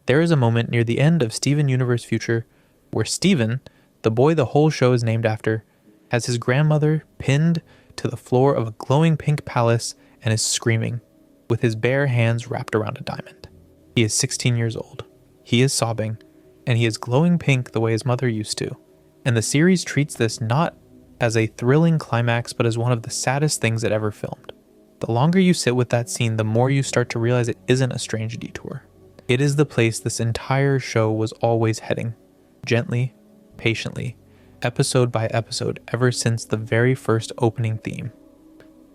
There is a moment near the end of Steven Universe Future where Steven, the boy the whole show is named after, has his grandmother pinned to the floor of a glowing pink palace and is screaming, with his bare hands wrapped around a diamond. He is 16 years old. He is sobbing, and he is glowing pink the way his mother used to. And the series treats this not as a thrilling climax, but as one of the saddest things it ever filmed. The longer you sit with that scene, the more you start to realize it isn't a strange detour. It is the place this entire show was always heading, gently, patiently, episode by episode, ever since the very first opening theme.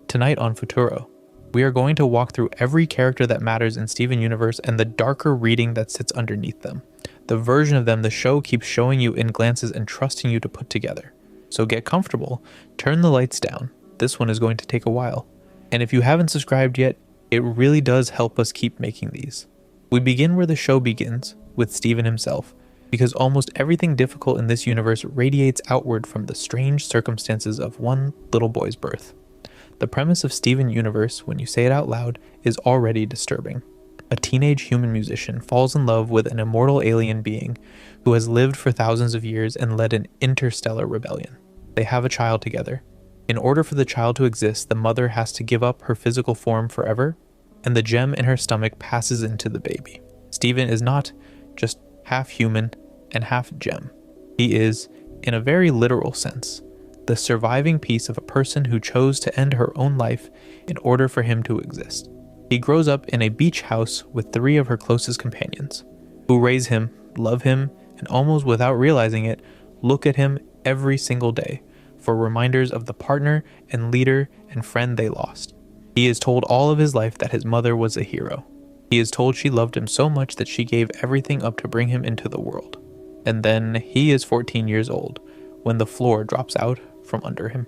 Tonight on Futuro, we are going to walk through every character that matters in Steven Universe and the darker reading that sits underneath them, the version of them the show keeps showing you in glances and trusting you to put together. So get comfortable, turn the lights down. This one is going to take a while. And if you haven't subscribed yet, it really does help us keep making these. We begin where the show begins, with Steven himself, because almost everything difficult in this universe radiates outward from the strange circumstances of one little boy's birth. The premise of Steven Universe, when you say it out loud, is already disturbing. A teenage human musician falls in love with an immortal alien being who has lived for thousands of years and led an interstellar rebellion. They have a child together. In order for the child to exist, the mother has to give up her physical form forever, and the gem in her stomach passes into the baby. Steven is not just half human and half gem. He is, in a very literal sense, the surviving piece of a person who chose to end her own life in order for him to exist. He grows up in a beach house with 3 of her closest companions, who raise him, love him, and almost without realizing it, look at him every single day for reminders of the partner and leader and friend they lost. He is told all of his life that his mother was a hero. He is told she loved him so much that she gave everything up to bring him into the world. And then he is 14 years old when the floor drops out from under him.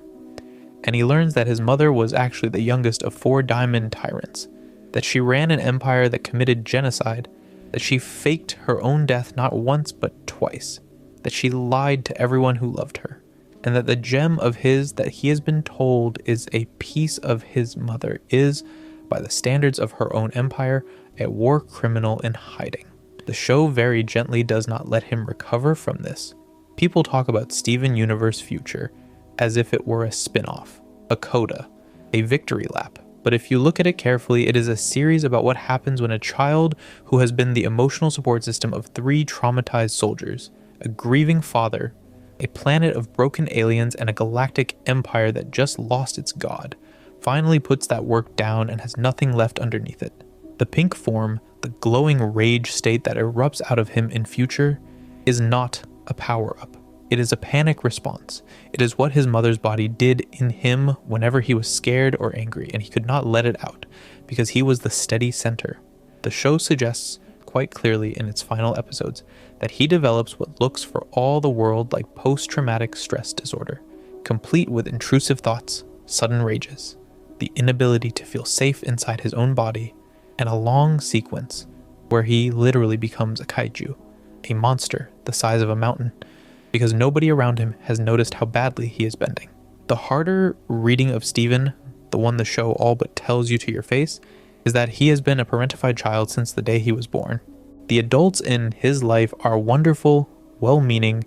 And he learns that his mother was actually the youngest of 4 diamond tyrants, that she ran an empire that committed genocide, that she faked her own death not once but twice, that she lied to everyone who loved her, and that the gem of his that he has been told is a piece of his mother is, by the standards of her own empire, a war criminal in hiding. The show very gently does not let him recover from this. People talk about Steven Universe Future as if it were a spin-off, a coda, a victory lap. But if you look at it carefully, it is a series about what happens when a child who has been the emotional support system of 3 traumatized soldiers, a grieving father, a planet of broken aliens, and a galactic empire that just lost its god, finally puts that work down and has nothing left underneath it. The pink form, the glowing rage state that erupts out of him in Future, is not a power-up. It is a panic response. It is what his mother's body did in him whenever he was scared or angry, and he could not let it out, because he was the steady center. The show suggests quite clearly in its final episodes that he develops what looks for all the world like post-traumatic stress disorder, complete with intrusive thoughts, sudden rages, the inability to feel safe inside his own body, and a long sequence where he literally becomes a kaiju, a monster the size of a mountain, because nobody around him has noticed how badly he is bending. The harder reading of Steven, the one the show all but tells you to your face, is that he has been a parentified child since the day he was born. The adults in his life are wonderful, well-meaning,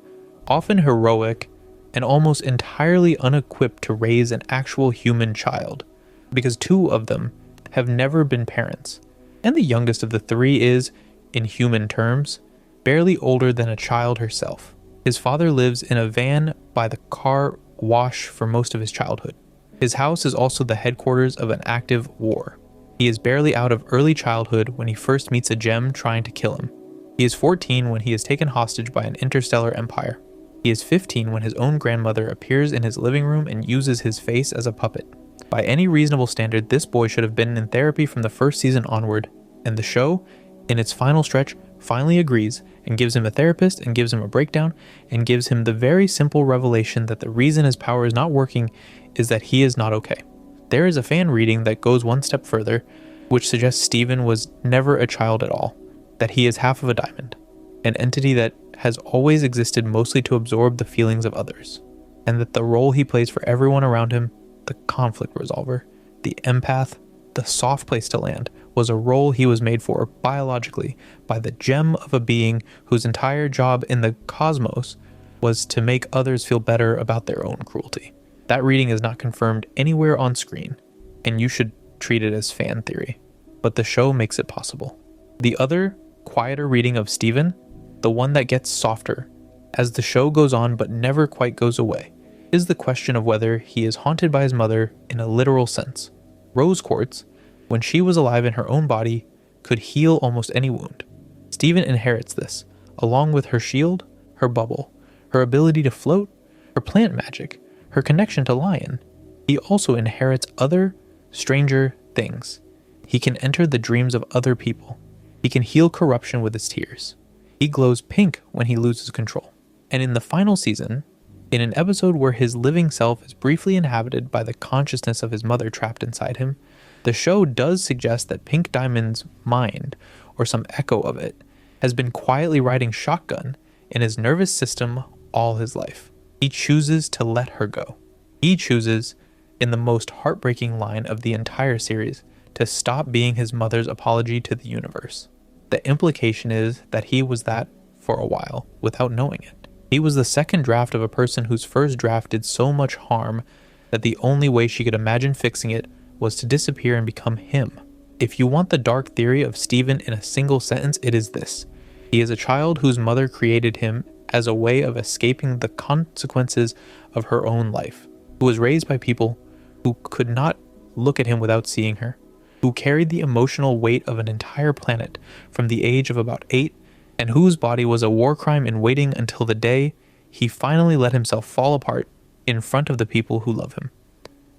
often heroic, and almost entirely unequipped to raise an actual human child, because 2 of them have never been parents, and the youngest of the 3 is, in human terms, barely older than a child herself. His father lives in a van by the car wash for most of his childhood. His house is also the headquarters of an active war. He is barely out of early childhood when he first meets a gem trying to kill him. He is 14 when he is taken hostage by an interstellar empire. He is 15 when his own grandmother appears in his living room and uses his face as a puppet. By any reasonable standard, this boy should have been in therapy from the first season onward, and the show, in its final stretch, finally agrees and gives him a therapist and gives him a breakdown and gives him the very simple revelation that the reason his power is not working is that he is not okay. There is a fan reading that goes one step further, which suggests Steven was never a child at all, that he is half of a diamond, an entity that has always existed mostly to absorb the feelings of others, and that the role he plays for everyone around him, the conflict resolver, the empath, the soft place to land, was a role he was made for biologically by the gem of a being whose entire job in the cosmos was to make others feel better about their own cruelty. That reading is not confirmed anywhere on screen, and you should treat it as fan theory, but the show makes it possible. The other, quieter reading of Stephen, the one that gets softer as the show goes on but never quite goes away, is the question of whether he is haunted by his mother in a literal sense. Rose quartz, when she was alive in her own body, could heal almost any wound. Stephen inherits this, along with her shield, her bubble, her ability to float, her plant magic, her connection to Lion. He also inherits other, stranger things. He can enter the dreams of other people. He can heal corruption with his tears. He glows pink when he loses control. And in the final season, in an episode where his living self is briefly inhabited by the consciousness of his mother trapped inside him, the show does suggest that Pink Diamond's mind, or some echo of it, has been quietly riding shotgun in his nervous system all his life. He chooses to let her go. He chooses, in the most heartbreaking line of the entire series, to stop being his mother's apology to the universe. The implication is that he was that for a while, without knowing it. He was the second draft of a person whose first draft did so much harm that the only way she could imagine fixing it was to disappear and become him. If you want the dark theory of Stephen in a single sentence, it is this. He is a child whose mother created him as a way of escaping the consequences of her own life, who was raised by people who could not look at him without seeing her, who carried the emotional weight of an entire planet from the age of about 8, and whose body was a war crime in waiting until the day he finally let himself fall apart in front of the people who love him.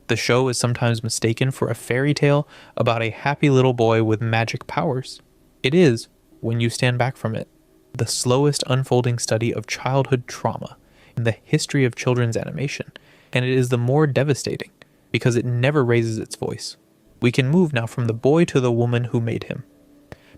The show is sometimes mistaken for a fairy tale about a happy little boy with magic powers. It is, when you stand back from it, the slowest unfolding study of childhood trauma in the history of children's animation, and it is the more devastating because it never raises its voice. We can move now from the boy to the woman who made him,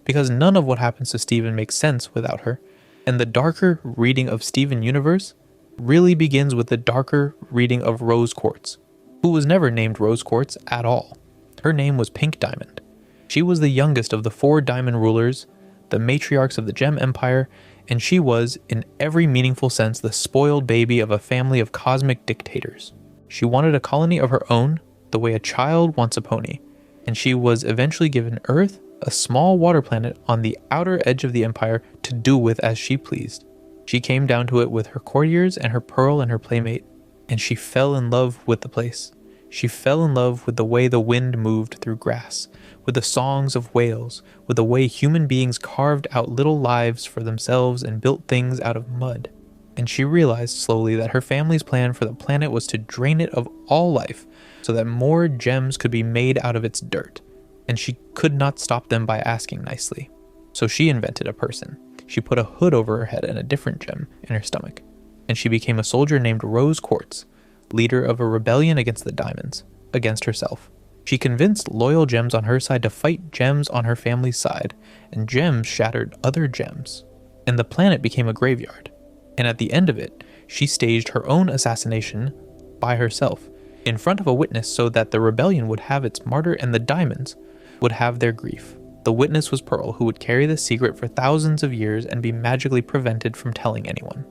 because none of what happens to Stephen makes sense without her, and the darker reading of Steven Universe really begins with the darker reading of Rose Quartz, who was never named Rose Quartz at all. Her name was Pink Diamond. She was the youngest of the 4 diamond rulers, the matriarchs of the Gem Empire, and she was, in every meaningful sense, the spoiled baby of a family of cosmic dictators. She wanted a colony of her own, the way a child wants a pony, and she was eventually given Earth, a small water planet on the outer edge of the Empire, to do with as she pleased. She came down to it with her courtiers and her Pearl and her playmate, and she fell in love with the place. She fell in love with the way the wind moved through grass, with the songs of whales, with the way human beings carved out little lives for themselves and built things out of mud. And she realized slowly that her family's plan for the planet was to drain it of all life so that more gems could be made out of its dirt. And she could not stop them by asking nicely. So she invented a person. She put a hood over her head and a different gem in her stomach. And she became a soldier named Rose Quartz, leader of a rebellion against the diamonds, against herself. She convinced loyal gems on her side to fight gems on her family's side, and gems shattered other gems. And the planet became a graveyard. And at the end of it, she staged her own assassination by herself, in front of a witness so that the rebellion would have its martyr and the diamonds would have their grief. The witness was Pearl, who would carry the secret for thousands of years and be magically prevented from telling anyone.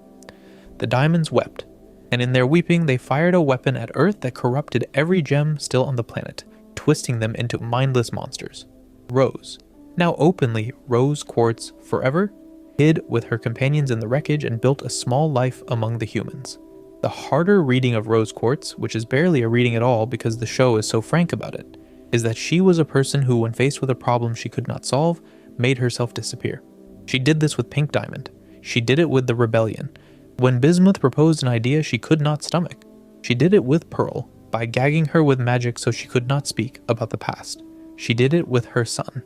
The diamonds wept, and in their weeping they fired a weapon at Earth that corrupted every gem still on the planet, twisting them into mindless monsters. Rose, now openly Rose Quartz forever, hid with her companions in the wreckage and built a small life among the humans. The harder reading of Rose Quartz, which is barely a reading at all because the show is so frank about it, is that she was a person who, when faced with a problem she could not solve, made herself disappear. She did this with Pink Diamond. She did it with the rebellion. When Bismuth proposed an idea she could not stomach, she did it with Pearl by gagging her with magic so she could not speak about the past. She did it with her son.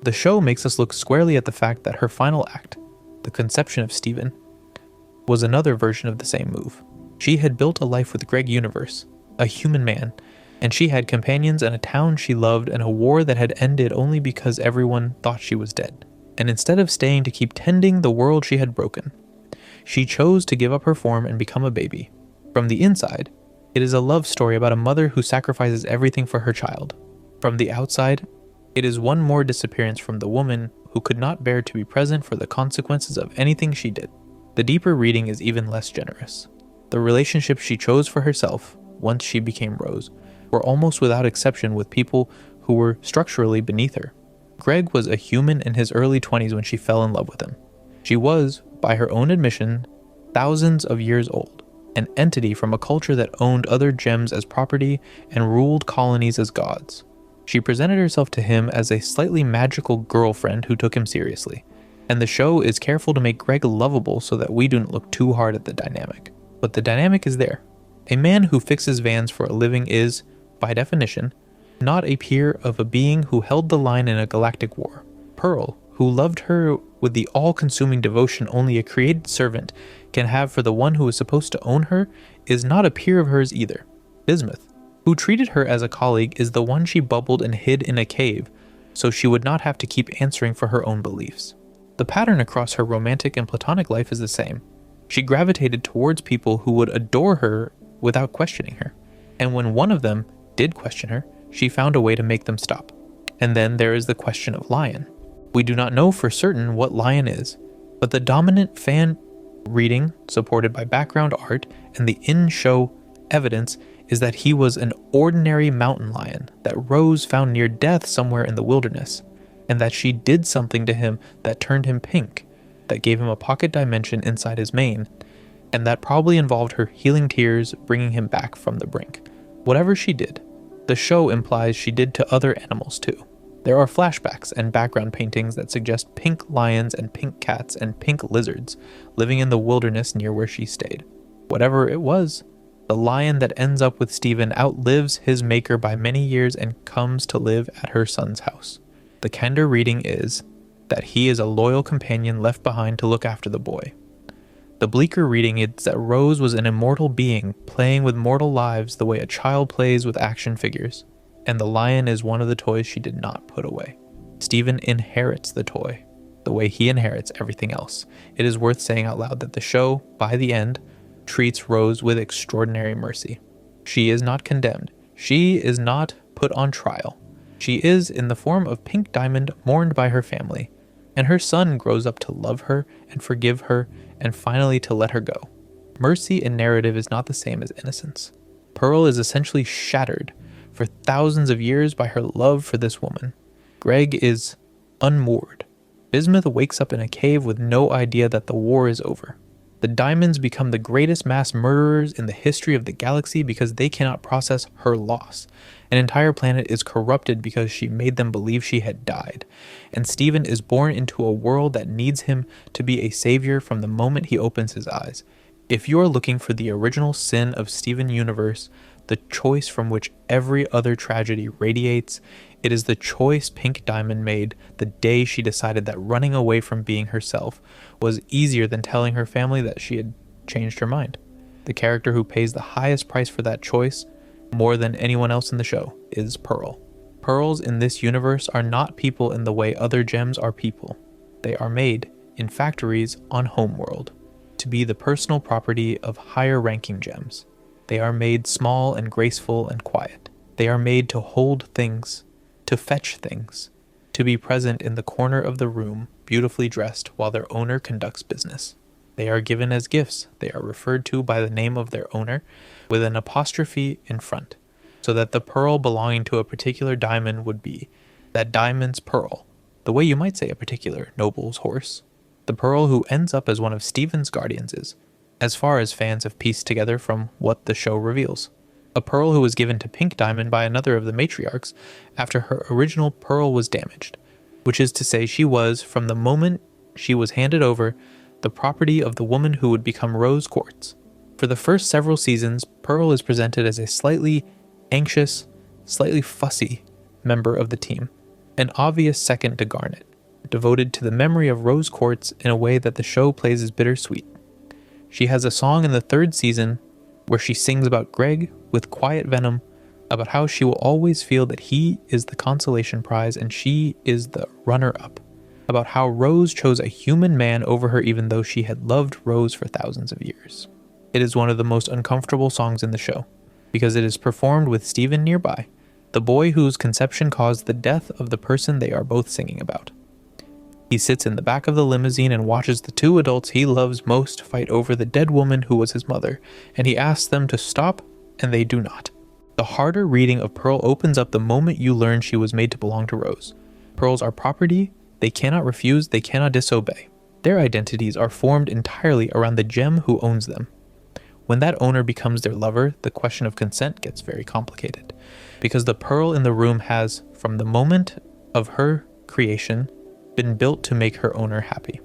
The show makes us look squarely at the fact that her final act, the conception of Stephen, was another version of the same move. She had built a life with Greg Universe, a human man, and she had companions and a town she loved and a war that had ended only because everyone thought she was dead. And instead of staying to keep tending the world she had broken, she chose to give up her form and become a baby. From the inside, it is a love story about a mother who sacrifices everything for her child. From the outside, It is one more disappearance from the woman who could not bear to be present for the consequences of anything she did. The deeper reading is even less generous. The relationships she chose for herself, once she became Rose, were almost without exception with people who were structurally beneath her. Greg was a human in his early 20s when she fell in love with him. She was, by her own admission, thousands of years old, an entity from a culture that owned other gems as property and ruled colonies as gods. She presented herself to him as a slightly magical girlfriend who took him seriously, and the show is careful to make Greg lovable so that we don't look too hard at the dynamic. But the dynamic is there. A man who fixes vans for a living is, by definition, not a peer of a being who held the line in a galactic war. Pearl, who loved her with the all-consuming devotion only a created servant can have for the one who is supposed to own her, is not a peer of hers either. Bismuth, who treated her as a colleague, is the one she bubbled and hid in a cave, so she would not have to keep answering for her own beliefs. The pattern across her romantic and platonic life is the same. She gravitated towards people who would adore her without questioning her, and when one of them did question her, she found a way to make them stop. And then there is the question of Lion. We do not know for certain what Lion is, but the dominant fan reading, supported by background art and the in-show evidence, is that he was an ordinary mountain lion that Rose found near death somewhere in the wilderness, and that she did something to him that turned him pink, that gave him a pocket dimension inside his mane, and that probably involved her healing tears bringing him back from the brink. Whatever she did, the show implies she did to other animals too. There are flashbacks and background paintings that suggest pink lions and pink cats and pink lizards living in the wilderness near where she stayed. Whatever it was, the lion that ends up with Steven outlives his maker by many years and comes to live at her son's house. The Kender reading is that he is a loyal companion left behind to look after the boy. The bleaker reading is that Rose was an immortal being playing with mortal lives the way a child plays with action figures, and the lion is one of the toys she did not put away. Steven inherits the toy, the way he inherits everything else. It is worth saying out loud that the show, by the end, treats Rose with extraordinary mercy. She is not condemned. She is not put on trial. She is, in the form of Pink Diamond, mourned by her family, and her son grows up to love her and forgive her and finally to let her go. Mercy in narrative is not the same as innocence. Pearl is essentially shattered for thousands of years by her love for this woman. Greg is unmoored. Bismuth wakes up in a cave with no idea that the war is over. The Diamonds become the greatest mass murderers in the history of the galaxy because they cannot process her loss. An entire planet is corrupted because she made them believe she had died. And Steven is born into a world that needs him to be a savior from the moment he opens his eyes. If you are looking for the original sin of Steven Universe, the choice from which every other tragedy radiates, it is the choice Pink Diamond made the day she decided that running away from being herself was easier than telling her family that she had changed her mind. The character who pays the highest price for that choice, more than anyone else in the show, is Pearl. Pearls in this universe are not people in the way other gems are people. They are made in factories on Homeworld to be the personal property of higher-ranking gems. They are made small and graceful and quiet. They are made to hold things, to fetch things, to be present in the corner of the room, beautifully dressed while their owner conducts business. They are given as gifts. They are referred to by the name of their owner with an apostrophe in front, so that the pearl belonging to a particular diamond would be that diamond's pearl, the way you might say a particular noble's horse. The pearl who ends up as one of Steven's guardians is, as far as fans have pieced together from what the show reveals, a pearl who was given to Pink Diamond by another of the matriarchs after her original pearl was damaged, which is to say she was, from the moment she was handed over, the property of the woman who would become Rose Quartz. For the first several seasons, Pearl is presented as a slightly anxious, slightly fussy member of the team, an obvious second to Garnet, devoted to the memory of Rose Quartz in a way that the show plays as bittersweet. She has a song in the third season where she sings about Greg with quiet venom, about how she will always feel that he is the consolation prize and she is the runner-up, about how Rose chose a human man over her even though she had loved Rose for thousands of years. It is one of the most uncomfortable songs in the show, because it is performed with Steven nearby, the boy whose conception caused the death of the person they are both singing about. He sits in the back of the limousine and watches the two adults he loves most fight over the dead woman who was his mother, and he asks them to stop, and they do not. The harder reading of Pearl opens up the moment you learn she was made to belong to Rose. Pearls are property, they cannot refuse, they cannot disobey. Their identities are formed entirely around the gem who owns them. When that owner becomes their lover, the question of consent gets very complicated, because the pearl in the room has, from the moment of her creation, been built to make her owner happy.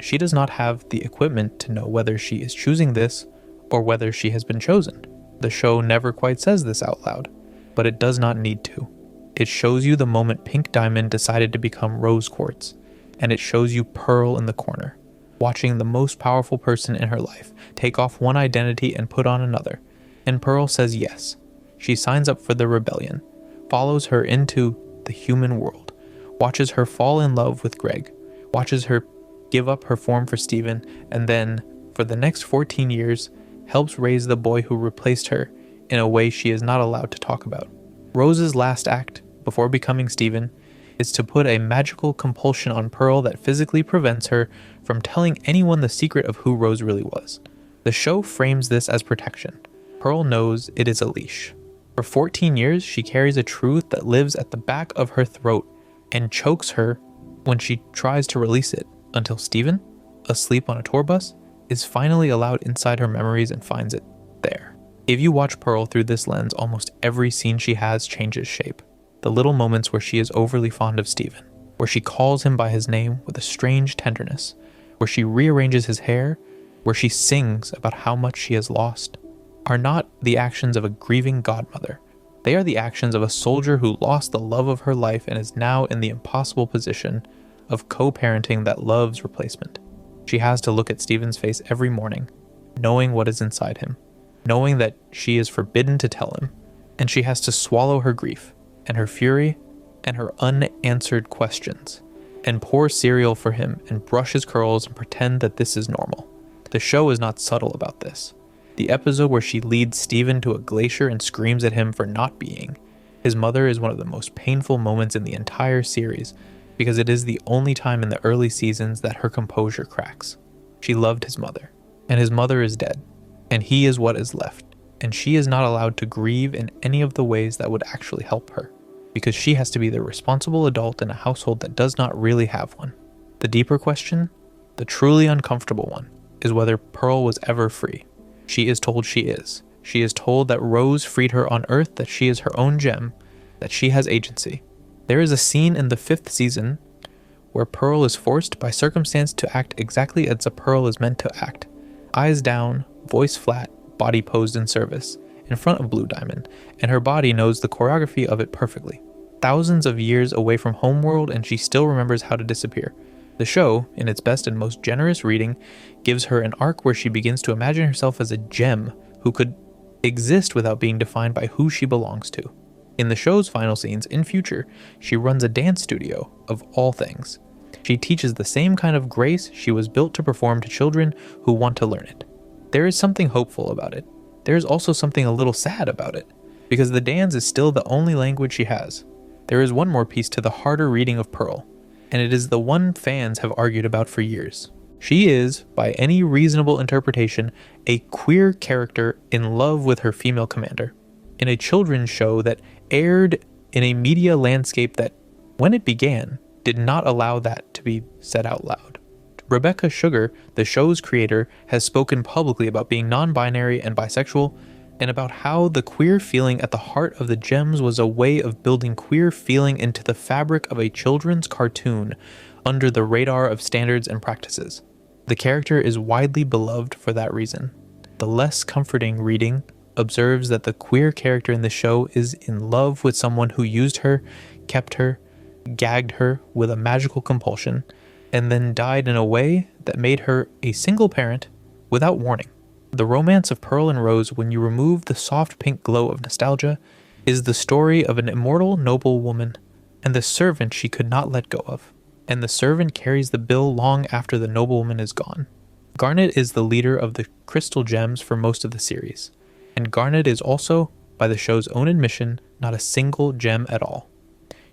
She does not have the equipment to know whether she is choosing this or whether she has been chosen. The show never quite says this out loud, but it does not need to. It shows you the moment Pink Diamond decided to become Rose Quartz, and it shows you Pearl in the corner, watching the most powerful person in her life take off one identity and put on another. And Pearl says yes. She signs up for the rebellion, follows her into the human world, watches her fall in love with Greg, watches her give up her form for Steven, and then, for the next 14 years, helps raise the boy who replaced her in a way she is not allowed to talk about. Rose's last act, before becoming Steven, is to put a magical compulsion on Pearl that physically prevents her from telling anyone the secret of who Rose really was. The show frames this as protection. Pearl knows it is a leash. For 14 years, she carries a truth that lives at the back of her throat and chokes her when she tries to release it, until Steven, asleep on a tour bus, is finally allowed inside her memories and finds it there. If you watch Pearl through this lens, almost every scene she has changes shape. The little moments where she is overly fond of Steven, where she calls him by his name with a strange tenderness, where she rearranges his hair, where she sings about how much she has lost, are not the actions of a grieving godmother. They are the actions of a soldier who lost the love of her life and is now in the impossible position of co-parenting that love's replacement. She has to look at Steven's face every morning, knowing what is inside him, knowing that she is forbidden to tell him, and she has to swallow her grief, and her fury, and her unanswered questions, and pour cereal for him, and brush his curls, and pretend that this is normal. The show is not subtle about this. The episode where she leads Steven to a glacier and screams at him for not being his mother is one of the most painful moments in the entire series, because it is the only time in the early seasons that her composure cracks. She loved his mother, and his mother is dead, and he is what is left, and she is not allowed to grieve in any of the ways that would actually help her, because she has to be the responsible adult in a household that does not really have one. The deeper question, the truly uncomfortable one, is whether Pearl was ever free. She is told she is. She is told that Rose freed her on Earth, that she is her own gem, that she has agency. There is a scene in the 5th season where Pearl is forced by circumstance to act exactly as a Pearl is meant to act. Eyes down, voice flat, body posed in service, in front of Blue Diamond, and her body knows the choreography of it perfectly. Thousands of years away from homeworld, and she still remembers how to disappear. The show, in its best and most generous reading, gives her an arc where she begins to imagine herself as a gem who could exist without being defined by who she belongs to. In the show's final scenes, in future, she runs a dance studio, of all things. She teaches the same kind of grace she was built to perform to children who want to learn it. There is something hopeful about it. There is also something a little sad about it, because the dance is still the only language she has. There is one more piece to the harder reading of Pearl, and it is the one fans have argued about for years. She is, by any reasonable interpretation, a queer character in love with her female commander, in a children's show that aired in a media landscape that, when it began, did not allow that to be said out loud. Rebecca Sugar, the show's creator, has spoken publicly about being non-binary and bisexual, and about how the queer feeling at the heart of the gems was a way of building queer feeling into the fabric of a children's cartoon under the radar of standards and practices. The character is widely beloved for that reason. The less comforting reading observes that the queer character in the show is in love with someone who used her, kept her, gagged her with a magical compulsion, and then died in a way that made her a single parent without warning. The romance of Pearl and Rose, when you remove the soft pink glow of nostalgia, is the story of an immortal noble woman and the servant she could not let go of. And the servant carries the bill long after the noblewoman is gone. Garnet is the leader of the crystal gems for most of the series, and Garnet is also, by the show's own admission, not a single gem at all.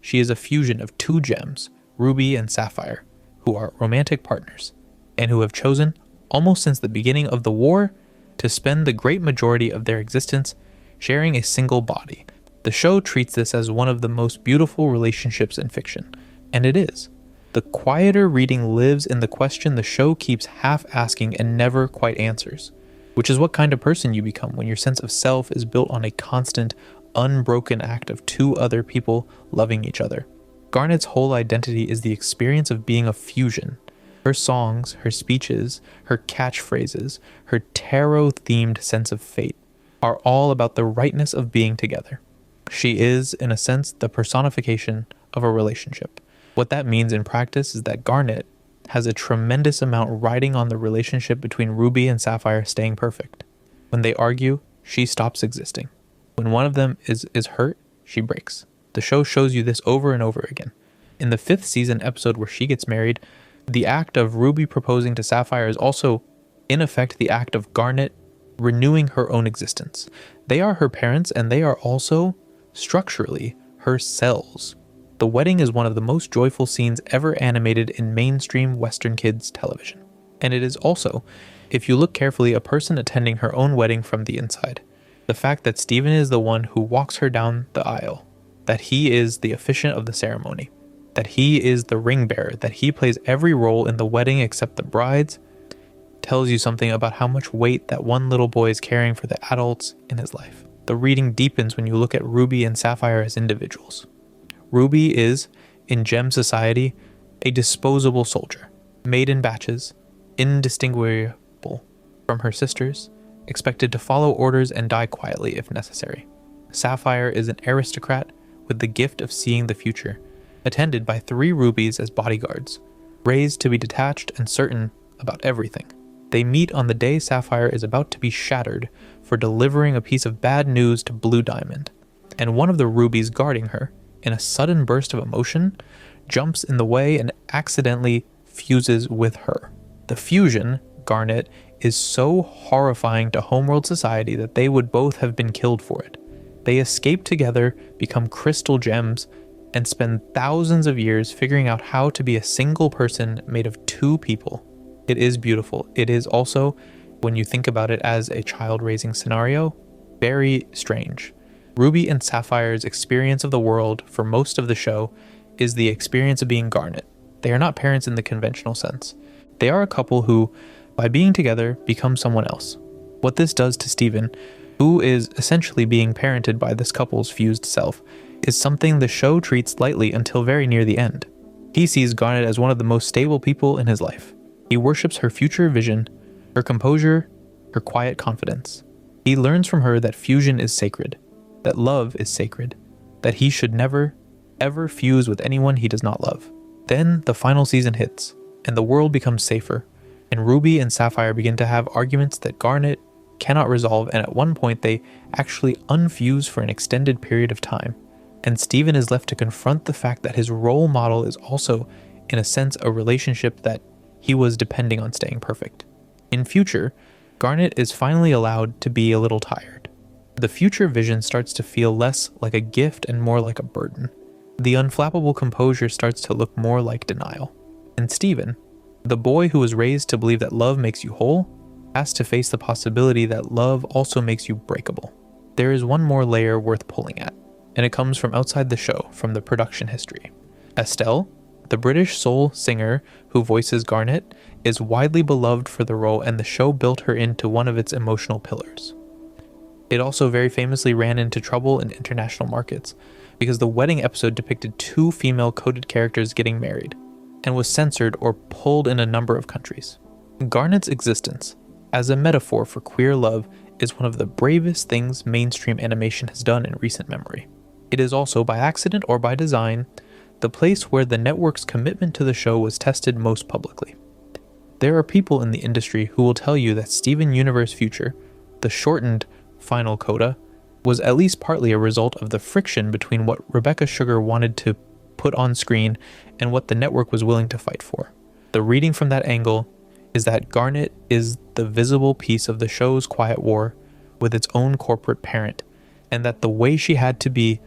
She is a fusion of two gems, Ruby and Sapphire, who are romantic partners, and who have chosen, almost since the beginning of the war, to spend the great majority of their existence sharing a single body. The show treats this as one of the most beautiful relationships in fiction, and it is. The quieter reading lives in the question the show keeps half asking and never quite answers, which is what kind of person you become when your sense of self is built on a constant, unbroken act of two other people loving each other. Garnet's whole identity is the experience of being a fusion. Her songs, her speeches, her catchphrases, her tarot-themed sense of fate are all about the rightness of being together. She is, in a sense, the personification of a relationship. What that means in practice is that Garnet has a tremendous amount riding on the relationship between Ruby and Sapphire staying perfect. When they argue, she stops existing. When one of them is hurt, she breaks. The show shows you this over and over again. In the 5th season episode where she gets married, the act of Ruby proposing to Sapphire is also, in effect, the act of Garnet renewing her own existence. They are her parents, and they are also, structurally, her cells. The wedding is one of the most joyful scenes ever animated in mainstream Western kids television. And it is also, if you look carefully, a person attending her own wedding from the inside. The fact that Stephen is the one who walks her down the aisle, that he is the officiant of the ceremony, that he is the ring bearer, that he plays every role in the wedding except the bride's, tells you something about how much weight that one little boy is carrying for the adults in his life. The reading deepens when you look at Ruby and Sapphire as individuals. Ruby is, in gem society, a disposable soldier, made in batches, indistinguishable from her sisters, expected to follow orders and die quietly if necessary. Sapphire is an aristocrat with the gift of seeing the future, attended by 3 rubies as bodyguards, raised to be detached and certain about everything. They meet on the day Sapphire is about to be shattered for delivering a piece of bad news to Blue Diamond, and one of the rubies guarding her, in a sudden burst of emotion, jumps in the way and accidentally fuses with her. The fusion, Garnet, is so horrifying to homeworld society that they would both have been killed for it. They escape together, become crystal gems, and spend thousands of years figuring out how to be a single person made of 2 people. It is beautiful. It is also, when you think about it as a child-raising scenario, very strange. Ruby and Sapphire's experience of the world for most of the show is the experience of being Garnet. They are not parents in the conventional sense. They are a couple who, by being together, become someone else. What this does to Stephen, who is essentially being parented by this couple's fused self, is something the show treats lightly until very near the end. He sees Garnet as one of the most stable people in his life. He worships her future vision, her composure, her quiet confidence. He learns from her that fusion is sacred, that love is sacred, that he should never, ever fuse with anyone he does not love. Then the final season hits, and the world becomes safer, and Ruby and Sapphire begin to have arguments that Garnet cannot resolve, and at one point they actually unfuse for an extended period of time. And Stephen is left to confront the fact that his role model is also, in a sense, a relationship that he was depending on staying perfect. In future, Garnet is finally allowed to be a little tired. The future vision starts to feel less like a gift and more like a burden. The unflappable composure starts to look more like denial. And Stephen, the boy who was raised to believe that love makes you whole, has to face the possibility that love also makes you breakable. There is one more layer worth pulling at, and it comes from outside the show, from the production history. Estelle, the British soul singer who voices Garnet, is widely beloved for the role, and the show built her into one of its emotional pillars. It also very famously ran into trouble in international markets, because the wedding episode depicted 2 female-coded characters getting married, and was censored or pulled in a number of countries. Garnet's existence, as a metaphor for queer love, is one of the bravest things mainstream animation has done in recent memory. It is also, by accident or by design, the place where the network's commitment to the show was tested most publicly. There are people in the industry who will tell you that Steven Universe Future, the shortened final coda, was at least partly a result of the friction between what Rebecca Sugar wanted to put on screen and what the network was willing to fight for. The reading from that angle is that Garnet is the visible piece of the show's quiet war with its own corporate parent, and that the way she had to be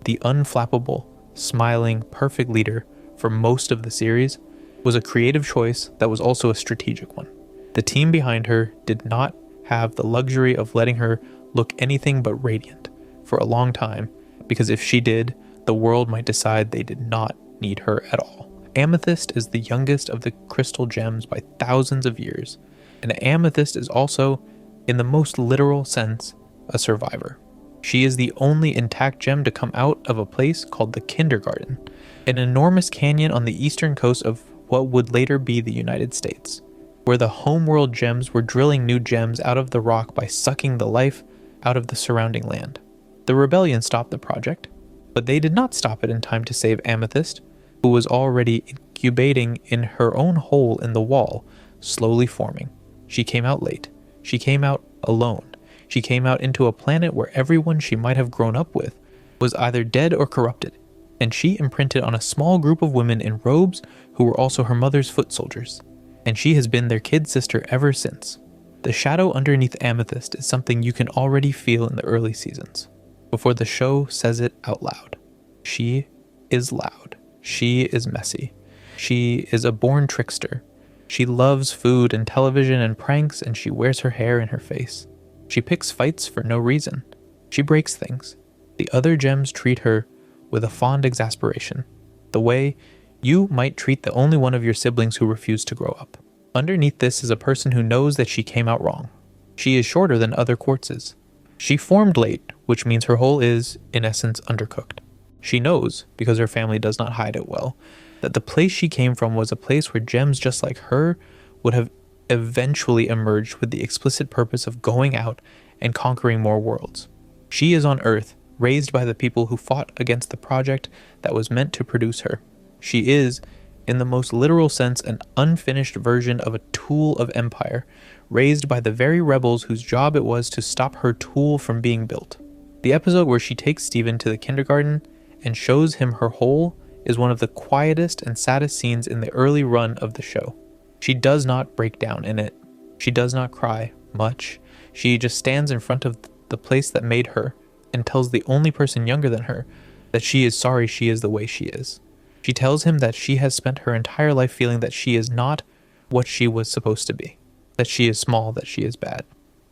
the unflappable, smiling, perfect leader for most of the series, was a creative choice that was also a strategic one. The team behind her did not have the luxury of letting her look anything but radiant for a long time, because if she did, the world might decide they did not need her at all. Amethyst is the youngest of the crystal gems by thousands of years, and Amethyst is also, in the most literal sense, a survivor. She is the only intact gem to come out of a place called the Kindergarten, an enormous canyon on the eastern coast of what would later be the United States, where the homeworld gems were drilling new gems out of the rock by sucking the life out of the surrounding land. The rebellion stopped the project, but they did not stop it in time to save Amethyst, who was already incubating in her own hole in the wall, slowly forming. She came out late. She came out alone. She came out into a planet where everyone she might have grown up with was either dead or corrupted, and she imprinted on a small group of women in robes who were also her mother's foot soldiers, and she has been their kid sister ever since. The shadow underneath Amethyst is something you can already feel in the early seasons, before the show says it out loud. She is loud. She is messy. She is a born trickster. She loves food and television and pranks, and she wears her hair in her face. She picks fights for no reason. She breaks things. The other gems treat her with a fond exasperation, the way you might treat the only one of your siblings who refused to grow up. Underneath this is a person who knows that she came out wrong. She is shorter than other quartzes. She formed late, which means her hole is, in essence, undercooked. She knows, because her family does not hide it well, that the place she came from was a place where gems just like her would have eventually emerged with the explicit purpose of going out and conquering more worlds. She is on Earth, raised by the people who fought against the project that was meant to produce her. She is, in the most literal sense, an unfinished version of a tool of empire, raised by the very rebels whose job it was to stop her tool from being built. The episode where she takes Stephen to the kindergarten and shows him her hole is one of the quietest and saddest scenes in the early run of the show. She does not break down in it. She does not cry much. She just stands in front of the place that made her and tells the only person younger than her that she is sorry she is the way she is. She tells him that she has spent her entire life feeling that she is not what she was supposed to be, that she is small, that she is bad.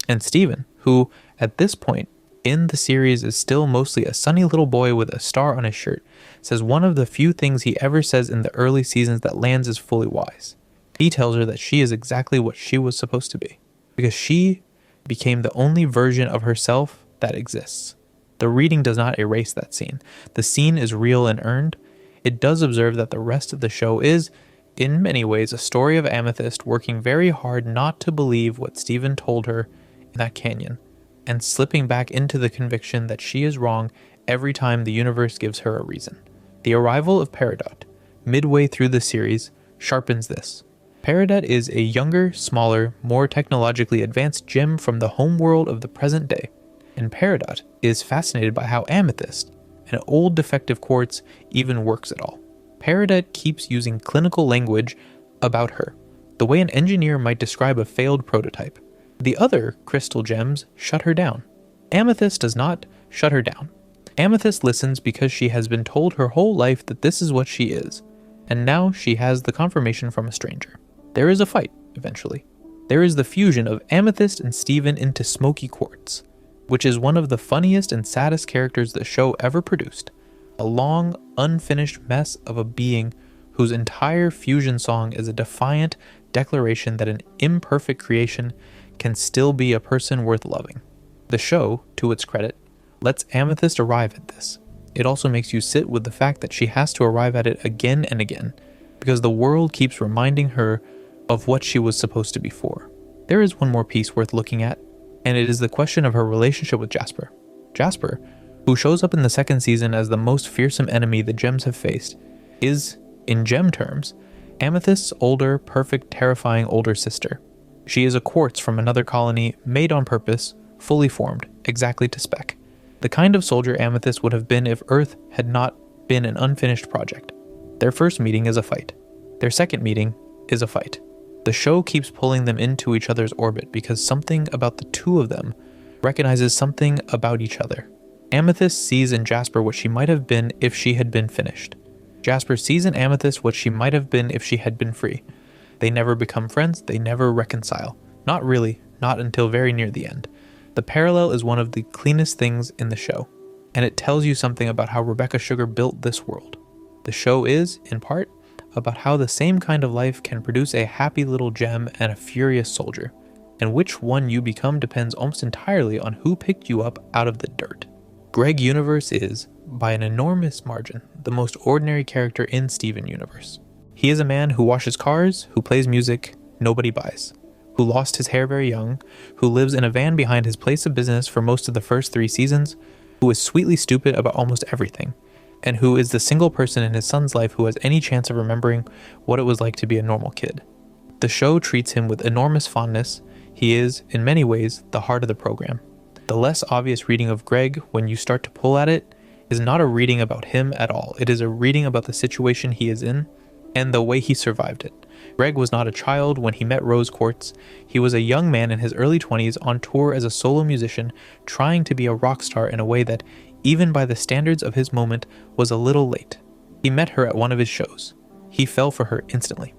And Stephen, who at this point in the series is still mostly a sunny little boy with a star on his shirt, says one of the few things he ever says in the early seasons that lands as fully wise. He tells her that she is exactly what she was supposed to be, because she became the only version of herself that exists. The reading does not erase that scene. The scene is real and earned. It does observe that the rest of the show is, in many ways, a story of Amethyst working very hard not to believe what Stephen told her in that canyon, and slipping back into the conviction that she is wrong every time the universe gives her a reason. The arrival of Peridot, midway through the series, sharpens this. Peridot is a younger, smaller, more technologically advanced gem from the homeworld of the present day, and Peridot is fascinated by how Amethyst, an old defective quartz, even works at all. Peridot keeps using clinical language about her, the way an engineer might describe a failed prototype. The other crystal gems shut her down. Amethyst does not shut her down. Amethyst listens because she has been told her whole life that this is what she is, and now she has the confirmation from a stranger. There is a fight, eventually. There is the fusion of Amethyst and Stephen into Smoky Quartz, which is one of the funniest and saddest characters the show ever produced. A long, unfinished mess of a being whose entire fusion song is a defiant declaration that an imperfect creation can still be a person worth loving. The show, to its credit, lets Amethyst arrive at this. It also makes you sit with the fact that she has to arrive at it again and again, because the world keeps reminding her of what she was supposed to be for. There is one more piece worth looking at, and it is the question of her relationship with Jasper. Jasper, who shows up in the second season as the most fearsome enemy the gems have faced, is, in gem terms, Amethyst's older, perfect, terrifying older sister. She is a quartz from another colony, made on purpose, fully formed, exactly to spec. The kind of soldier Amethyst would have been if Earth had not been an unfinished project. Their first meeting is a fight. Their second meeting is a fight. The show keeps pulling them into each other's orbit because something about the two of them recognizes something about each other. Amethyst sees in Jasper what she might have been if she had been finished. Jasper sees in Amethyst what she might have been if she had been free. They never become friends, they never reconcile. Not really, not until very near the end. The parallel is one of the cleanest things in the show, and it tells you something about how Rebecca Sugar built this world. The show is, in part, about how the same kind of life can produce a happy little gem and a furious soldier, and which one you become depends almost entirely on who picked you up out of the dirt. Greg Universe is, by an enormous margin, the most ordinary character in Steven Universe. He is a man who washes cars, who plays music nobody buys, who lost his hair very young, who lives in a van behind his place of business for most of the first 3 seasons, who is sweetly stupid about almost everything, and who is the single person in his son's life who has any chance of remembering what it was like to be a normal kid. The show treats him with enormous fondness. He is, in many ways, the heart of the program. The less obvious reading of Greg, when you start to pull at it, is not a reading about him at all. It is a reading about the situation he is in and the way he survived it. Greg was not a child when he met Rose Quartz. He was a young man in his early 20s on tour as a solo musician, trying to be a rock star in a way that, even by the standards of his moment, was a little late. He met her at one of his shows. He fell for her instantly.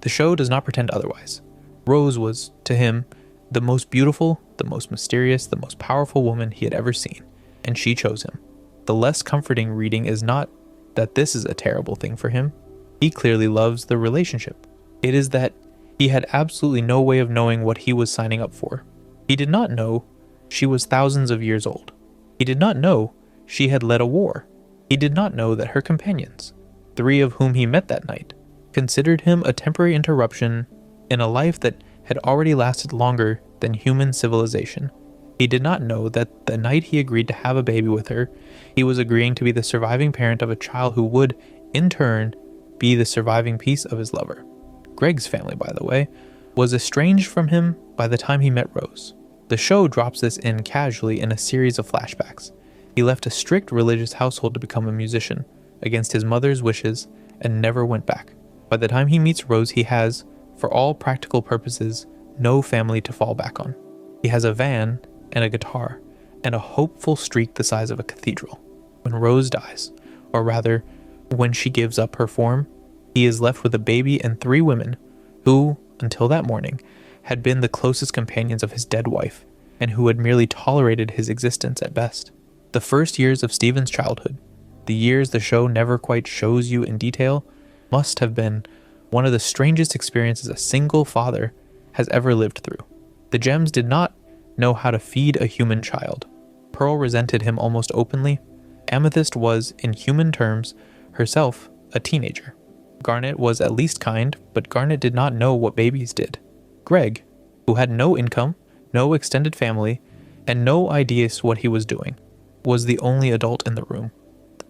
The show does not pretend otherwise. Rose was, to him, the most beautiful, the most mysterious, the most powerful woman he had ever seen, and she chose him. The less comforting reading is not that this is a terrible thing for him. He clearly loves the relationship. It is that he had absolutely no way of knowing what he was signing up for. He did not know she was thousands of years old. He did not know she had led a war. He did not know that her companions, 3 of whom he met that night, considered him a temporary interruption in a life that had already lasted longer than human civilization. He did not know that the night he agreed to have a baby with her, he was agreeing to be the surviving parent of a child who would, in turn, be the surviving piece of his lover. Greg's family, by the way, was estranged from him by the time he met Rose. The show drops this in casually in a series of flashbacks. He left a strict religious household to become a musician, against his mother's wishes, and never went back. By the time he meets Rose, he has, for all practical purposes, no family to fall back on. He has a van and a guitar, and a hopeful streak the size of a cathedral. When Rose dies, or rather, when she gives up her form, he is left with a baby and 3 women who, until that morning, had been the closest companions of his dead wife, and who had merely tolerated his existence at best. The first years of Steven's childhood, the years the show never quite shows you in detail, must have been one of the strangest experiences a single father has ever lived through. The Gems did not know how to feed a human child. Pearl resented him almost openly. Amethyst was, in human terms, herself a teenager. Garnet was at least kind, but Garnet did not know what babies did. Greg, who had no income, no extended family, and no idea what he was doing, was the only adult in the room.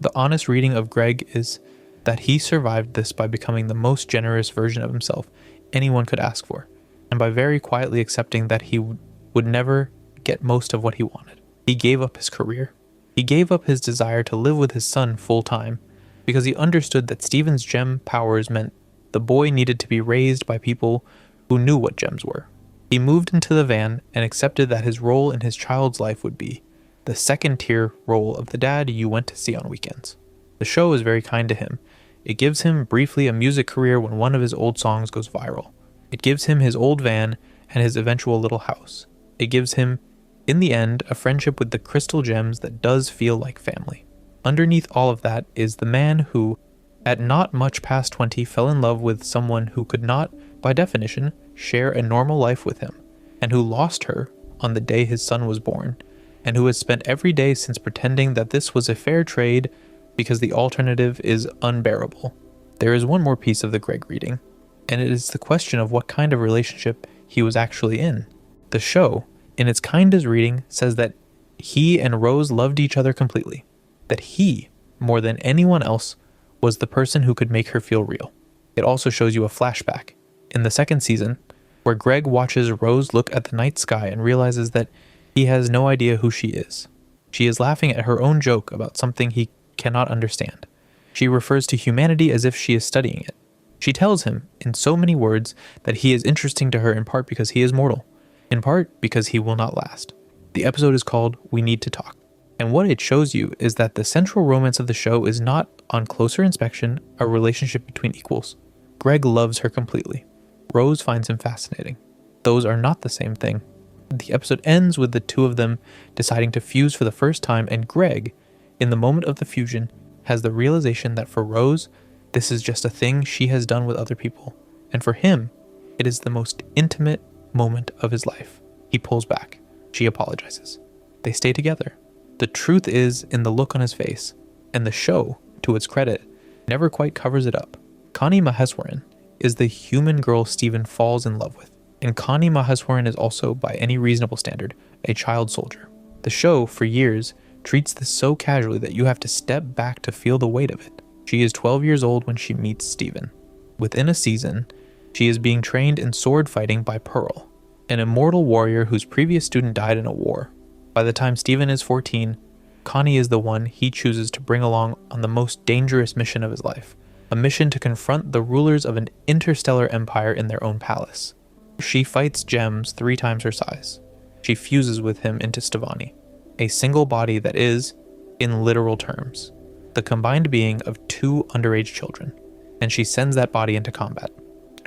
The honest reading of Greg is that he survived this by becoming the most generous version of himself anyone could ask for, and by very quietly accepting that he would never get most of what he wanted. He gave up his career. He gave up his desire to live with his son full time, because he understood that Steven's gem powers meant the boy needed to be raised by people who knew what gems were. He moved into the van and accepted that his role in his child's life would be the second-tier role of the dad you went to see on weekends. The show is very kind to him. It gives him briefly a music career when one of his old songs goes viral. It gives him his old van and his eventual little house. It gives him, in the end, a friendship with the crystal gems that does feel like family. Underneath all of that is the man who, at not much past 20, fell in love with someone who could not, by definition, share a normal life with him, and who lost her on the day his son was born, and who has spent every day since pretending that this was a fair trade because the alternative is unbearable. There is one more piece of the Greg reading, and it is the question of what kind of relationship he was actually in. The show, in its kindest reading, says that he and Rose loved each other completely, that he, more than anyone else, was the person who could make her feel real. It also shows you a flashback in the second season where Greg watches Rose look at the night sky and realizes that he has no idea who she is. She is laughing at her own joke about something he cannot understand. She refers to humanity as if she is studying it. She tells him, in so many words, that he is interesting to her in part because he is mortal, in part because he will not last. The episode is called We Need to Talk. And what it shows you is that the central romance of the show is not, on closer inspection, a relationship between equals. Greg loves her completely. Rose finds him fascinating. Those are not the same thing. The episode ends with the two of them deciding to fuse for the first time, and Greg, in the moment of the fusion, has the realization that for Rose, this is just a thing she has done with other people. And for him, it is the most intimate moment of his life. He pulls back. She apologizes. They stay together. The truth is in the look on his face, and the show, to its credit, never quite covers it up. Connie Maheswaran is the human girl Steven falls in love with, and Connie Maheswaran is also, by any reasonable standard, a child soldier. The show, for years, treats this so casually that you have to step back to feel the weight of it. She is 12 years old when she meets Steven. Within a season, she is being trained in sword fighting by Pearl, an immortal warrior whose previous student died in a war. By the time Steven is 14, Connie is the one he chooses to bring along on the most dangerous mission of his life, a mission to confront the rulers of an interstellar empire in their own palace. She fights gems 3 times her size. She fuses with him into Stevani, a single body that is, in literal terms, the combined being of 2 underage children, and she sends that body into combat.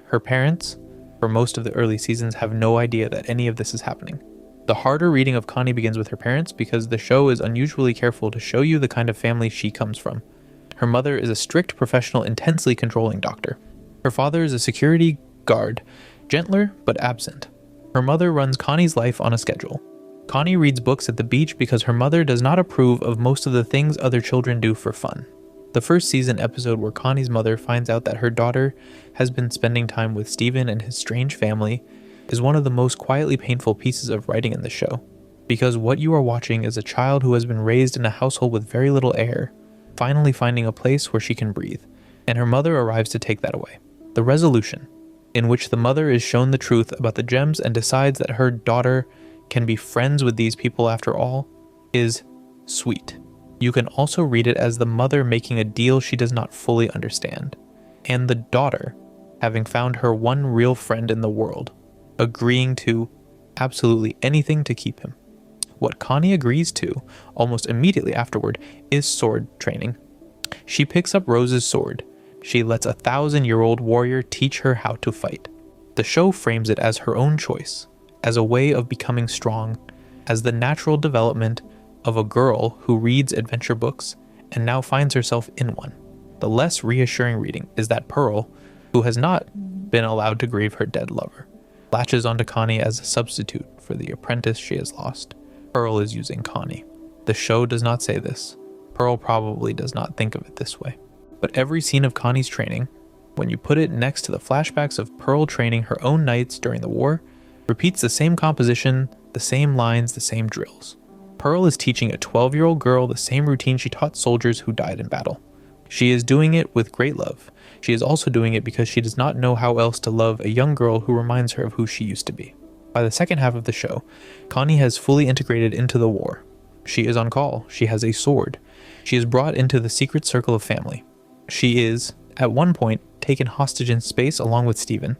Her parents, for most of the early seasons, have no idea that any of this is happening. The harder reading of Connie begins with her parents because the show is unusually careful to show you the kind of family she comes from. Her mother is a strict professional, intensely controlling doctor. Her father is a security guard, gentler but absent. Her mother runs Connie's life on a schedule. Connie reads books at the beach because her mother does not approve of most of the things other children do for fun. The first season episode where Connie's mother finds out that her daughter has been spending time with Steven and his strange family is one of the most quietly painful pieces of writing in the show, because what you are watching is a child who has been raised in a household with very little air, finally finding a place where she can breathe, and her mother arrives to take that away. The resolution, in which the mother is shown the truth about the gems and decides that her daughter can be friends with these people after all, is sweet. You can also read it as the mother making a deal she does not fully understand, and the daughter having found her one real friend in the world, agreeing to absolutely anything to keep him. What Connie agrees to, almost immediately afterward, is sword training. She picks up Rose's sword. She lets a 1,000-year-old warrior teach her how to fight. The show frames it as her own choice, as a way of becoming strong, as the natural development of a girl who reads adventure books and now finds herself in one. The less reassuring reading is that Pearl, who has not been allowed to grieve her dead lover, latches onto Connie as a substitute for the apprentice she has lost. Pearl is using Connie. The show does not say this. Pearl probably does not think of it this way. But every scene of Connie's training, when you put it next to the flashbacks of Pearl training her own knights during the war, repeats the same composition, the same lines, the same drills. Pearl is teaching a 12-year-old girl the same routine she taught soldiers who died in battle. She is doing it with great love. She is also doing it because she does not know how else to love a young girl who reminds her of who she used to be. By the second half of the show, Connie has fully integrated into the war. She is on call. She has a sword. She is brought into the secret circle of family. She is, at one point, taken hostage in space along with Steven,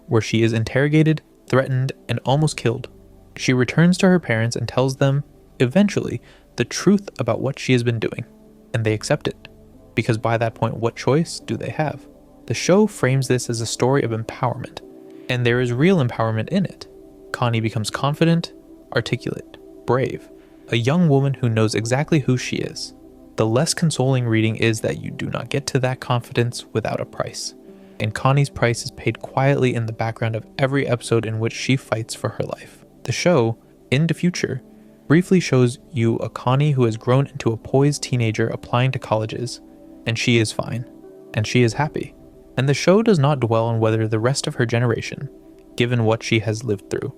where she is interrogated, threatened, and almost killed. She returns to her parents and tells them, eventually, the truth about what she has been doing, and they accept it. Because by that point, what choice do they have? The show frames this as a story of empowerment, and there is real empowerment in it. Connie becomes confident, articulate, brave, a young woman who knows exactly who she is. The less consoling reading is that you do not get to that confidence without a price, and Connie's price is paid quietly in the background of every episode in which she fights for her life. The show, Into Future, briefly shows you a Connie who has grown into a poised teenager applying to colleges, and she is fine, and she is happy. And the show does not dwell on whether the rest of her generation, given what she has lived through,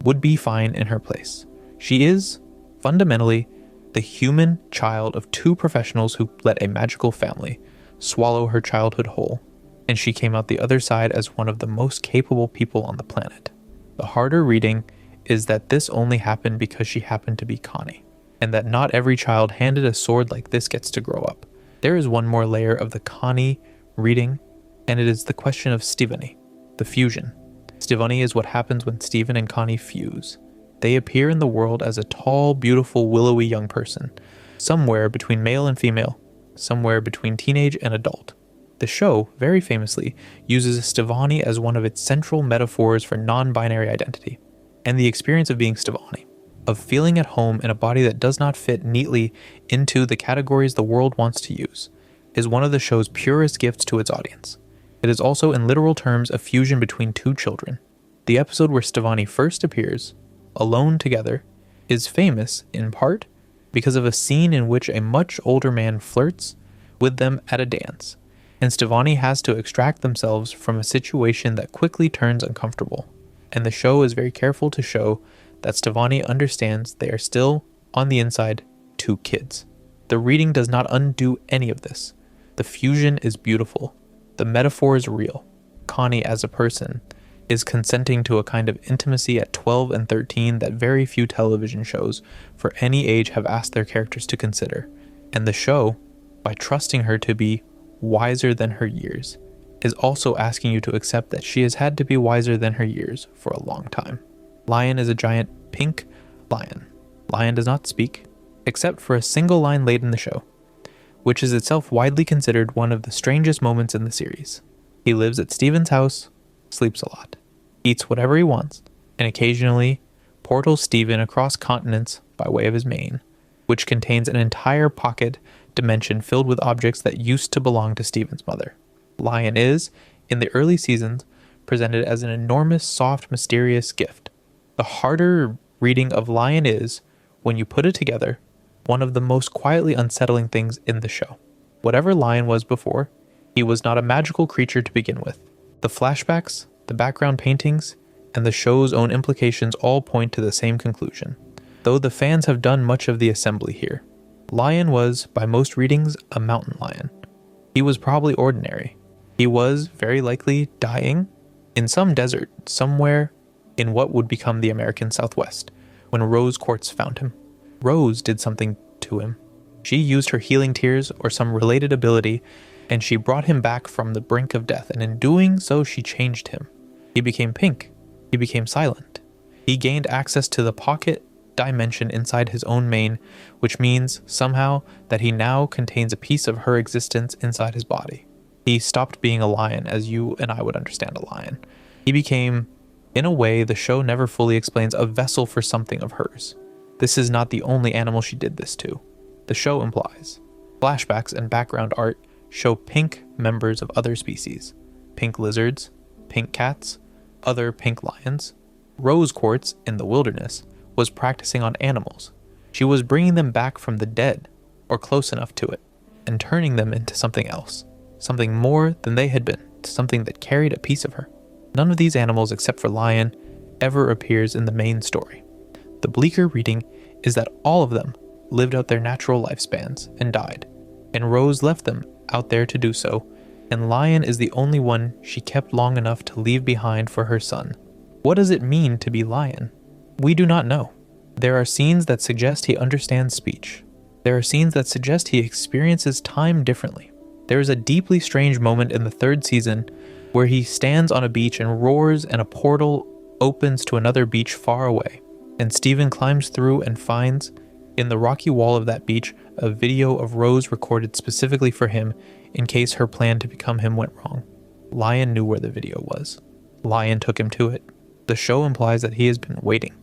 would be fine in her place. She is, fundamentally, the human child of 2 professionals who let a magical family swallow her childhood whole, and she came out the other side as one of the most capable people on the planet. The harder reading is that this only happened because she happened to be Connie, and that not every child handed a sword like this gets to grow up. There is one more layer of the Connie reading, and it is the question of Stevani, the fusion. Stevani is what happens when Steven and Connie fuse. They appear in the world as a tall, beautiful, willowy young person, somewhere between male and female, somewhere between teenage and adult. The show, very famously, uses Stevani as one of its central metaphors for non-binary identity, and the experience of being Stevani, of feeling at home in a body that does not fit neatly into the categories the world wants to use, is one of the show's purest gifts to its audience. It is also, in literal terms, a fusion between two children. The episode where Stevani first appears, alone together, is famous, in part, because of a scene in which a much older man flirts with them at a dance, and Stevani has to extract themselves from a situation that quickly turns uncomfortable. And the show is very careful to show that Stevani understands they are still, on the inside, two kids. The reading does not undo any of this. The fusion is beautiful. The metaphor is real. Connie, as a person, is consenting to a kind of intimacy at 12 and 13 that very few television shows for any age have asked their characters to consider. And the show, by trusting her to be wiser than her years, is also asking you to accept that she has had to be wiser than her years for a long time. Lion is a giant pink lion. Lion does not speak, except for a single line late in the show, which is itself widely considered one of the strangest moments in the series. He lives at Steven's house, sleeps a lot, eats whatever he wants, and occasionally portals Steven across continents by way of his mane, which contains an entire pocket dimension filled with objects that used to belong to Steven's mother. Lion is, in the early seasons, presented as an enormous, soft, mysterious gift. The harder reading of Lion is, when you put it together, one of the most quietly unsettling things in the show. Whatever Lion was before, he was not a magical creature to begin with. The flashbacks, the background paintings, and the show's own implications all point to the same conclusion, though the fans have done much of the assembly here. Lion was, by most readings, a mountain lion. He was probably ordinary. He was, very likely, dying in some desert, somewhere in what would become the American Southwest, when Rose Quartz found him. Rose did something to him. She used her healing tears or some related ability, and she brought him back from the brink of death, and in doing so she changed him. He became pink. He became silent. He gained access to the pocket dimension inside his own mane, which means, somehow, that he now contains a piece of her existence inside his body. He stopped being a lion as you and I would understand a lion. He became, in a way the show never fully explains, a vessel for something of hers. This is not the only animal she did this to. The show implies. Flashbacks and background art show pink members of other species. Pink lizards, pink cats, other pink lions. Rose Quartz, in the wilderness, was practicing on animals. She was bringing them back from the dead, or close enough to it, and turning them into something else, something more than they had been, something that carried a piece of her. None of these animals, except for Lion, ever appears in the main story. The bleaker reading is that all of them lived out their natural lifespans and died, and Rose left them out there to do so, and Lion is the only one she kept long enough to leave behind for her son. What does it mean to be Lion? We do not know. There are scenes that suggest he understands speech. There are scenes that suggest he experiences time differently. There is a deeply strange moment in the third season where he stands on a beach and roars, and a portal opens to another beach far away, and Steven climbs through and finds, in the rocky wall of that beach, a video of Rose recorded specifically for him in case her plan to become him went wrong. Lion knew where the video was. Lion took him to it. The show implies that he has been waiting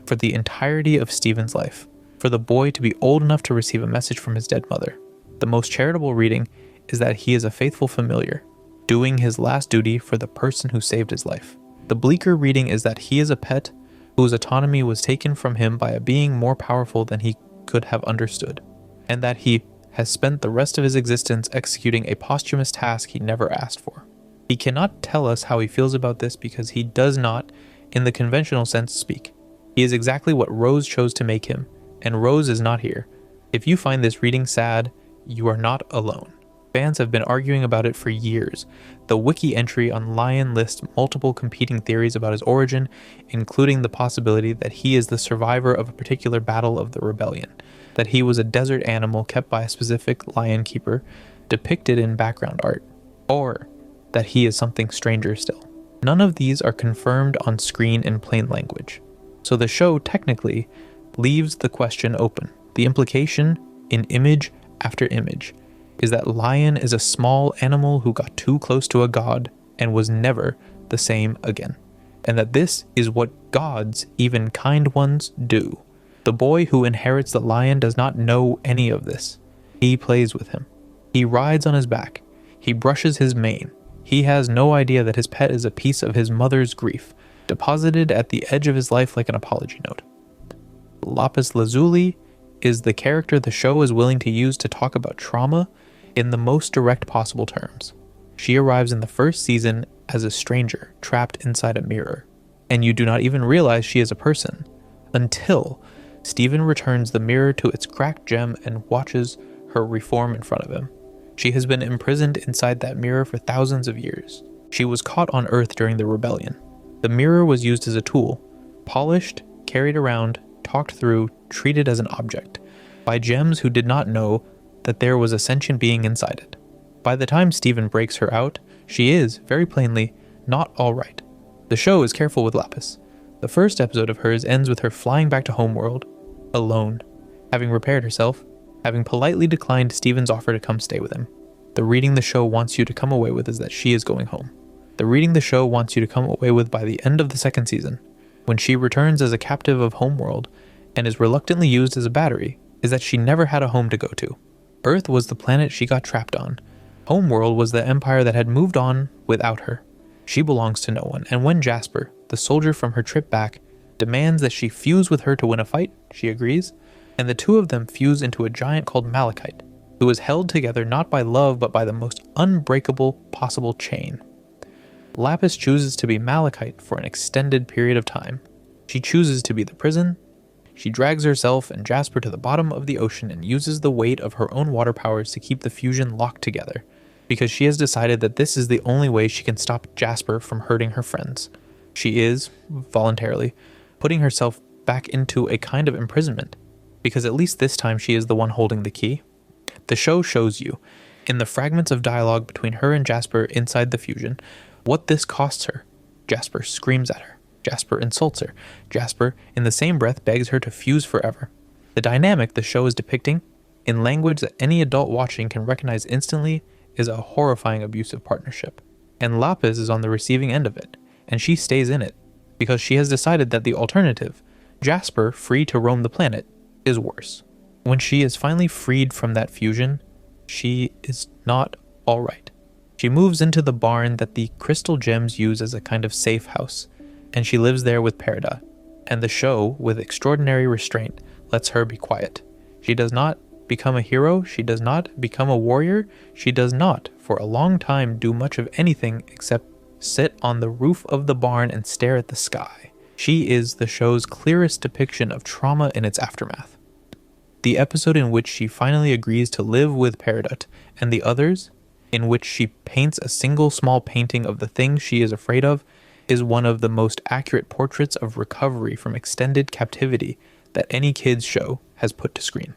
for the entirety of Steven's life, for the boy to be old enough to receive a message from his dead mother. The most charitable reading is that he is a faithful familiar, doing his last duty for the person who saved his life. The bleaker reading is that he is a pet whose autonomy was taken from him by a being more powerful than he could have understood, and that he has spent the rest of his existence executing a posthumous task he never asked for. He cannot tell us how he feels about this because he does not, in the conventional sense, speak. He is exactly what Rose chose to make him, and Rose is not here. If you find this reading sad, you are not alone. Fans have been arguing about it for years. The wiki entry on Lion lists multiple competing theories about his origin, including the possibility that he is the survivor of a particular battle of the rebellion, that he was a desert animal kept by a specific lion keeper, depicted in background art, or that he is something stranger still. None of these are confirmed on screen in plain language. So the show technically leaves the question open. The implication in image after image is that Lion is a small animal who got too close to a god and was never the same again. And that this is what gods, even kind ones, do. The boy who inherits the lion does not know any of this. He plays with him. He rides on his back. He brushes his mane. He has no idea that his pet is a piece of his mother's grief, deposited at the edge of his life like an apology note. Lapis Lazuli is the character the show is willing to use to talk about trauma in the most direct possible terms. She arrives in the first season as a stranger trapped inside a mirror, and you do not even realize she is a person until Steven returns the mirror to its cracked gem and watches her reform in front of him. She has been imprisoned inside that mirror for thousands of years. She was caught on Earth during the rebellion. The mirror was used as a tool, polished, carried around, talked through, treated as an object, by gems who did not know that there was a sentient being inside it. By the time Steven breaks her out, she is, very plainly, not alright. The show is careful with Lapis. The first episode of hers ends with her flying back to Homeworld, alone, having repaired herself, having politely declined Steven's offer to come stay with him. The reading the show wants you to come away with is that she is going home. The reading the show wants you to come away with by the end of the second season, when she returns as a captive of Homeworld and is reluctantly used as a battery, is that she never had a home to go to. Earth was the planet she got trapped on. Homeworld was the empire that had moved on without her. She belongs to no one, and when Jasper, the soldier from her trip back, demands that she fuse with her to win a fight, she agrees, and the two of them fuse into a giant called Malachite, who is held together not by love but by the most unbreakable possible chain. Lapis chooses to be Malachite for an extended period of time. She chooses to be the prison. She drags herself and Jasper to the bottom of the ocean and uses the weight of her own water powers to keep the fusion locked together, because she has decided that this is the only way she can stop Jasper from hurting her friends. She is, voluntarily, putting herself back into a kind of imprisonment, because at least this time she is the one holding the key. The show shows you, in the fragments of dialogue between her and Jasper inside the fusion, what this costs her. Jasper screams at her. Jasper insults her. Jasper, in the same breath, begs her to fuse forever. The dynamic the show is depicting, in language that any adult watching can recognize instantly, is a horrifying abusive partnership. And Lapis is on the receiving end of it, and she stays in it, because she has decided that the alternative, Jasper free to roam the planet, is worse. When she is finally freed from that fusion, she is not alright. She moves into the barn that the crystal gems use as a kind of safe house, and she lives there with Peridot, and the show, with extraordinary restraint, lets her be quiet. She does not become a hero, she does not become a warrior, she does not, for a long time, do much of anything except sit on the roof of the barn and stare at the sky. She is the show's clearest depiction of trauma in its aftermath. The episode in which she finally agrees to live with Peridot and the others, in which she paints a single small painting of the things she is afraid of, is one of the most accurate portraits of recovery from extended captivity that any kids show has put to screen.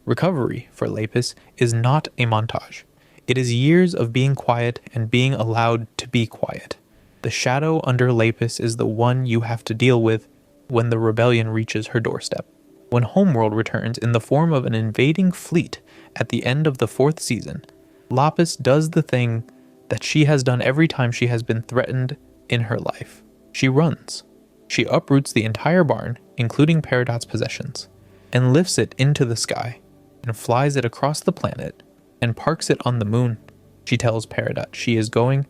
Recovery, for Lapis, is not a montage. It is years of being quiet and being allowed to be quiet. The shadow under Lapis is the one you have to deal with when the rebellion reaches her doorstep. When Homeworld returns in the form of an invading fleet at the end of the 4th season, Lapis does the thing that she has done every time she has been threatened in her life. She runs. She uproots the entire barn, including Peridot's possessions, and lifts it into the sky, and flies it across the planet, and parks it on the moon. She tells Peridot she is going,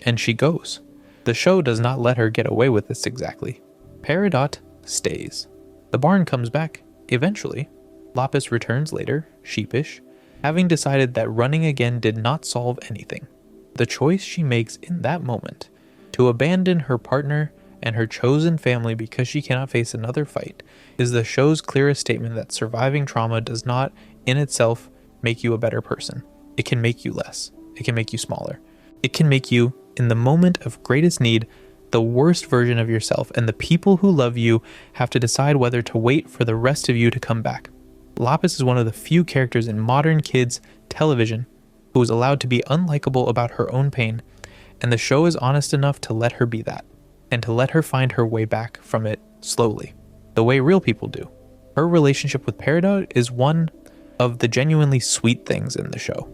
and she goes. The show does not let her get away with this exactly. Peridot stays. The barn comes back, eventually. Lapis returns later, sheepish, having decided that running again did not solve anything. The choice she makes in that moment, to abandon her partner and her chosen family because she cannot face another fight, is the show's clearest statement that surviving trauma does not, in itself, make you a better person. It can make you less. It can make you smaller. It can make you, in the moment of greatest need, the worst version of yourself, and the people who love you have to decide whether to wait for the rest of you to come back. Lapis is one of the few characters in modern kids' television who is allowed to be unlikable about her own pain, and the show is honest enough to let her be that, and to let her find her way back from it slowly. the way real people do. Her relationship with Peridot is one of the genuinely sweet things in the show,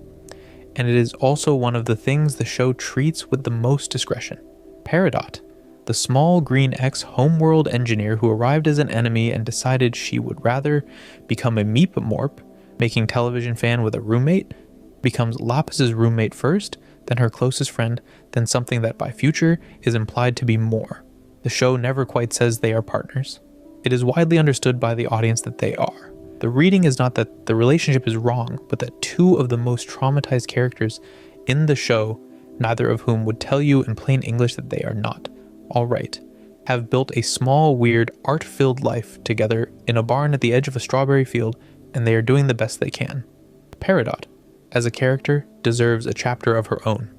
and it is also one of the things the show treats with the most discretion. Peridot, the small green ex-homeworld engineer who arrived as an enemy and decided she would rather become a meep morp, making television fan with a roommate, becomes Lapis's roommate first, then her closest friend, then something that by future is implied to be more. The show never quite says they are partners. It is widely understood by the audience that they are. The reading is not that the relationship is wrong, but that two of the most traumatized characters in the show, neither of whom would tell you in plain English that they are not all right, have built a small, weird, art-filled life together in a barn at the edge of a strawberry field, and they are doing the best they can. Peridot, as a character, deserves a chapter of her own.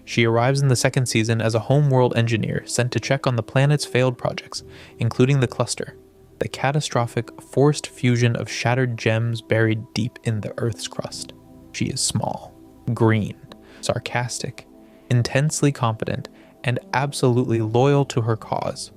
She arrives in the second season as a homeworld engineer sent to check on the planet's failed projects, including the cluster, the catastrophic forced fusion of shattered gems buried deep in the Earth's crust. She is small, green, sarcastic, intensely competent, and absolutely loyal to her cause.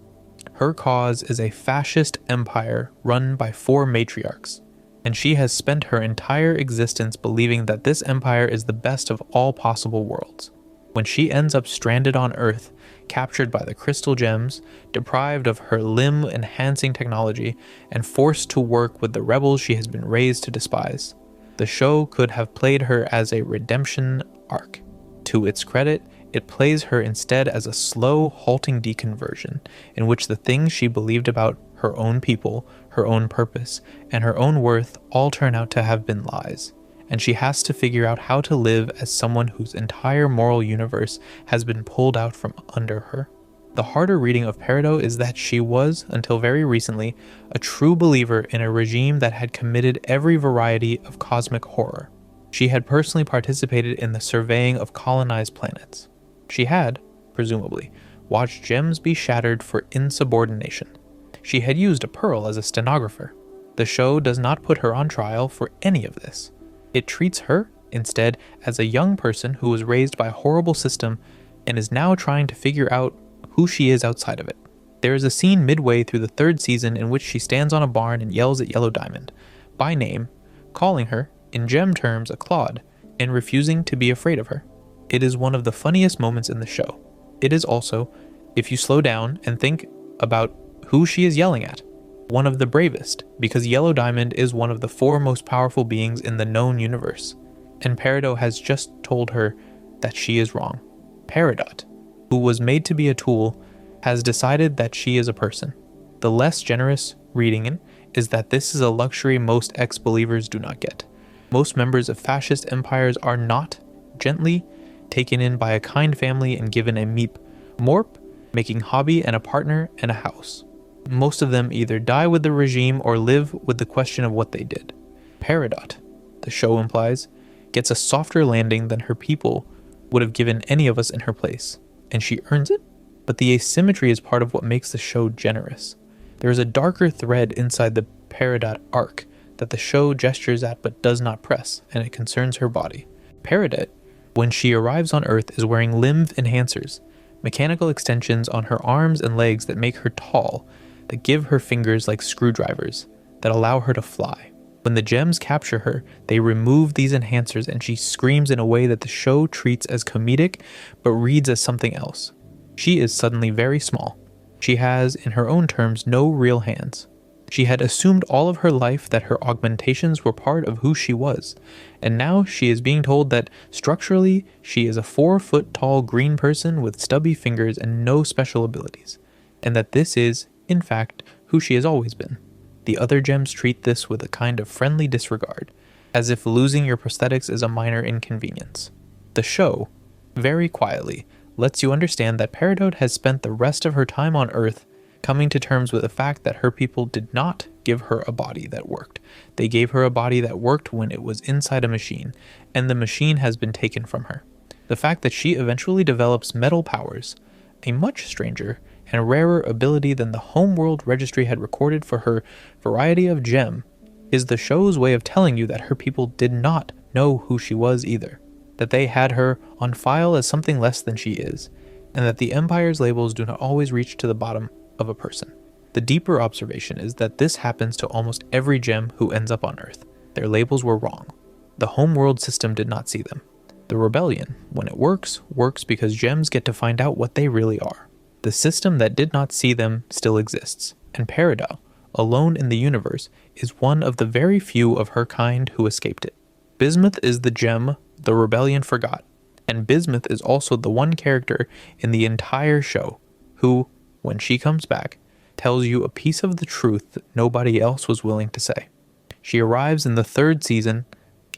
Her cause is a fascist empire run by 4 matriarchs, and she has spent her entire existence believing that this empire is the best of all possible worlds. When she ends up stranded on Earth, captured by the crystal gems, deprived of her limb-enhancing technology, and forced to work with the rebels she has been raised to despise, the show could have played her as a redemption arc. To its credit, it plays her instead as a slow, halting deconversion, in which the things she believed about her own people, her own purpose, and her own worth all turn out to have been lies, and she has to figure out how to live as someone whose entire moral universe has been pulled out from under her. The harder reading of Peridot is that she was, until very recently, a true believer in a regime that had committed every variety of cosmic horror. She had personally participated in the surveying of colonized planets. She had, presumably, watched gems be shattered for insubordination. She had used a pearl as a stenographer. The show does not put her on trial for any of this. It treats her, instead, as a young person who was raised by a horrible system and is now trying to figure out who she is outside of it. There is a scene midway through the 3rd season in which she stands on a barn and yells at Yellow Diamond, by name, calling her, in gem terms, a clod, and refusing to be afraid of her. It is one of the funniest moments in the show. It is also, if you slow down and think about who she is yelling at, one of the bravest, because Yellow Diamond is one of the 4 most powerful beings in the known universe, and Peridot has just told her that she is wrong. Peridot, who was made to be a tool, has decided that she is a person. The less generous reading is that this is a luxury most ex-believers do not get. Most members of fascist empires are not gently taken in by a kind family and given a meep morp, making hobby and a partner and a house. Most of them either die with the regime or live with the question of what they did. Peridot, the show implies, gets a softer landing than her people would have given any of us in her place, and she earns it, but the asymmetry is part of what makes the show generous. There is a darker thread inside the Peridot arc that the show gestures at but does not press, and it concerns her body. Peridot, when she arrives on Earth, is wearing limb enhancers, mechanical extensions on her arms and legs that make her tall, that give her fingers like screwdrivers, that allow her to fly. When the gems capture her, they remove these enhancers and she screams in a way that the show treats as comedic, but reads as something else. She is suddenly very small. She has, in her own terms, no real hands. She had assumed all of her life that her augmentations were part of who she was, and now she is being told that structurally she is a 4-foot-tall green person with stubby fingers and no special abilities, and that this is, in fact, who she has always been. The other gems treat this with a kind of friendly disregard, as if losing your prosthetics is a minor inconvenience. The show, very quietly, lets you understand that Peridot has spent the rest of her time on Earth coming to terms with the fact that her people did not give her a body that worked. They gave her a body that worked when it was inside a machine, and the machine has been taken from her. The fact that she eventually develops metal powers, a much stranger and rarer ability than the Homeworld Registry had recorded for her variety of gem, is the show's way of telling you that her people did not know who she was either, that they had her on file as something less than she is, and that the Empire's labels do not always reach to the bottom of a person. The deeper observation is that this happens to almost every gem who ends up on Earth. Their labels were wrong. The homeworld system did not see them. The rebellion, when it works because gems get to find out what they really are. The system that did not see them still exists, and Peridot, alone in the universe, is one of the very few of her kind who escaped it. Bismuth is the gem the rebellion forgot, and Bismuth is also the one character in the entire show who, when she comes back, tells you a piece of the truth that nobody else was willing to say. She arrives in the 3rd season,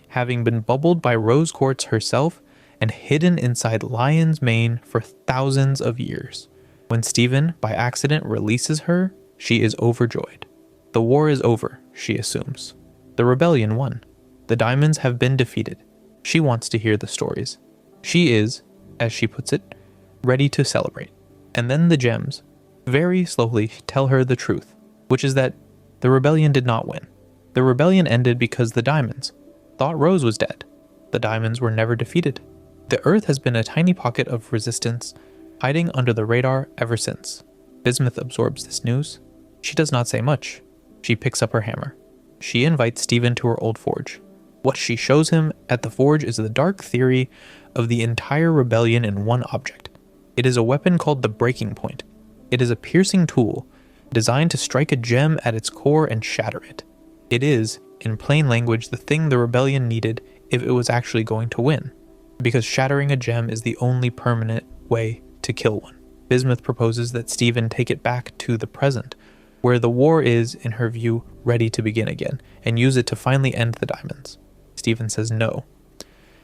having been bubbled by rose quartz herself and hidden inside lion's mane for thousands of years. When Steven, by accident, releases her, she is overjoyed. The war is over, she assumes. The rebellion won. The diamonds have been defeated. She wants to hear the stories. She is, as she puts it, ready to celebrate. And then the gems, very slowly, tell her the truth, which is that the rebellion did not win. The rebellion ended because the diamonds thought Rose was dead. The diamonds were never defeated. The Earth has been a tiny pocket of resistance, hiding under the radar ever since. Bismuth absorbs this news. She does not say much. She picks up her hammer. She invites Steven to her old forge. What she shows him at the forge is the dark theory of the entire rebellion in one object. It is a weapon called the breaking point. It is a piercing tool designed to strike a gem at its core and shatter it. It is, in plain language, the thing the rebellion needed if it was actually going to win, because shattering a gem is the only permanent way to kill one. Bismuth proposes that Steven take it back to the present, where the war is, in her view, ready to begin again, and use it to finally end the diamonds. Steven says no.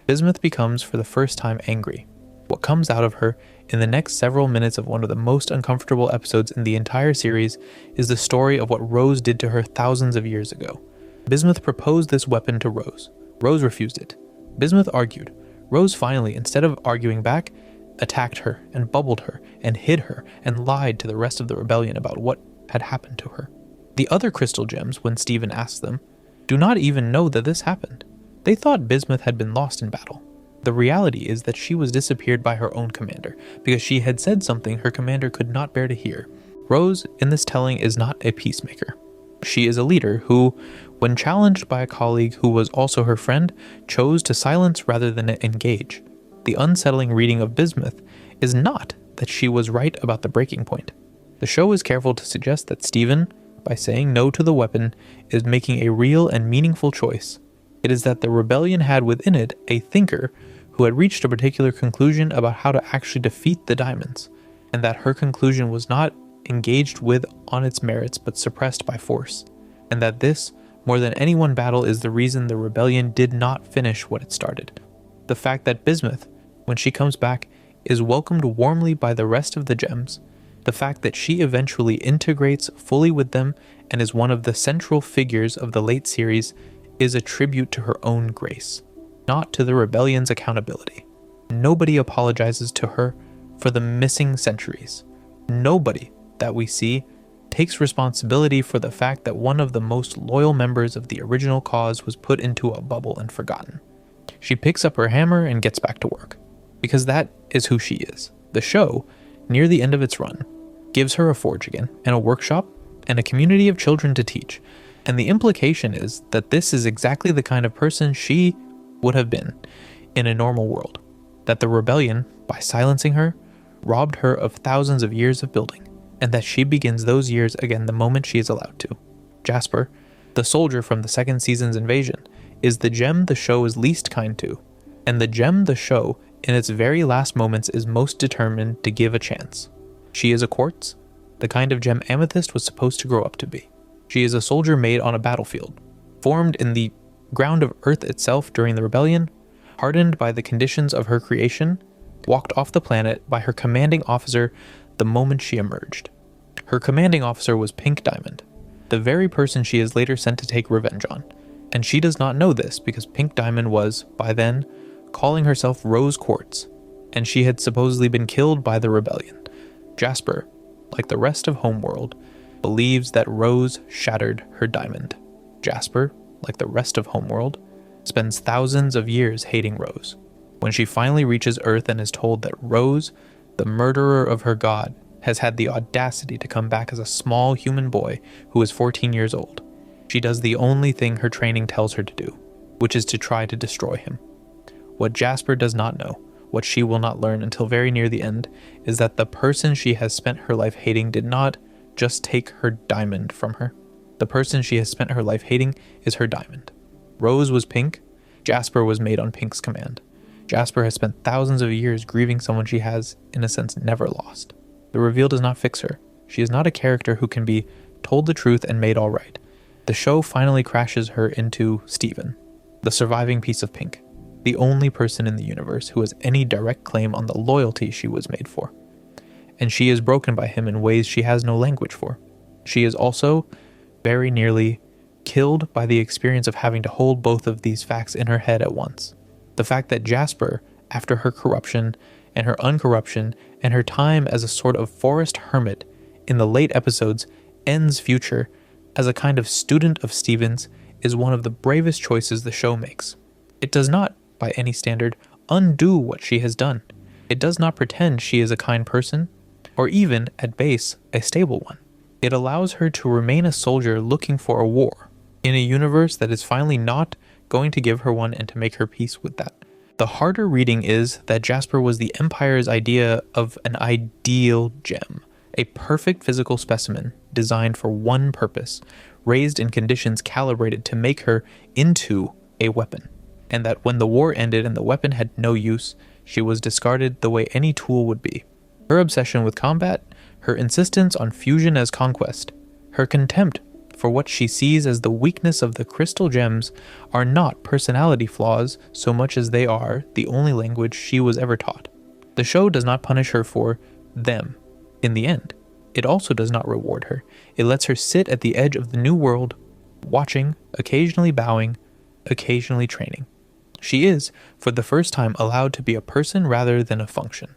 Bismuth becomes, for the first time, angry. What comes out of her in the next several minutes of one of the most uncomfortable episodes in the entire series is the story of what Rose did to her thousands of years ago. Bismuth proposed this weapon to Rose. Rose refused it. Bismuth argued. Rose finally, instead of arguing back, attacked her and bubbled her and hid her and lied to the rest of the rebellion about what had happened to her. The other crystal gems, when Steven asks them, do not even know that this happened. They thought Bismuth had been lost in battle. The reality is that she was disappeared by her own commander, because she had said something her commander could not bear to hear. Rose, in this telling, is not a peacemaker. She is a leader who, when challenged by a colleague who was also her friend, chose to silence rather than engage. The unsettling reading of Bismuth is not that she was right about the breaking point. The show is careful to suggest that Steven, by saying no to the weapon, is making a real and meaningful choice. It is that the rebellion had within it a thinker who had reached a particular conclusion about how to actually defeat the diamonds, and that her conclusion was not engaged with on its merits but suppressed by force, and that this, more than any one battle, is the reason the rebellion did not finish what it started. The fact that Bismuth, when she comes back, is welcomed warmly by the rest of the gems, the fact that she eventually integrates fully with them and is one of the central figures of the late series, is a tribute to her own grace, not to the rebellion's accountability. Nobody apologizes to her for the missing centuries. Nobody that we see takes responsibility for the fact that one of the most loyal members of the original cause was put into a bubble and forgotten. She picks up her hammer and gets back to work, because that is who she is. The show, near the end of its run, gives her a forge again, and a workshop, and a community of children to teach. And the implication is that this is exactly the kind of person she would have been in a normal world. That the rebellion, by silencing her, robbed her of thousands of years of building, and that she begins those years again the moment she is allowed to. Jasper, the soldier from the second season's invasion, is the gem the show is least kind to, and the gem the show, in its very last moments, is most determined to give a chance. She is a quartz, the kind of gem Amethyst was supposed to grow up to be. She is a soldier made on a battlefield, formed in the ground of Earth itself during the rebellion, hardened by the conditions of her creation, walked off the planet by her commanding officer the moment she emerged. Her commanding officer was Pink Diamond, the very person she is later sent to take revenge on, and she does not know this because Pink Diamond was, by then, calling herself Rose Quartz, and she had supposedly been killed by the rebellion. Jasper, like the rest of Homeworld, believes that Rose shattered her diamond. Jasper, like the rest of Homeworld, spends thousands of years hating Rose. When she finally reaches Earth and is told that Rose, the murderer of her god, has had the audacity to come back as a small human boy who is 14 years old. She does the only thing her training tells her to do, which is to try to destroy him. What Jasper does not know, what she will not learn until very near the end, is that the person she has spent her life hating did not just take her diamond from her. The person she has spent her life hating is her diamond. Rose was pink. Jasper was made on Pink's command. Jasper has spent thousands of years grieving someone she has, in a sense, never lost. The reveal does not fix her. She is not a character who can be told the truth and made all right. The show finally crashes her into Steven, the surviving piece of Pink, the only person in the universe who has any direct claim on the loyalty she was made for. And she is broken by him in ways she has no language for. She is also very nearly killed by the experience of having to hold both of these facts in her head at once. The fact that Jasper, after her corruption and her uncorruption and her time as a sort of forest hermit in the late episodes, ends future as a kind of student of Steven's, is one of the bravest choices the show makes. It does not, by any standard, undo what she has done. It does not pretend she is a kind person, or even, at base, a stable one. It allows her to remain a soldier looking for a war, in a universe that is finally not going to give her one and to make her peace with that. The harder reading is that Jasper was the Empire's idea of an ideal gem, a perfect physical specimen designed for one purpose, raised in conditions calibrated to make her into a weapon, and that when the war ended and the weapon had no use, she was discarded the way any tool would be. Her obsession with combat, her insistence on fusion as conquest, her contempt for what she sees as the weakness of the crystal gems are not personality flaws so much as they are the only language she was ever taught. The show does not punish her for them in the end. It also does not reward her. It lets her sit at the edge of the new world, watching, occasionally bowing, occasionally training. She is, for the first time, allowed to be a person rather than a function.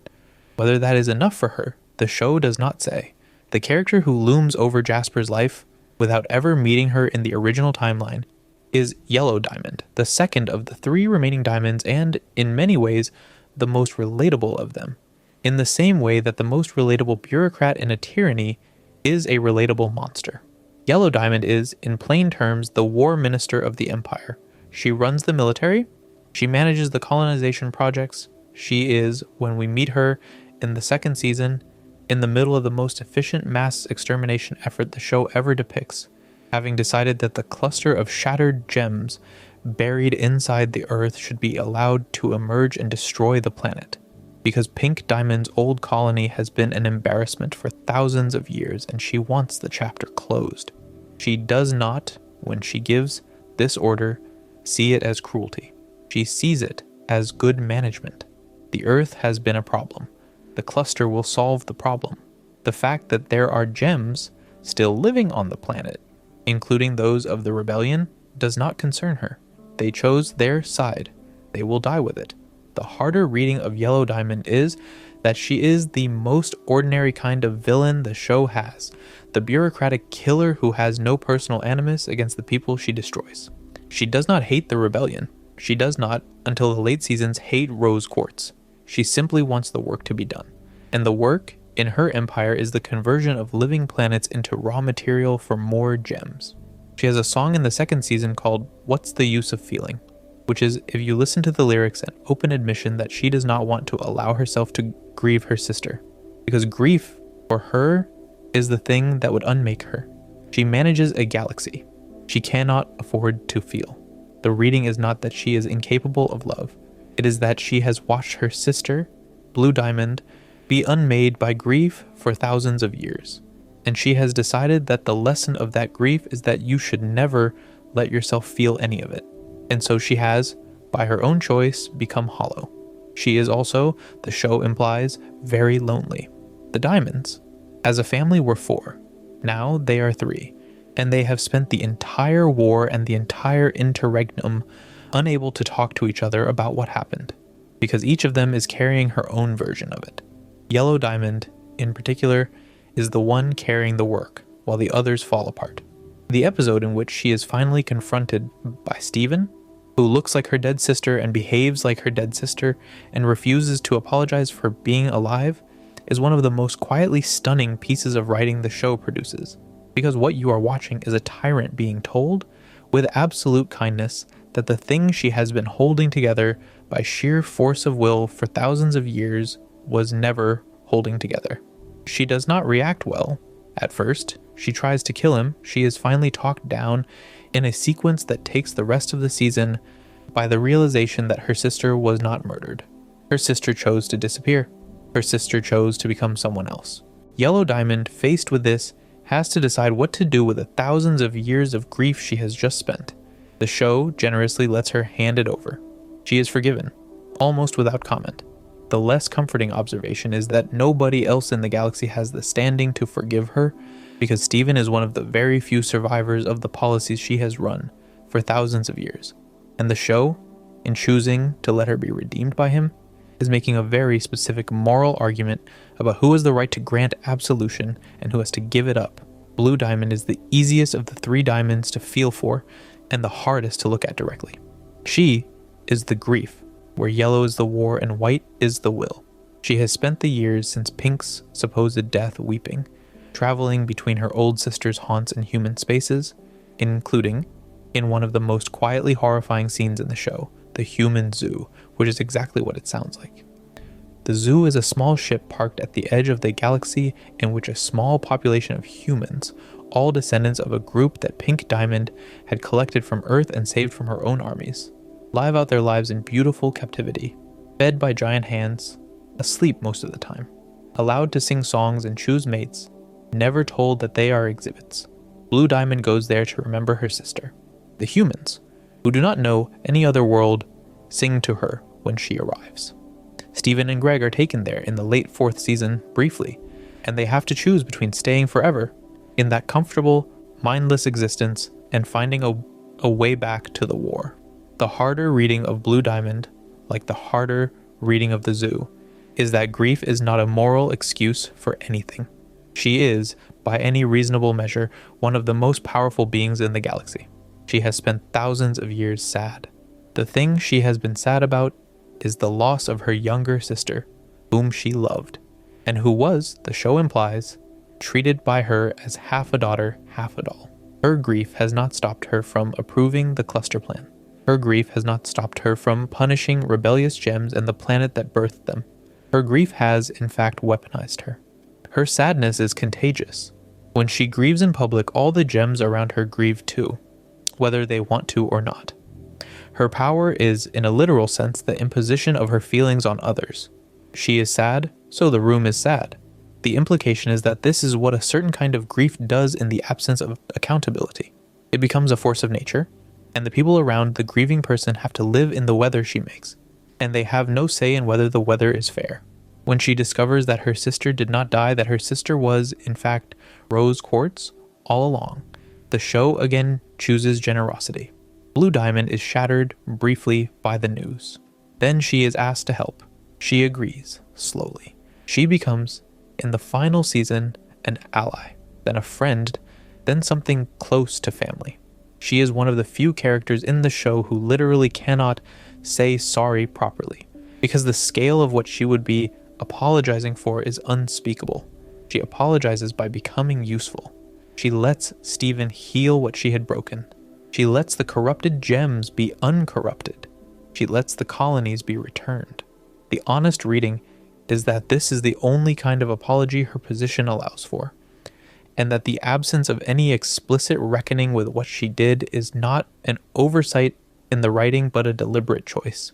Whether that is enough for her, the show does not say. The character who looms over Jasper's life, without ever meeting her in the original timeline, is Yellow Diamond, the second of the three remaining diamonds and, in many ways, the most relatable of them. In the same way that the most relatable bureaucrat in a tyranny is a relatable monster. Yellow Diamond is, in plain terms, the war minister of the Empire. She runs the military. She manages the colonization projects. She is, when we meet her in the second season, in the middle of the most efficient mass extermination effort the show ever depicts, having decided that the cluster of shattered gems buried inside the earth should be allowed to emerge and destroy the planet. Because Pink Diamond's old colony has been an embarrassment for thousands of years and she wants the chapter closed. She does not, when she gives this order, see it as cruelty. She sees it as good management. The earth has been a problem. The cluster will solve the problem. The fact that there are gems still living on the planet, including those of the rebellion, does not concern her. They chose their side. They will die with it. The harder reading of Yellow Diamond is that she is the most ordinary kind of villain the show has, the bureaucratic killer who has no personal animus against the people she destroys. She does not hate the rebellion. She does not, until the late seasons, hate Rose Quartz. She simply wants the work to be done. And the work, in her empire, is the conversion of living planets into raw material for more gems. She has a song in the second season called What's the Use of Feeling? Which is, if you listen to the lyrics, an open admission that she does not want to allow herself to grieve her sister. Because grief, for her, is the thing that would unmake her. She manages a galaxy. She cannot afford to feel. The reading is not that she is incapable of love. It is that she has watched her sister, Blue Diamond, be unmade by grief for thousands of years. And she has decided that the lesson of that grief is that you should never let yourself feel any of it. And so she has, by her own choice, become hollow. She is also, the show implies, very lonely. The Diamonds, as a family, were 4. Now they are 3. And they have spent the entire war and the entire interregnum unable to talk to each other about what happened, because each of them is carrying her own version of it. Yellow Diamond, in particular, is the one carrying the work, while the others fall apart. The episode in which she is finally confronted by Steven, who looks like her dead sister and behaves like her dead sister and refuses to apologize for being alive, is one of the most quietly stunning pieces of writing the show produces, because what you are watching is a tyrant being told, with absolute kindness, that the thing she has been holding together by sheer force of will for thousands of years was never holding together. She does not react well. At first, she tries to kill him. She is finally talked down in a sequence that takes the rest of the season by the realization that her sister was not murdered. Her sister chose to disappear. Her sister chose to become someone else. Yellow Diamond, faced with this, has to decide what to do with the thousands of years of grief she has just spent. The show generously lets her hand it over. She is forgiven, almost without comment. The less comforting observation is that nobody else in the galaxy has the standing to forgive her, because Steven is one of the very few survivors of the policies she has run for thousands of years. And the show, in choosing to let her be redeemed by him, is making a very specific moral argument about who has the right to grant absolution and who has to give it up. Blue Diamond is the easiest of the three diamonds to feel for and the hardest to look at directly. She is the grief, where yellow is the war and white is the will. She has spent the years since Pink's supposed death weeping, traveling between her old sister's haunts and human spaces, including in one of the most quietly horrifying scenes in the show, the human zoo, which is exactly what it sounds like. The zoo is a small ship parked at the edge of the galaxy in which a small population of humans, all descendants of a group that Pink Diamond had collected from Earth and saved from her own armies, live out their lives in beautiful captivity, fed by giant hands, asleep most of the time, allowed to sing songs and choose mates, never told that they are exhibits. Blue Diamond goes there to remember her sister. The humans, who do not know any other world, sing to her when she arrives. Steven and Greg are taken there in the late 4th season briefly, and they have to choose between staying forever in that comfortable, mindless existence and finding a way back to the war. The harder reading of Blue Diamond, like the harder reading of the zoo, is that grief is not a moral excuse for anything. She is, by any reasonable measure, one of the most powerful beings in the galaxy. She has spent thousands of years sad. The thing she has been sad about is the loss of her younger sister, whom she loved, and who was, the show implies, treated by her as half a daughter, half a doll. Her grief has not stopped her from approving the cluster plan. Her grief has not stopped her from punishing rebellious gems and the planet that birthed them. Her grief has, in fact, weaponized her. Her sadness is contagious. When she grieves in public, all the gems around her grieve too, whether they want to or not. Her power is, in a literal sense, the imposition of her feelings on others. She is sad, so the room is sad. The implication is that this is what a certain kind of grief does in the absence of accountability. It becomes a force of nature, and the people around the grieving person have to live in the weather she makes, and they have no say in whether the weather is fair. When she discovers that her sister did not die, that her sister was, in fact, rose quartz all along, the show again chooses generosity. Blue Diamond is shattered briefly by the news. Then she is asked to help. She agrees, slowly. She becomes, in the final season, an ally, then a friend, then something close to family. She is one of the few characters in the show who literally cannot say sorry properly, because the scale of what she would be apologizing for is unspeakable. She apologizes by becoming useful. She lets Steven heal what she had broken. She lets the corrupted gems be uncorrupted. She lets the colonies be returned. The honest reading is that this is the only kind of apology her position allows for, and that the absence of any explicit reckoning with what she did is not an oversight in the writing but a deliberate choice.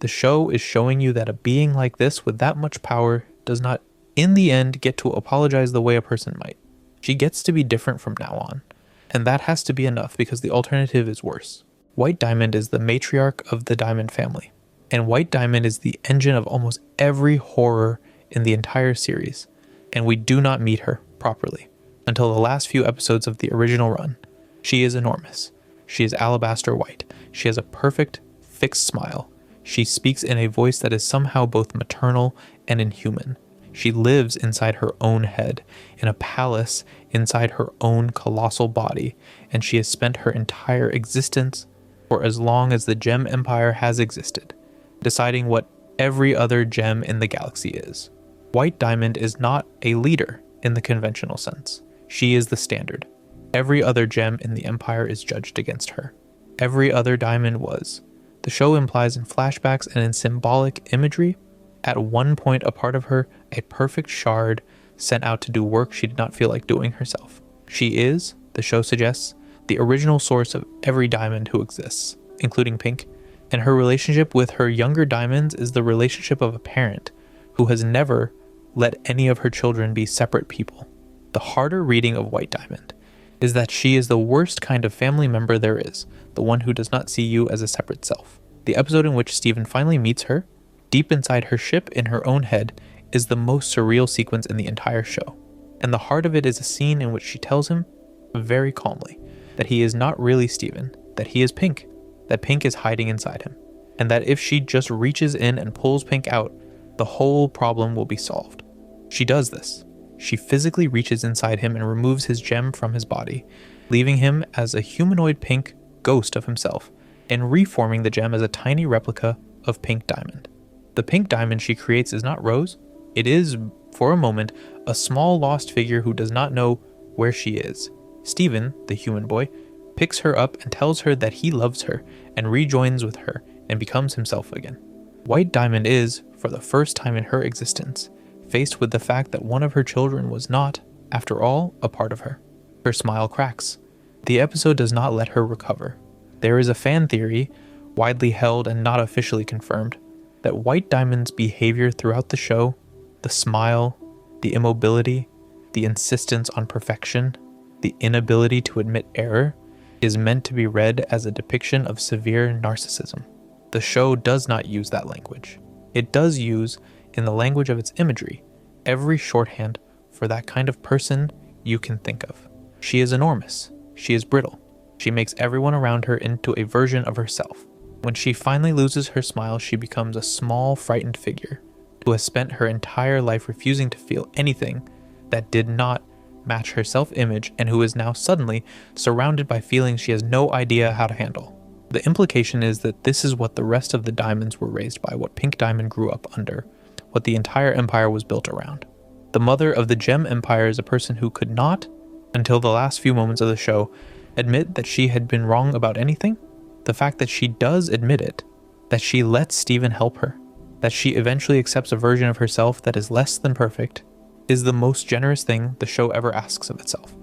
The show is showing you that a being like this with that much power does not, in the end, get to apologize the way a person might. She gets to be different from now on. And that has to be enough because the alternative is worse. White Diamond is the matriarch of the Diamond family, and White Diamond is the engine of almost every horror in the entire series, and we do not meet her properly until the last few episodes of the original run. She is enormous. She is alabaster white. She has a perfect, fixed smile. She speaks in a voice that is somehow both maternal and inhuman. She lives inside her own head, in a palace inside her own colossal body, and she has spent her entire existence, for as long as the Gem Empire has existed, deciding what every other gem in the galaxy is. White Diamond is not a leader in the conventional sense. She is the standard. Every other gem in the Empire is judged against her. Every other diamond was. The show implies in flashbacks and in symbolic imagery, at one point a part of her, a perfect shard, sent out to do work she did not feel like doing herself. She is, the show suggests, the original source of every diamond who exists, including Pink, and her relationship with her younger diamonds is the relationship of a parent who has never let any of her children be separate people. The harder reading of White Diamond is that she is the worst kind of family member there is, the one who does not see you as a separate self. The episode in which Steven finally meets her, deep inside her ship in her own head, is the most surreal sequence in the entire show. And the heart of it is a scene in which she tells him, very calmly, that he is not really Steven, that he is Pink, that Pink is hiding inside him, and that if she just reaches in and pulls Pink out, the whole problem will be solved. She does this. She physically reaches inside him and removes his gem from his body, leaving him as a humanoid pink ghost of himself, and reforming the gem as a tiny replica of Pink Diamond. The Pink Diamond she creates is not Rose. It is, for a moment, a small lost figure who does not know where she is. Steven, the human boy, picks her up and tells her that he loves her and rejoins with her and becomes himself again. White Diamond is, for the first time in her existence, faced with the fact that one of her children was not, after all, a part of her. Her smile cracks. The episode does not let her recover. There is a fan theory, widely held and not officially confirmed, that White Diamond's behavior throughout the show, the smile, the immobility, the insistence on perfection, the inability to admit error, is meant to be read as a depiction of severe narcissism. The show does not use that language. It does use, in the language of its imagery, every shorthand for that kind of person you can think of. She is enormous. She is brittle. She makes everyone around her into a version of herself. When she finally loses her smile, she becomes a small, frightened figure who has spent her entire life refusing to feel anything that did not match her self-image and who is now suddenly surrounded by feelings she has no idea how to handle. The implication is that this is what the rest of the diamonds were raised by, what Pink Diamond grew up under, what the entire empire was built around. The mother of the Gem Empire is a person who could not, until the last few moments of the show, admit that she had been wrong about anything. The fact that she does admit it, that she lets Steven help her, that she eventually accepts a version of herself that is less than perfect, is the most generous thing the show ever asks of itself.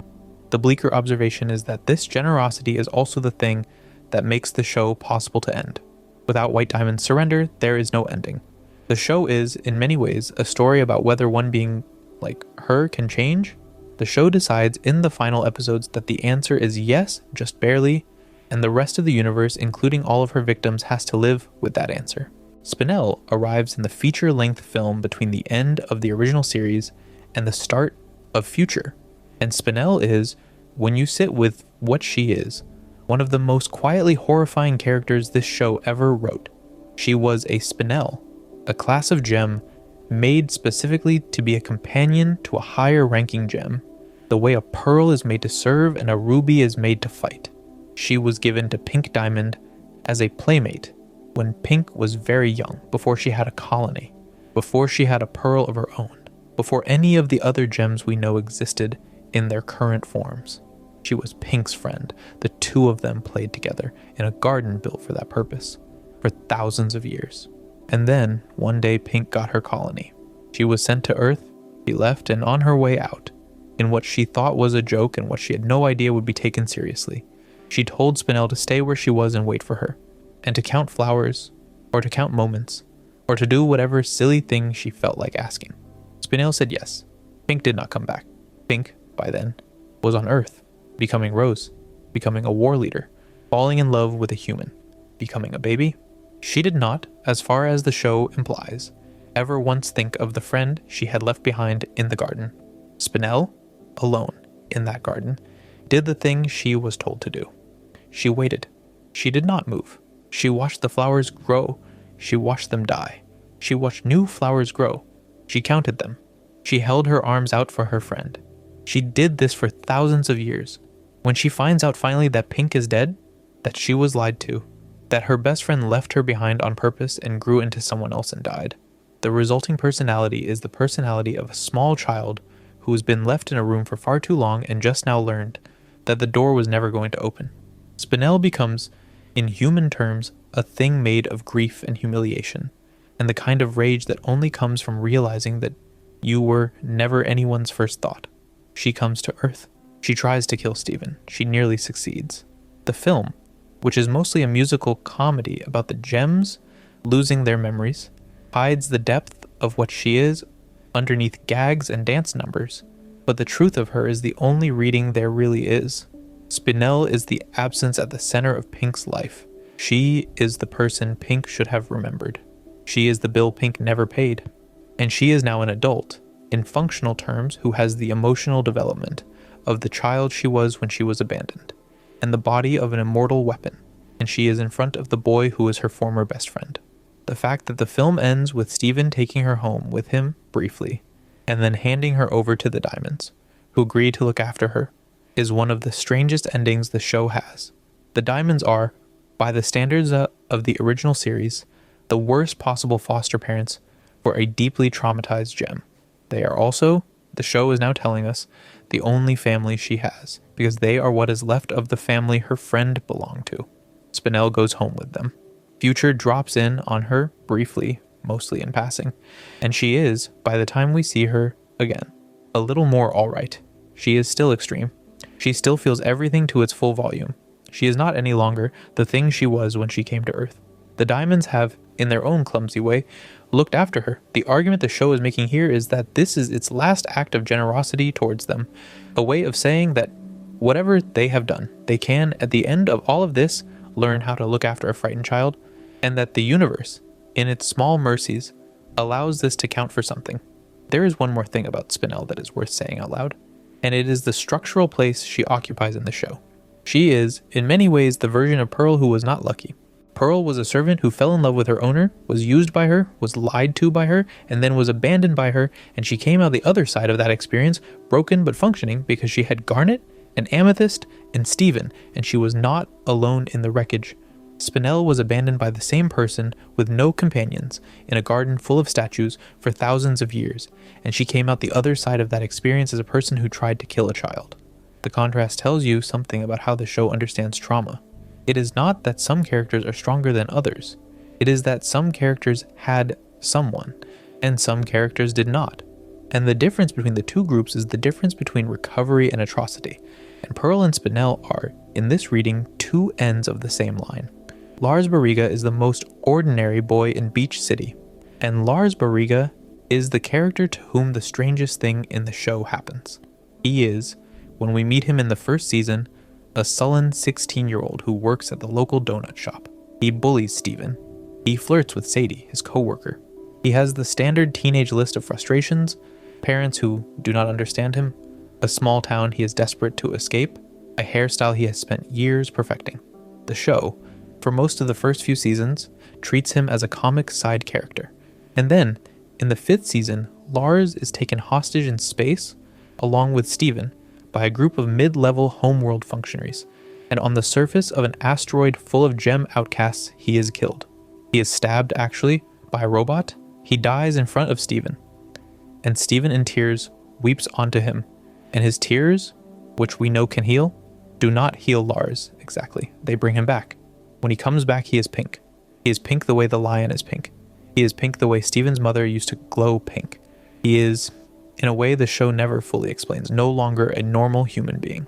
The bleaker observation is that this generosity is also the thing that makes the show possible to end. Without White Diamond's surrender, there is no ending. The show is, in many ways, a story about whether one being like her can change. The show decides in the final episodes that the answer is yes, just barely, and the rest of the universe, including all of her victims, has to live with that answer. Spinel arrives in the feature-length film between the end of the original series and the start of Future. And Spinel is, when you sit with what she is, one of the most quietly horrifying characters this show ever wrote. She was a Spinel, a class of gem made specifically to be a companion to a higher ranking gem, the way a pearl is made to serve and a ruby is made to fight. She was given to Pink Diamond as a playmate when Pink was very young, before she had a colony, before she had a pearl of her own, before any of the other gems we know existed in their current forms. She was Pink's friend. The two of them played together in a garden built for that purpose for thousands of years. And then, one day, Pink got her colony. She was sent to Earth, she left, and on her way out, in what she thought was a joke and what she had no idea would be taken seriously, she told Spinel to stay where she was and wait for her, and to count flowers, or to count moments, or to do whatever silly thing she felt like asking. Spinel said yes. Pink did not come back. Pink, by then, was on Earth, becoming Rose, becoming a war leader, falling in love with a human, becoming a baby. She did not, as far as the show implies, ever once think of the friend she had left behind in the garden. Spinel, alone in that garden, did the thing she was told to do. She waited. She did not move. She watched the flowers grow. She watched them die. She watched new flowers grow. She counted them. She held her arms out for her friend. She did this for thousands of years. When she finds out finally that Pink is dead, that she was lied to, that her best friend left her behind on purpose and grew into someone else and died, The resulting personality is the personality of a small child who has been left in a room for far too long and just now learned that the door was never going to open. Spinel becomes, in human terms, a thing made of grief and humiliation, and the kind of rage that only comes from realizing that you were never anyone's first thought. She comes to Earth. She tries to kill Stephen. She nearly succeeds. The film, which is mostly a musical comedy about the gems losing their memories, hides the depth of what she is underneath gags and dance numbers, but the truth of her is the only reading there really is. Spinel is the absence at the center of Pink's life. She is the person Pink should have remembered. She is the bill Pink never paid. And she is now an adult, in functional terms, who has the emotional development of the child she was when she was abandoned, and the body of an immortal weapon, and she is in front of the boy who is her former best friend. The fact that the film ends with Stephen taking her home with him, briefly, and then handing her over to the Diamonds, who agree to look after her, is one of the strangest endings the show has. The Diamonds are, by the standards of the original series, the worst possible foster parents for a deeply traumatized gem. They are also, the show is now telling us, the only family she has, because they are what is left of the family her friend belonged to. Spinel goes home with them. Future drops in on her briefly, mostly in passing, and she is, by the time we see her again, a little more alright. She is still extreme. She still feels everything to its full volume. She is not any longer the thing she was when she came to Earth. The Diamonds have, in their own clumsy way, looked after her. The argument the show is making here is that this is its last act of generosity towards them, a way of saying that whatever they have done, they can, at the end of all of this, learn how to look after a frightened child, and that the universe, in its small mercies, allows this to count for something. There is one more thing about Spinel that is worth saying out loud, and it is the structural place she occupies in the show. She is, in many ways, the version of Pearl who was not lucky. Pearl was a servant who fell in love with her owner, was used by her, was lied to by her, and then was abandoned by her, and she came out the other side of that experience, broken but functioning, because she had Garnet, and Amethyst, and Stephen, and she was not alone in the wreckage. Spinel was abandoned by the same person with no companions in a garden full of statues for thousands of years, and she came out the other side of that experience as a person who tried to kill a child. The contrast tells you something about how the show understands trauma. It is not that some characters are stronger than others. It is that some characters had someone, and some characters did not. And the difference between the two groups is the difference between recovery and atrocity. And Pearl and Spinel are, in this reading, two ends of the same line. Lars Barriga is the most ordinary boy in Beach City, and Lars Barriga is the character to whom the strangest thing in the show happens. He is, when we meet him in the first season, a sullen 16-year-old who works at the local donut shop. He bullies Stephen. He flirts with Sadie, his co-worker. He has the standard teenage list of frustrations, parents who do not understand him, a small town he is desperate to escape, a hairstyle he has spent years perfecting. The show, for most of the first few seasons, treats him as a comic side character. And then, in the 5th season, Lars is taken hostage in space, along with Stephen, by a group of mid-level homeworld functionaries, and on the surface of an asteroid full of gem outcasts, he is killed. He is stabbed, actually, by a robot. He dies in front of Stephen, and Stephen, in tears, weeps onto him, and his tears, which we know can heal, do not heal Lars, exactly. They bring him back. When he comes back, he is pink. He is pink the way the lion is pink. He is pink the way Stephen's mother used to glow pink. He is, in a way the show never fully explains, no longer a normal human being.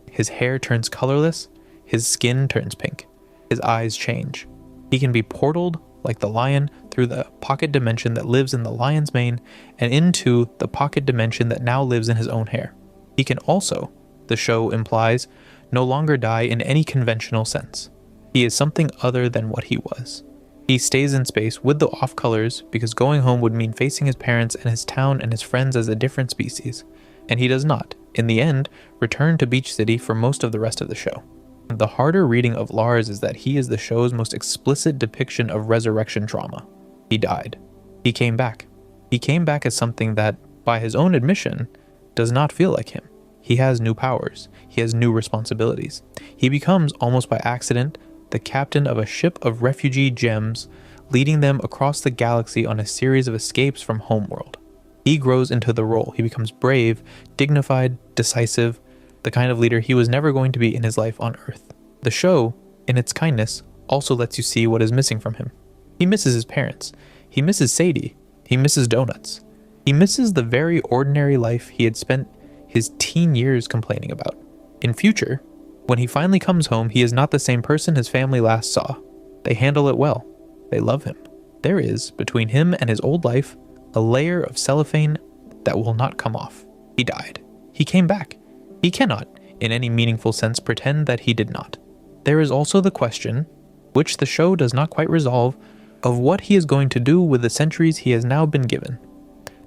His hair turns colorless, his skin turns pink, his eyes change. He can be portaled, like the lion, through the pocket dimension that lives in the lion's mane and into the pocket dimension that now lives in his own hair. He can also, the show implies, no longer die in any conventional sense. He is something other than what he was. He stays in space with the off-colors because going home would mean facing his parents and his town and his friends as a different species, and he does not, in the end, return to Beach City for most of the rest of the show. The harder reading of Lars is that he is the show's most explicit depiction of resurrection trauma. He died. He came back. He came back as something that, by his own admission, does not feel like him. He has new powers. He has new responsibilities. He becomes, almost by accident, the captain of a ship of refugee gems leading them across the galaxy on a series of escapes from homeworld. He grows into the role. He becomes brave, dignified, decisive, the kind of leader he was never going to be in his life on Earth. The show, in its kindness, also lets you see what is missing from him. He misses his parents. He misses Sadie. He misses donuts. He misses the very ordinary life he had spent his teen years complaining about. In future, when he finally comes home, he is not the same person his family last saw. They handle it well. They love him. There is, between him and his old life, a layer of cellophane that will not come off. He died. He came back. He cannot, in any meaningful sense, pretend that he did not. There is also the question, which the show does not quite resolve, of what he is going to do with the centuries he has now been given.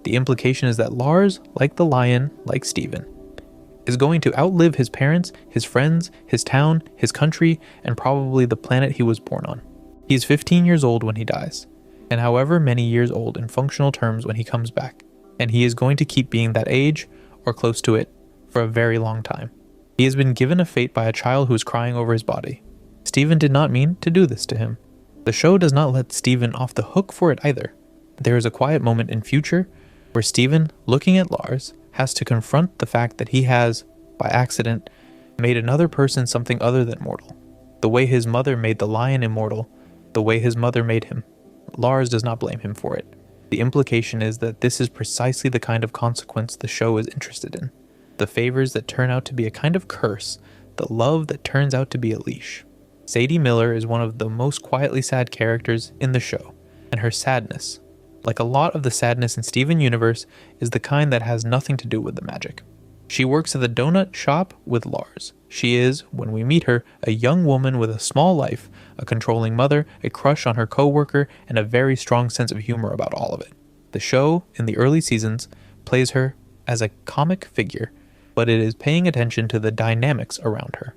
The implication is that Lars, like the lion, like Steven, is going to outlive his parents, his friends, his town, his country, and probably the planet he was born on. He is 15 years old when he dies, and however many years old in functional terms when he comes back, and he is going to keep being that age, or close to it, for a very long time. He has been given a fate by a child who is crying over his body. Steven did not mean to do this to him. The show does not let Steven off the hook for it either. There is a quiet moment in future where Steven, looking at Lars, has to confront the fact that he has, by accident, made another person something other than mortal. The way his mother made the lion immortal, the way his mother made him. Lars does not blame him for it. The implication is that this is precisely the kind of consequence the show is interested in. The favors that turn out to be a kind of curse, the love that turns out to be a leash. Sadie Miller is one of the most quietly sad characters in the show, and her sadness, like a lot of the sadness in Steven Universe, is the kind that has nothing to do with the magic. She works at the donut shop with Lars. She is, when we meet her, a young woman with a small life, a controlling mother, a crush on her co-worker, and a very strong sense of humor about all of it. The show, in the early seasons, plays her as a comic figure, but it is paying attention to the dynamics around her.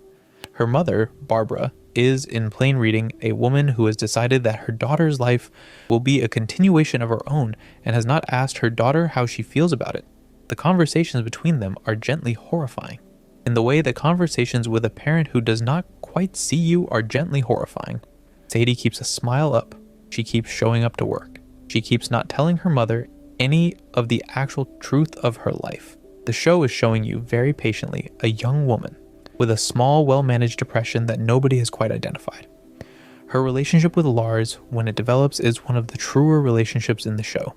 Her mother, Barbara, is, in plain reading, a woman who has decided that her daughter's life will be a continuation of her own and has not asked her daughter how she feels about it. The conversations between them are gently horrifying, in the way that conversations with a parent who does not quite see you are gently horrifying. Sadie keeps a smile up. She keeps showing up to work. She keeps not telling her mother any of the actual truth of her life. The show is showing you very patiently a young woman with a small, well-managed depression that nobody has quite identified. Her relationship with Lars, when it develops, is one of the truer relationships in the show,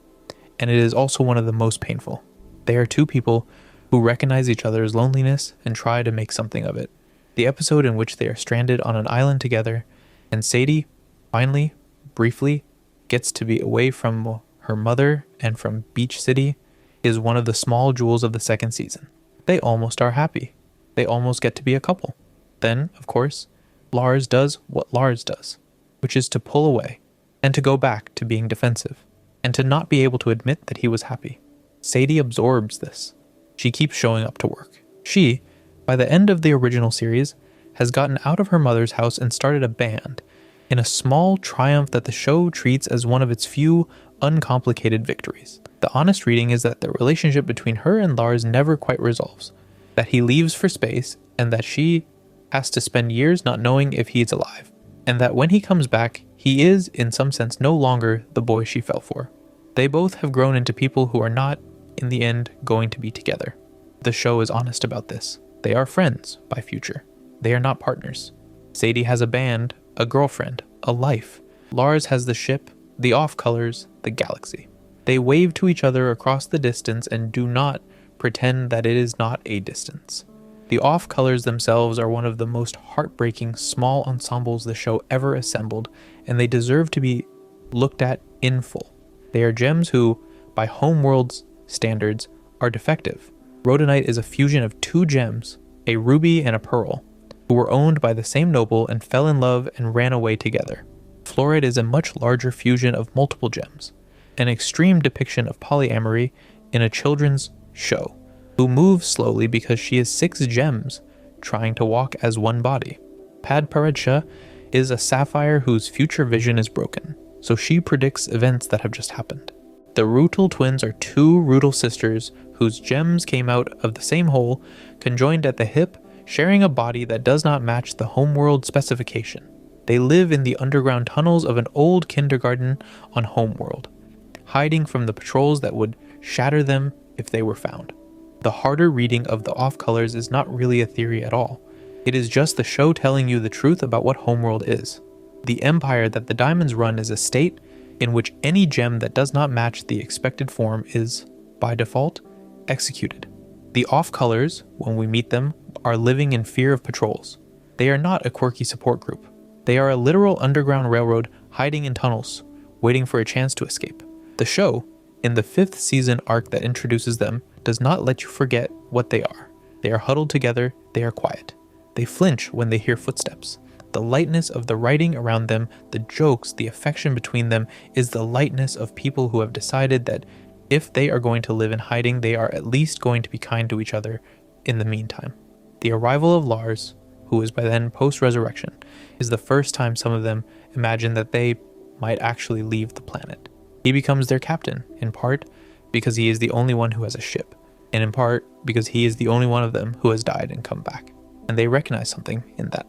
and it is also one of the most painful. They are two people who recognize each other's loneliness and try to make something of it. The episode in which they are stranded on an island together, and Sadie, finally, briefly, gets to be away from her mother and from Beach City, is one of the small jewels of the second season. They almost are happy. They almost get to be a couple. Then, of course, Lars does what Lars does, which is to pull away, and to go back to being defensive, and to not be able to admit that he was happy. Sadie absorbs this. She keeps showing up to work. She, by the end of the original series, has gotten out of her mother's house and started a band, in a small triumph that the show treats as one of its few uncomplicated victories. The honest reading is that the relationship between her and Lars never quite resolves, that he leaves for space, and that she has to spend years not knowing if he is alive, and that when he comes back, he is, in some sense, no longer the boy she fell for. They both have grown into people who are not, in the end, going to be together. The show is honest about this. They are friends by future. They are not partners. Sadie has a band, a girlfriend, a life. Lars has the ship, the off-colors, the galaxy. They wave to each other across the distance and do not pretend that it is not a distance. The off-colors themselves are one of the most heartbreaking small ensembles the show ever assembled, and they deserve to be looked at in full. They are gems who, by Homeworld's standards, are defective. Rhodonite is a fusion of two gems, a ruby and a pearl, who were owned by the same noble and fell in love and ran away together. Fluorite is a much larger fusion of multiple gems, an extreme depiction of polyamory in a children's show, who moves slowly because she is 6 gems trying to walk as one body. Padparadscha is a sapphire whose future vision is broken, so she predicts events that have just happened. The Rutal twins are 2 Rutal sisters whose gems came out of the same hole, conjoined at the hip, sharing a body that does not match the Homeworld specification. They live in the underground tunnels of an old kindergarten on Homeworld, hiding from the patrols that would shatter them if they were found. The harder reading of the off-colors is not really a theory at all. It is just the show telling you the truth about what Homeworld is. The empire that the diamonds run is a state in which any gem that does not match the expected form is, by default, executed. The off-colors, when we meet them, are living in fear of patrols. They are not a quirky support group. They are a literal underground railroad hiding in tunnels, waiting for a chance to escape. The show, in the 5th season arc that introduces them, does not let you forget what they are. They are huddled together, they are quiet. They flinch when they hear footsteps. The lightness of the writing around them, the jokes, the affection between them is the lightness of people who have decided that if they are going to live in hiding, they are at least going to be kind to each other in the meantime. The arrival of Lars, who is by then post-resurrection, is the first time some of them imagine that they might actually leave the planet. He becomes their captain, in part because he is the only one who has a ship, and in part because he is the only one of them who has died and come back. And they recognize something in that.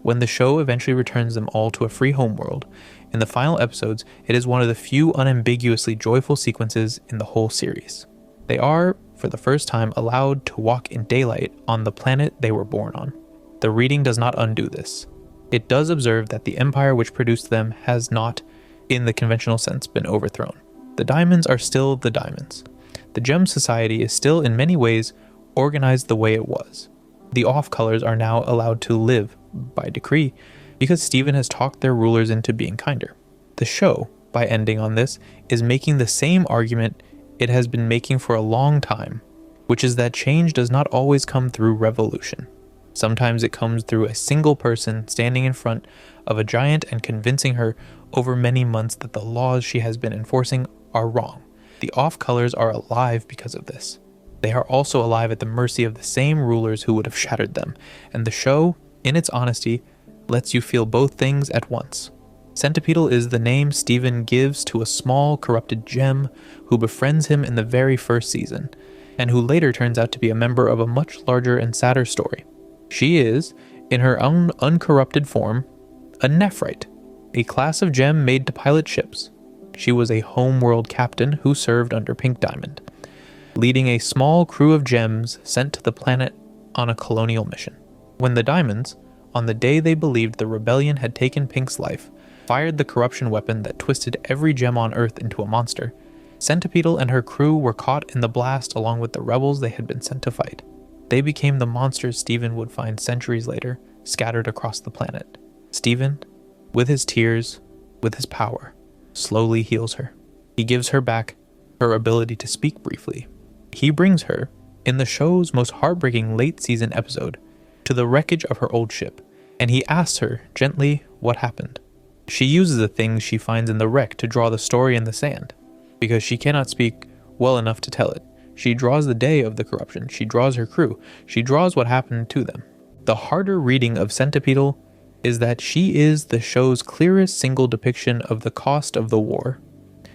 When the show eventually returns them all to a free homeworld, in the final episodes, it is one of the few unambiguously joyful sequences in the whole series. They are, for the first time, allowed to walk in daylight on the planet they were born on. The reading does not undo this. It does observe that the empire which produced them has not, in the conventional sense, been overthrown. The diamonds are still the diamonds. The gem society is still in many ways organized the way it was. The off-colors are now allowed to live, by decree, because Steven has talked their rulers into being kinder. The show, by ending on this, is making the same argument it has been making for a long time, which is that change does not always come through revolution. Sometimes it comes through a single person standing in front of a giant and convincing her over many months that the laws she has been enforcing are wrong. The off-colors are alive because of this. They are also alive at the mercy of the same rulers who would have shattered them, and the show, in its honesty, lets you feel both things at once. Centipedal is the name Steven gives to a small, corrupted gem who befriends him in the very first season, and who later turns out to be a member of a much larger and sadder story. She is, in her own uncorrupted form, a nephrite, a class of gem made to pilot ships. She was a homeworld captain who served under Pink Diamond, leading a small crew of gems sent to the planet on a colonial mission. When the diamonds, on the day they believed the rebellion had taken Pink's life, fired the corruption weapon that twisted every gem on Earth into a monster, Centipedal and her crew were caught in the blast along with the rebels they had been sent to fight. They became the monsters Steven would find centuries later, scattered across the planet. Steven, with his tears, with his power, slowly heals her. He gives her back her ability to speak briefly. He brings her, in the show's most heartbreaking late season episode, to the wreckage of her old ship, and he asks her gently what happened. She uses the things she finds in the wreck to draw the story in the sand, because she cannot speak well enough to tell it. She draws the day of the corruption, she draws her crew, she draws what happened to them. The harder reading of Centipedal is that she is the show's clearest single depiction of the cost of the war.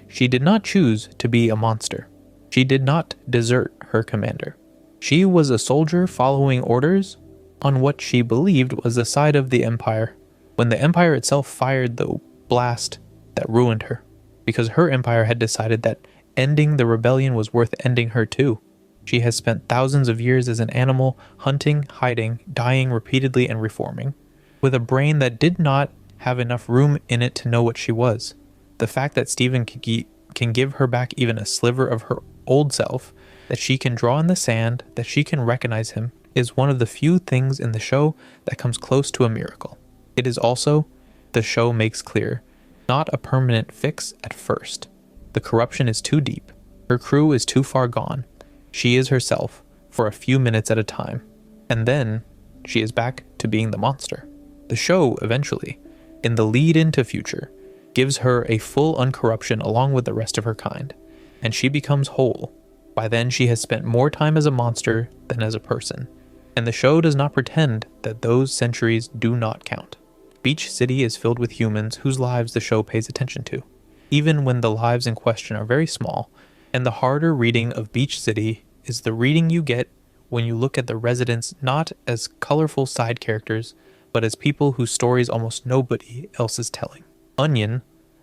She did not choose to be a monster. She did not desert her commander. She was a soldier following orders on what she believed was the side of the Empire, when the Empire itself fired the blast that ruined her, because her Empire had decided that ending the rebellion was worth ending her too. She has spent thousands of years as an animal, hunting, hiding, dying repeatedly and reforming, with a brain that did not have enough room in it to know what she was. The fact that Steven can give her back even a sliver of her old self, that she can draw in the sand, that she can recognize him, is one of the few things in the show that comes close to a miracle. It is also, the show makes clear, not a permanent fix at first. The corruption is too deep. Her crew is too far gone. She is herself for a few minutes at a time. And then she is back to being the monster. The show, eventually, in the lead into future, gives her a full uncorruption along with the rest of her kind, and she becomes whole. By then she has spent more time as a monster than as a person, and the show does not pretend that those centuries do not count. Beach City is filled with humans whose lives the show pays attention to, even when the lives in question are very small, and the harder reading of Beach City is the reading you get when you look at the residents not as colorful side characters, but as people whose stories almost nobody else is telling. Onion,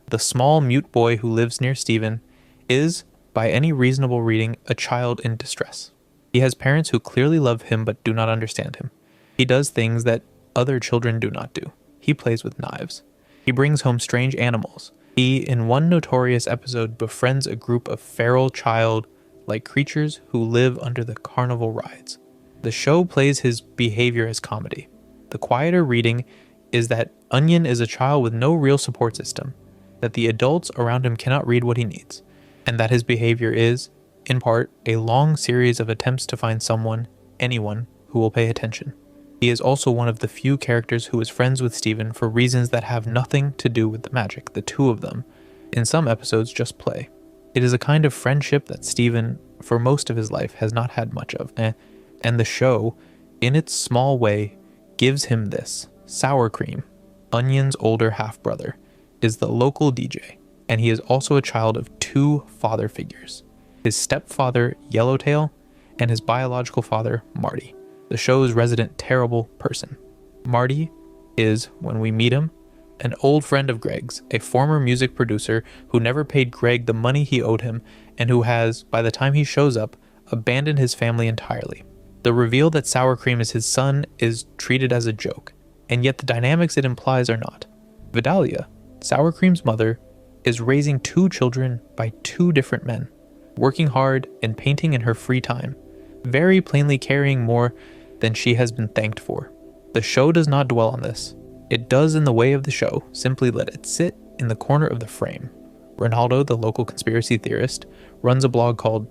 the small mute boy who lives near Stephen, is, by any reasonable reading, a child in distress. He has parents who clearly love him but do not understand him. He does things that other children do not do. He plays with knives. He brings home strange animals. He, in one notorious episode, befriends a group of feral child-like creatures who live under the carnival rides. The show plays his behavior as comedy. The quieter reading is that Onion is a child with no real support system, that the adults around him cannot read what he needs, and that his behavior is, in part, a long series of attempts to find someone, anyone, who will pay attention. He is also one of the few characters who is friends with Stephen for reasons that have nothing to do with the magic. The two of them, in some episodes, just play. It is a kind of friendship that Stephen, for most of his life, has not had much of, and the show, in its small way, gives him this. Sour Cream, Onion's older half-brother, is the local DJ, and he is also a child of two father figures, his stepfather, Yellowtail, and his biological father, Marty, the show's resident terrible person. Marty is, when we meet him, an old friend of Greg's, a former music producer who never paid Greg the money he owed him, and who has, by the time he shows up, abandoned his family entirely. The reveal that Sour Cream is his son is treated as a joke, and yet the dynamics it implies are not. Vidalia, Sour Cream's mother, is raising two children by two different men, working hard and painting in her free time, very plainly carrying more than she has been thanked for. The show does not dwell on this. It does in the way of the show, simply let it sit in the corner of the frame. Ronaldo, the local conspiracy theorist, runs a blog called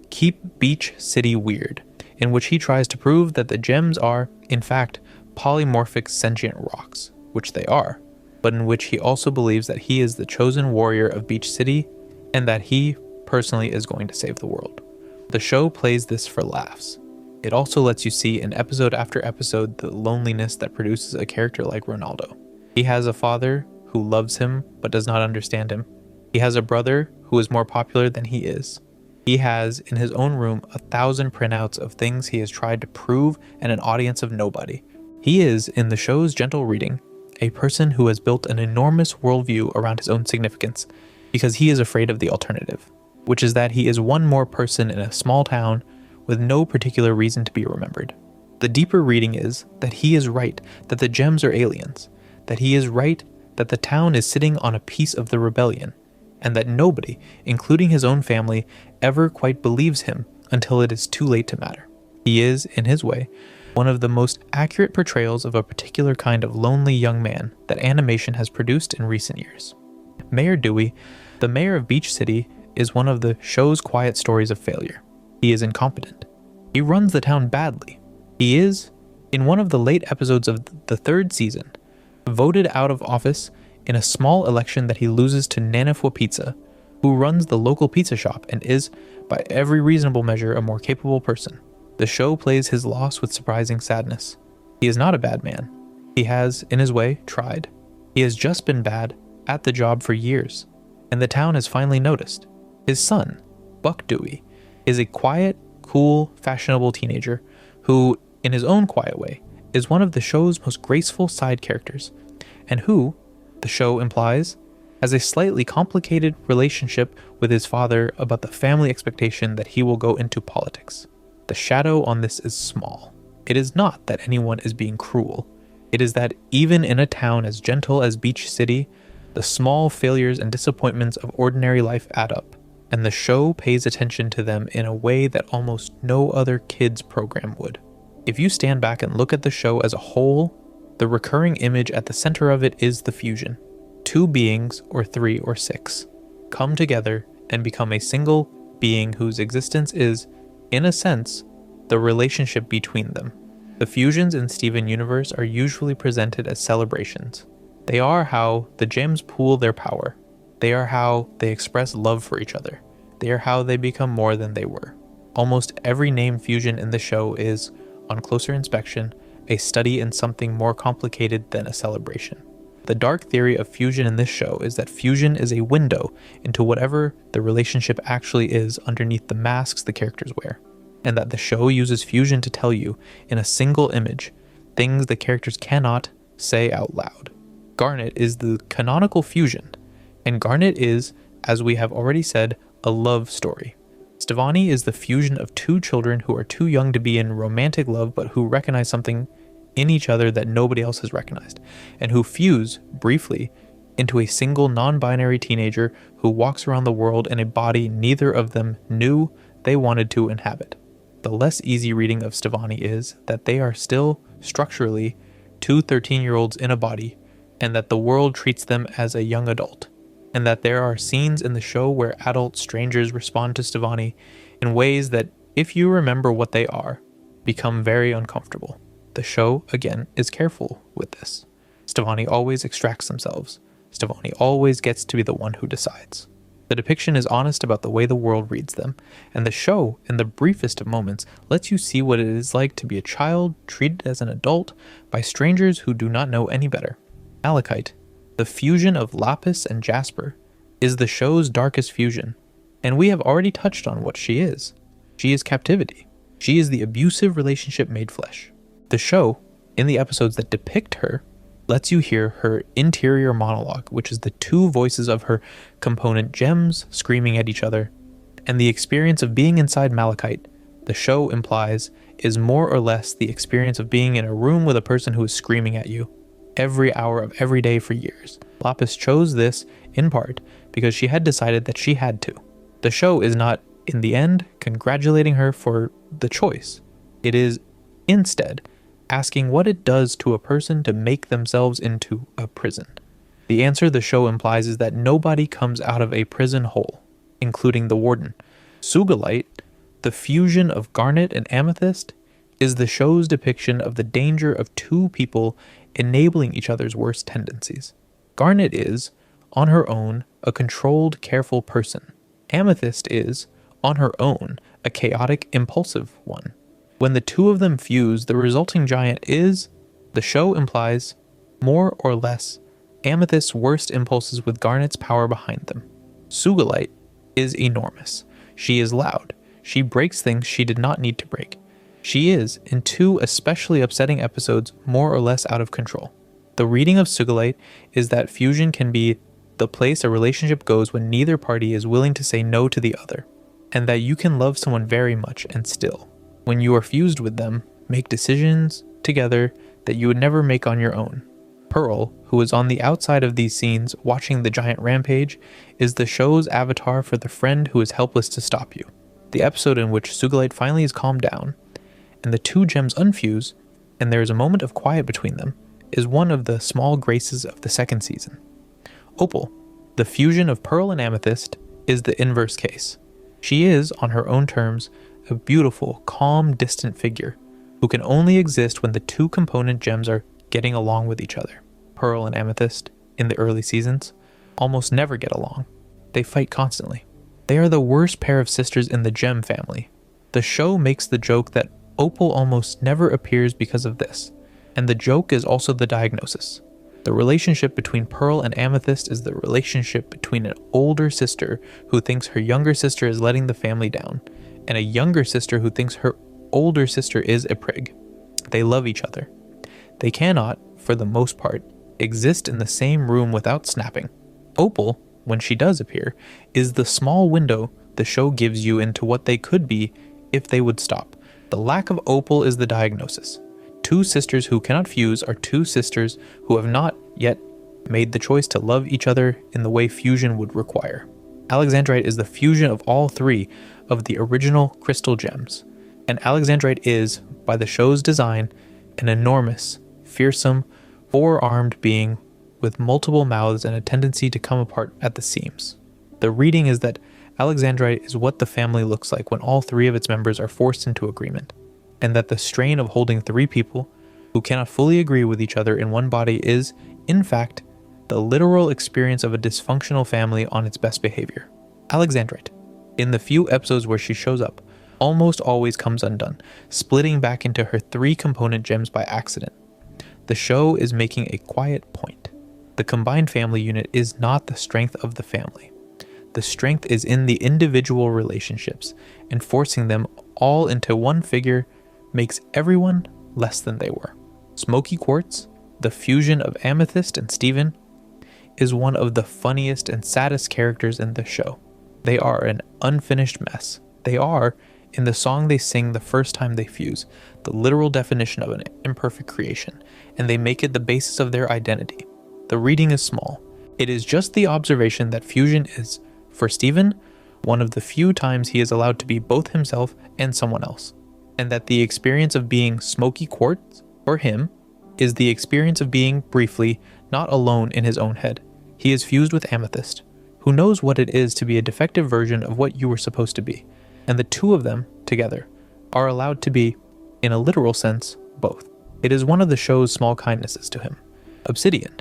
Keep Beach City Weird, in which he tries to prove that the gems are, in fact, polymorphic sentient rocks, which they are, but in which he also believes that he is the chosen warrior of Beach City and that he personally is going to save the world. The show plays this for laughs. It also lets you see in episode after episode the loneliness that produces a character like Ronaldo. He has a father who loves him but does not understand him. He has a brother who is more popular than he is. He has, in his own room, 1,000 printouts of things he has tried to prove and an audience of nobody. He is, in the show's gentle reading, a person who has built an enormous worldview around his own significance because he is afraid of the alternative, which is that he is one more person in a small town with no particular reason to be remembered. The deeper reading is that he is right that the gems are aliens, that he is right that the town is sitting on a piece of the rebellion, and that nobody, including his own family, ever quite believes him until it is too late to matter. He is, in his way, one of the most accurate portrayals of a particular kind of lonely young man that animation has produced in recent years. Mayor Dewey, the mayor of Beach City, is one of the show's quiet stories of failure. He is incompetent. He runs the town badly. He is, in one of the late episodes of the third season, voted out of office in a small election that he loses to Nanafwa Pizza, who runs the local pizza shop and is, by every reasonable measure, a more capable person. The show plays his loss with surprising sadness. He is not a bad man. He has, in his way, tried. He has just been bad at the job for years, and the town has finally noticed. His son, Buck Dewey, is a quiet, cool, fashionable teenager who, in his own quiet way, is one of the show's most graceful side characters, and who, the show implies, has a slightly complicated relationship with his father about the family expectation that he will go into politics. The shadow on this is small. It is not that anyone is being cruel. It is that even in a town as gentle as Beach City, the small failures and disappointments of ordinary life add up, and the show pays attention to them in a way that almost no other kids program would. If you stand back and look at the show as a whole, the recurring image at the center of it is the fusion. Two beings, or three or six, come together and become a single being whose existence is, in a sense, the relationship between them. The fusions in Steven Universe are usually presented as celebrations. They are how the gems pool their power. They are how they express love for each other. They are how they become more than they were. Almost every named fusion in the show is, on closer inspection, a study in something more complicated than a celebration. The dark theory of fusion in this show is that fusion is a window into whatever the relationship actually is underneath the masks the characters wear, and that the show uses fusion to tell you, in a single image, things the characters cannot say out loud. Garnet is the canonical fusion, and Garnet is, as we have already said, a love story. Stevonnie is the fusion of two children who are too young to be in romantic love but who recognize something in each other that nobody else has recognized, and who fuse, briefly, into a single non-binary teenager who walks around the world in a body neither of them knew they wanted to inhabit. The less easy reading of Stevonnie is that they are still, structurally, two 13-year-olds in a body, and that the world treats them as a young adult, and that there are scenes in the show where adult strangers respond to Stevonnie in ways that, if you remember what they are, become very uncomfortable. The show, again, is careful with this. Stevonnie always extracts themselves. Stevonnie always gets to be the one who decides. The depiction is honest about the way the world reads them, and the show, in the briefest of moments, lets you see what it is like to be a child treated as an adult by strangers who do not know any better. Malachite, the fusion of lapis and jasper, is the show's darkest fusion, and we have already touched on what she is. She is captivity. She is the abusive relationship made flesh. The show, in the episodes that depict her, lets you hear her interior monologue, which is the two voices of her component gems screaming at each other, and the experience of being inside Malachite, the show implies, is more or less the experience of being in a room with a person who is screaming at you every hour of every day for years. Lapis chose this, in part, because she had decided that she had to. The show is not, in the end, congratulating her for the choice. It is, instead, asking what it does to a person to make themselves into a prison. The answer the show implies is that nobody comes out of a prison whole, including the warden. Sugilite, the fusion of garnet and amethyst, is the show's depiction of the danger of two people enabling each other's worst tendencies. Garnet is, on her own, a controlled, careful person. Amethyst is, on her own, a chaotic, impulsive one. When the two of them fuse, the resulting giant is, the show implies, more or less, Amethyst's worst impulses with Garnet's power behind them. Sugilite is enormous. She is loud. She breaks things she did not need to break. She is, in two especially upsetting episodes, more or less out of control. The reading of Sugilite is that fusion can be the place a relationship goes when neither party is willing to say no to the other, and that you can love someone very much and still, when you are fused with them, make decisions together that you would never make on your own. Pearl, who is on the outside of these scenes watching the giant rampage, is the show's avatar for the friend who is helpless to stop you. The episode in which Sugilite finally is calmed down, and the two gems unfuse, and there is a moment of quiet between them, is one of the small graces of the second season. Opal, the fusion of Pearl and Amethyst, is the inverse case. She is, on her own terms, a beautiful, calm, distant figure, who can only exist when the two component gems are getting along with each other. Pearl and Amethyst, in the early seasons, almost never get along. They fight constantly. They are the worst pair of sisters in the gem family. The show makes the joke that Opal almost never appears because of this, and the joke is also the diagnosis. The relationship between Pearl and Amethyst is the relationship between an older sister who thinks her younger sister is letting the family down, and a younger sister who thinks her older sister is a prig. They love each other. They cannot, for the most part, exist in the same room without snapping. Opal, when she does appear, is the small window the show gives you into what they could be if they would stop. The lack of Opal is the diagnosis. Two sisters who cannot fuse are two sisters who have not yet made the choice to love each other in the way fusion would require. Alexandrite is the fusion of all three of the original crystal gems, and Alexandrite is, by the show's design, an enormous, fearsome, four-armed being with multiple mouths and a tendency to come apart at the seams. The reading is that Alexandrite is what the family looks like when all three of its members are forced into agreement, and that the strain of holding three people who cannot fully agree with each other in one body is, in fact, the literal experience of a dysfunctional family on its best behavior. Alexandrite, in the few episodes where she shows up, almost always comes undone, splitting back into her three component gems by accident. The show is making a quiet point. The combined family unit is not the strength of the family. The strength is in the individual relationships, and forcing them all into one figure makes everyone less than they were. Smoky quartz, the fusion of Amethyst and Steven, is one of the funniest and saddest characters in the show. They are an unfinished mess. They are, in the song they sing the first time they fuse, the literal definition of an imperfect creation, and they make it the basis of their identity. The reading is small. It is just the observation that fusion is, for Steven, one of the few times he is allowed to be both himself and someone else, and that the experience of being smoky quartz, for him, is the experience of being, briefly, not alone in his own head. He is fused with Amethyst, who knows what it is to be a defective version of what you were supposed to be, and the two of them, together, are allowed to be, in a literal sense, both. It is one of the show's small kindnesses to him. Obsidian,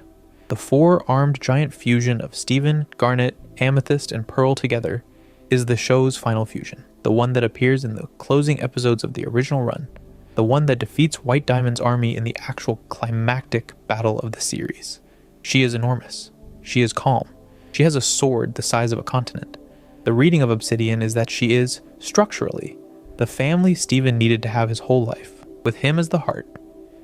the four-armed giant fusion of Steven, Garnet, Amethyst, and Pearl together, is the show's final fusion, the one that appears in the closing episodes of the original run, the one that defeats White Diamond's army in the actual climactic battle of the series. She is enormous. She is calm. She has a sword the size of a continent. The reading of Obsidian is that she is, structurally, the family Steven needed to have his whole life, with him as the heart,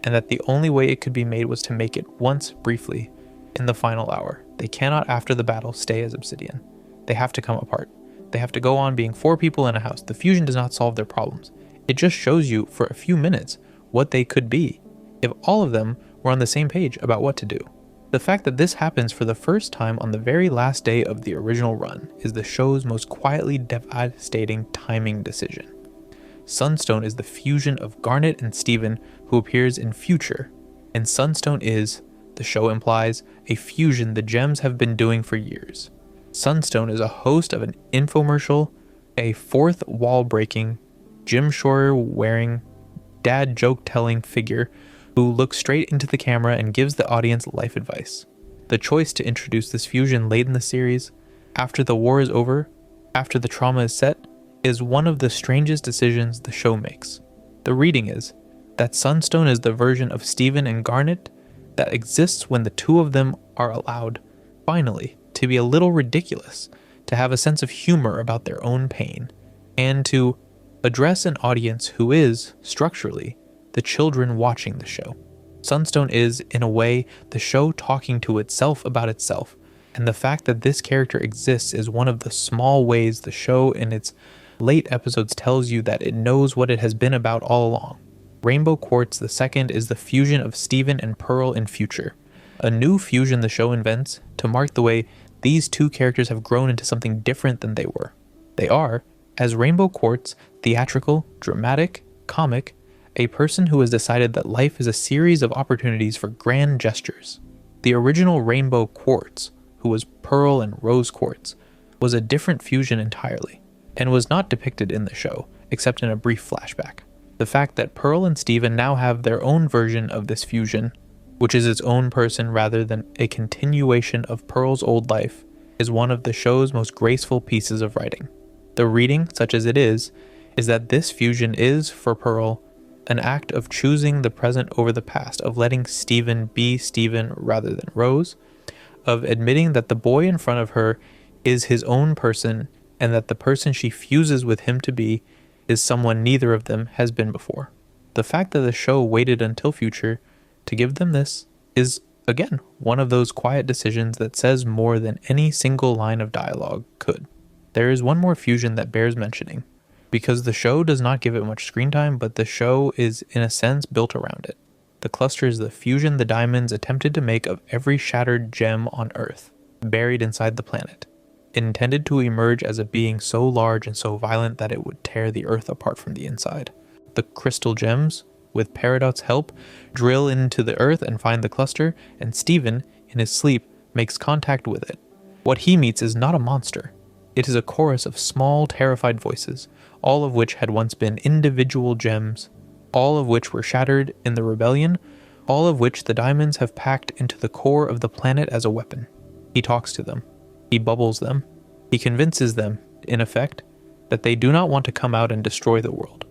and that the only way it could be made was to make it once, briefly, in the final hour. They cannot, after the battle, stay as Obsidian. They have to come apart. They have to go on being four people in a house. The fusion does not solve their problems. It just shows you, for a few minutes, what they could be, if all of them were on the same page about what to do. The fact that this happens for the first time on the very last day of the original run is the show's most quietly devastating timing decision. Sunstone is the fusion of Garnet and Steven, who appears in future, and Sunstone is, the show implies, a fusion the gems have been doing for years. Sunstone is a host of an infomercial, a fourth wall-breaking, Jim Shore-wearing, dad joke-telling figure who looks straight into the camera and gives the audience life advice. The choice to introduce this fusion late in the series, after the war is over, after the trauma is set, is one of the strangest decisions the show makes. The reading is that Sunstone is the version of Steven and Garnet that exists when the two of them are allowed, finally, to be a little ridiculous, to have a sense of humor about their own pain, and to address an audience who is, structurally, the children watching the show. Sunstone is, in a way, the show talking to itself about itself, and the fact that this character exists is one of the small ways the show in its late episodes tells you that it knows what it has been about all along. Rainbow Quartz the second is the fusion of Steven and Pearl in future, a new fusion the show invents to mark the way these two characters have grown into something different than they were. They are, as Rainbow Quartz, theatrical, dramatic, comic, a person who has decided that life is a series of opportunities for grand gestures. The original Rainbow Quartz, who was Pearl and Rose Quartz, was a different fusion entirely, and was not depicted in the show, except in a brief flashback. The fact that Pearl and Steven now have their own version of this fusion, which is its own person rather than a continuation of Pearl's old life, is one of the show's most graceful pieces of writing. The reading, such as it is that this fusion is, for Pearl, an act of choosing the present over the past, of letting Steven be Steven rather than Rose, of admitting that the boy in front of her is his own person, and that the person she fuses with him to be is someone neither of them has been before. The fact that the show waited until future to give them this is, again, one of those quiet decisions that says more than any single line of dialogue could. There is one more fusion that bears mentioning, because the show does not give it much screen time, but the show is, in a sense, built around it. The cluster is the fusion the diamonds attempted to make of every shattered gem on Earth, buried inside the planet, intended to emerge as a being so large and so violent that it would tear the Earth apart from the inside. The crystal gems, with Peridot's help, drill into the Earth and find the cluster, and Steven, in his sleep, makes contact with it. What he meets is not a monster. It is a chorus of small, terrified voices, all of which had once been individual gems, all of which were shattered in the rebellion, all of which the diamonds have packed into the core of the planet as a weapon. He talks to them. He bubbles them. He convinces them, in effect, that they do not want to come out and destroy the world.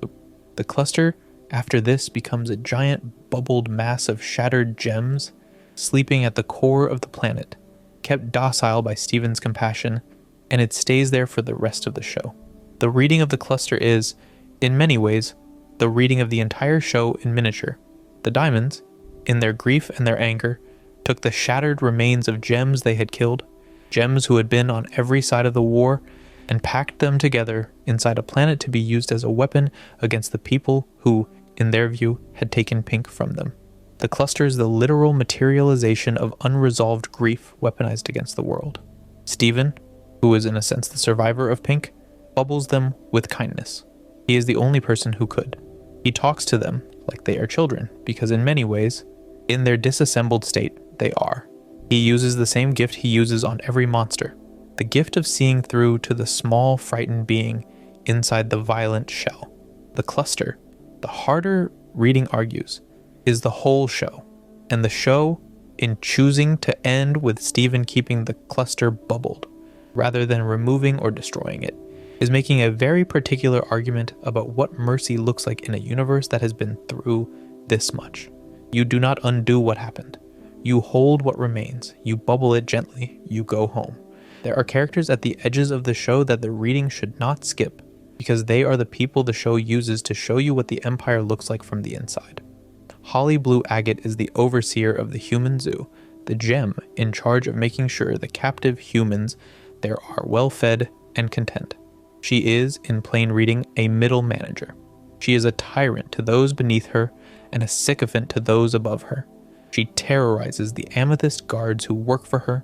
The cluster, after this, becomes a giant bubbled mass of shattered gems, sleeping at the core of the planet, kept docile by Steven's compassion, and it stays there for the rest of the show. The reading of the cluster is, in many ways, the reading of the entire show in miniature. The diamonds, in their grief and their anger, took the shattered remains of gems they had killed, gems who had been on every side of the war, and packed them together inside a planet to be used as a weapon against the people who, in their view, had taken Pink from them. The cluster is the literal materialization of unresolved grief weaponized against the world. Steven, who is in a sense the survivor of Pink, bubbles them with kindness. He is the only person who could. He talks to them like they are children, because in many ways, in their disassembled state, they are. He uses the same gift he uses on every monster, the gift of seeing through to the small, frightened being inside the violent shell. The cluster, the harder reading argues, is the whole show, and the show, in choosing to end with Steven keeping the cluster bubbled, rather than removing or destroying it, is making a very particular argument about what mercy looks like in a universe that has been through this much. You do not undo what happened. You hold what remains. You bubble it gently. You go home. There are characters at the edges of the show that the reading should not skip, because they are the people the show uses to show you what the Empire looks like from the inside. Holly Blue Agate is the overseer of the human zoo, the gem in charge of making sure the captive humans there are well-fed and content. She is, in plain reading, a middle manager. She is a tyrant to those beneath her and a sycophant to those above her. She terrorizes the amethyst guards who work for her,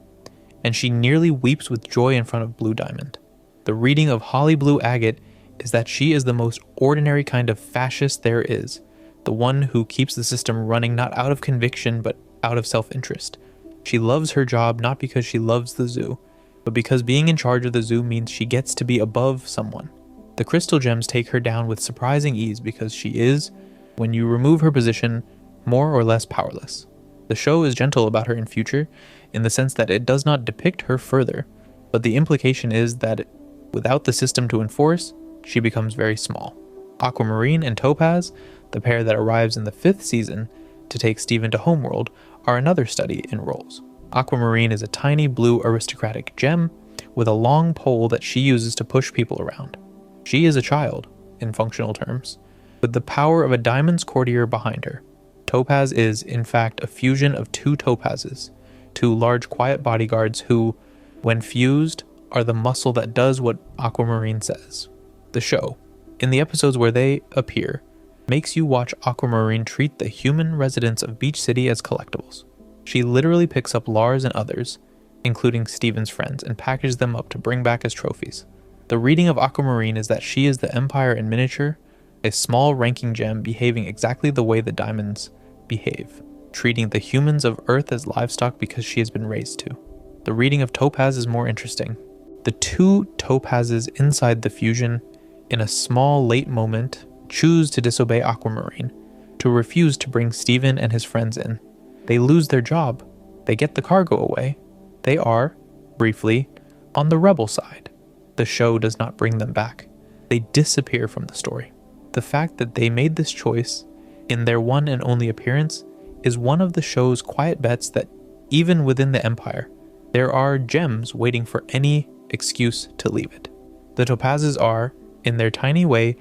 and she nearly weeps with joy in front of Blue Diamond. The reading of Holly Blue Agate is that she is the most ordinary kind of fascist there is, the one who keeps the system running not out of conviction but out of self-interest. She loves her job not because she loves the zoo, but because being in charge of the zoo means she gets to be above someone. The crystal gems take her down with surprising ease because she is, when you remove her position, more or less powerless. The show is gentle about her in future, in the sense that it does not depict her further, but the implication is that without the system to enforce, she becomes very small. Aquamarine and Topaz, the pair that arrives in the 5th season to take Steven to Homeworld, are another study in roles. Aquamarine is a tiny blue aristocratic gem with a long pole that she uses to push people around. She is a child, in functional terms, with the power of a diamond's courtier behind her. Topaz is, in fact, a fusion of 2 topazes, 2 large quiet bodyguards who, when fused, are the muscle that does what Aquamarine says. The show, in the episodes where they appear, makes you watch Aquamarine treat the human residents of Beach City as collectibles. She literally picks up Lars and others, including Steven's friends, and packages them up to bring back as trophies. The reading of Aquamarine is that she is the Empire in miniature, a small ranking gem behaving exactly the way the diamonds behave, treating the humans of Earth as livestock because she has been raised to. The reading of Topaz is more interesting. The 2 topazes inside the fusion, in a small late moment, choose to disobey Aquamarine, to refuse to bring Steven and his friends in. They lose their job. They get the cargo away. They are, briefly, on the rebel side. The show does not bring them back. They disappear from the story. The fact that they made this choice in their one and only appearance is one of the show's quiet bets that even within the Empire, there are gems waiting for any excuse to leave it. The Topazes are, in their tiny way,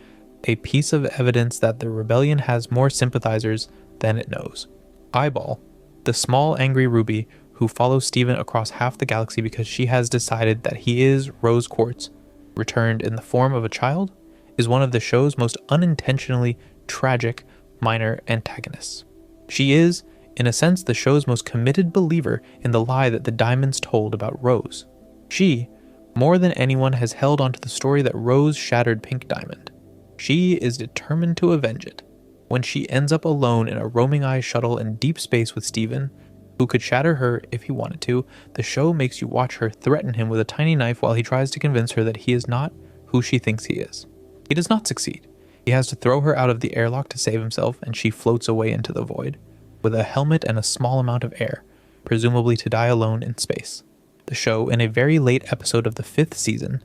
a piece of evidence that the rebellion has more sympathizers than it knows. Eyeball, the small angry ruby who follows Steven across half the galaxy because she has decided that he is Rose Quartz, returned in the form of a child, is one of the show's most unintentionally tragic minor antagonists. She is, in a sense, the show's most committed believer in the lie that the diamonds told about Rose. She, more than anyone, has held onto the story that Rose shattered Pink Diamond. She is determined to avenge it. When she ends up alone in a roaming eye shuttle in deep space with Steven, who could shatter her if he wanted to, the show makes you watch her threaten him with a tiny knife while he tries to convince her that he is not who she thinks he is. He does not succeed. He has to throw her out of the airlock to save himself, and she floats away into the void, with a helmet and a small amount of air, presumably to die alone in space. The show, in a very late episode of the 5th season,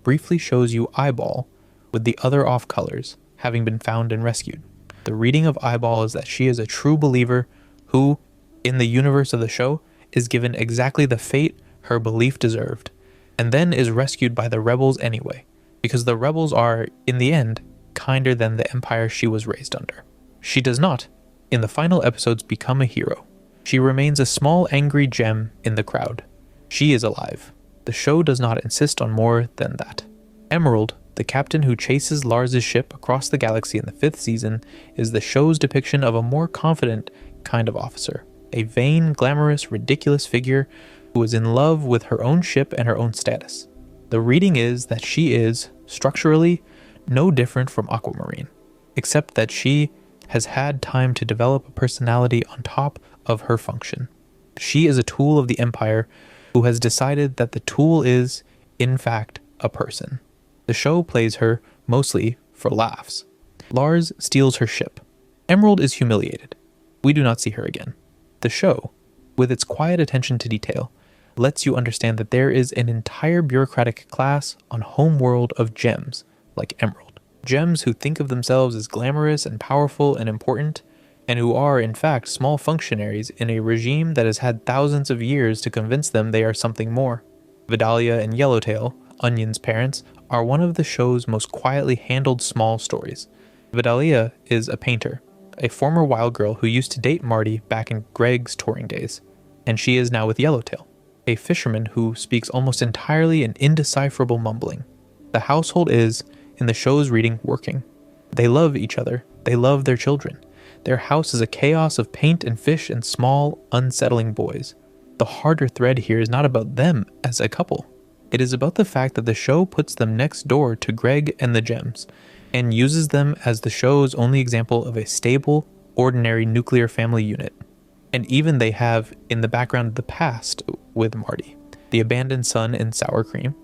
briefly shows you Eyeball, with the other off-colors, having been found and rescued. The reading of Eyeball is that she is a true believer who, in the universe of the show, is given exactly the fate her belief deserved, and then is rescued by the rebels anyway, because the rebels are, in the end, kinder than the empire she was raised under. She does not, in the final episodes become a hero. She remains a small angry gem in the crowd. She is alive. The show does not insist on more than that. Emerald, the captain who chases Lars' ship across the galaxy in the 5th season, is the show's depiction of a more confident kind of officer. A vain, glamorous, ridiculous figure who is in love with her own ship and her own status. The reading is that she is, structurally, no different from Aquamarine, except that she has had time to develop a personality on top of her function. She is a tool of the Empire who has decided that the tool is, in fact, a person. The show plays her mostly for laughs. Lars steals her ship. Emerald is humiliated. We do not see her again. The show, with its quiet attention to detail, lets you understand that there is an entire bureaucratic class on homeworld of gems like Emerald. Gems who think of themselves as glamorous and powerful and important, and who are in fact small functionaries in a regime that has had thousands of years to convince them they are something more. Vidalia and Yellowtail, Onion's parents, are one of the show's most quietly handled small stories. Vidalia is a painter, a former wild girl who used to date Marty back in Greg's touring days, and she is now with Yellowtail, a fisherman who speaks almost entirely in indecipherable mumbling. The household is, in the show's reading, working. They love each other. They love their children. Their house is a chaos of paint and fish and small, unsettling boys. The harder thread here is not about them as a couple. It is about the fact that the show puts them next door to Greg and the Gems, and uses them as the show's only example of a stable, ordinary nuclear family unit. And even they have, in the background, the past with Marty, the abandoned son in Sour Cream,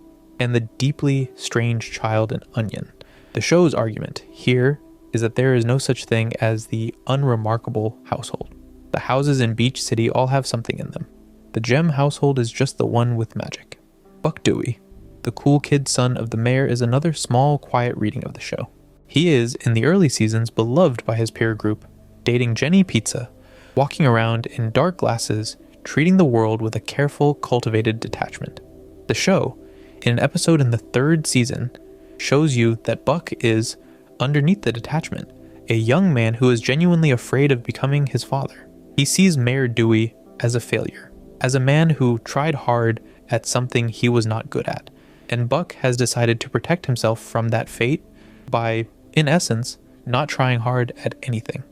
and the deeply strange child in Onion. The show's argument here is that there is no such thing as the unremarkable household. The houses in Beach City all have something in them. The Gem household is just the one with magic. Buck Dewey, the cool kid son of the mayor, is another small, quiet reading of the show. He is, in the early seasons, beloved by his peer group, dating Jenny Pizza, walking around in dark glasses, treating the world with a careful, cultivated detachment. The show, in an episode in the 3rd season, shows you that Buck is, underneath the detachment, a young man who is genuinely afraid of becoming his father. He sees Mayor Dewey as a failure, as a man who tried hard at something he was not good at, and Buck has decided to protect himself from that fate by, in essence, not trying hard at anything.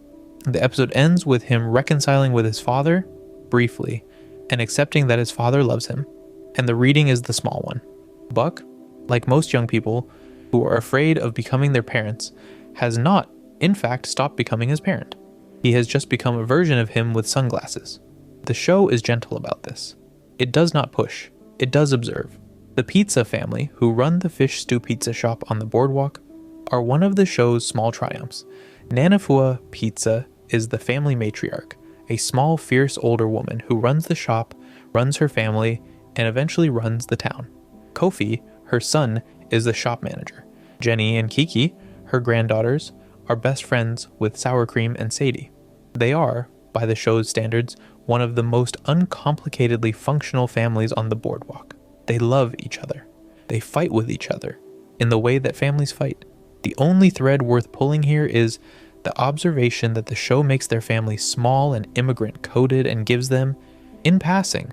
The episode ends with him reconciling with his father, briefly, and accepting that his father loves him, and the reading is the small one. Buck, like most young people who are afraid of becoming their parents, has not, in fact, stopped becoming his parent. He has just become a version of him with sunglasses. The show is gentle about this. It does not push. It does observe. The Pizza family, who run the fish stew pizza shop on the boardwalk, are one of the show's small triumphs. Nanafua Pizza is the family matriarch, a small, fierce older woman who runs the shop, runs her family, and eventually runs the town. Kofi, her son, is the shop manager. Jenny and Kiki, her granddaughters, are best friends with Sour Cream and Sadie. They are, by the show's standards, one of the most uncomplicatedly functional families on the boardwalk. They love each other. They fight with each other, in the way that families fight. The only thread worth pulling here is the observation that the show makes their family small and immigrant-coded and gives them, in passing,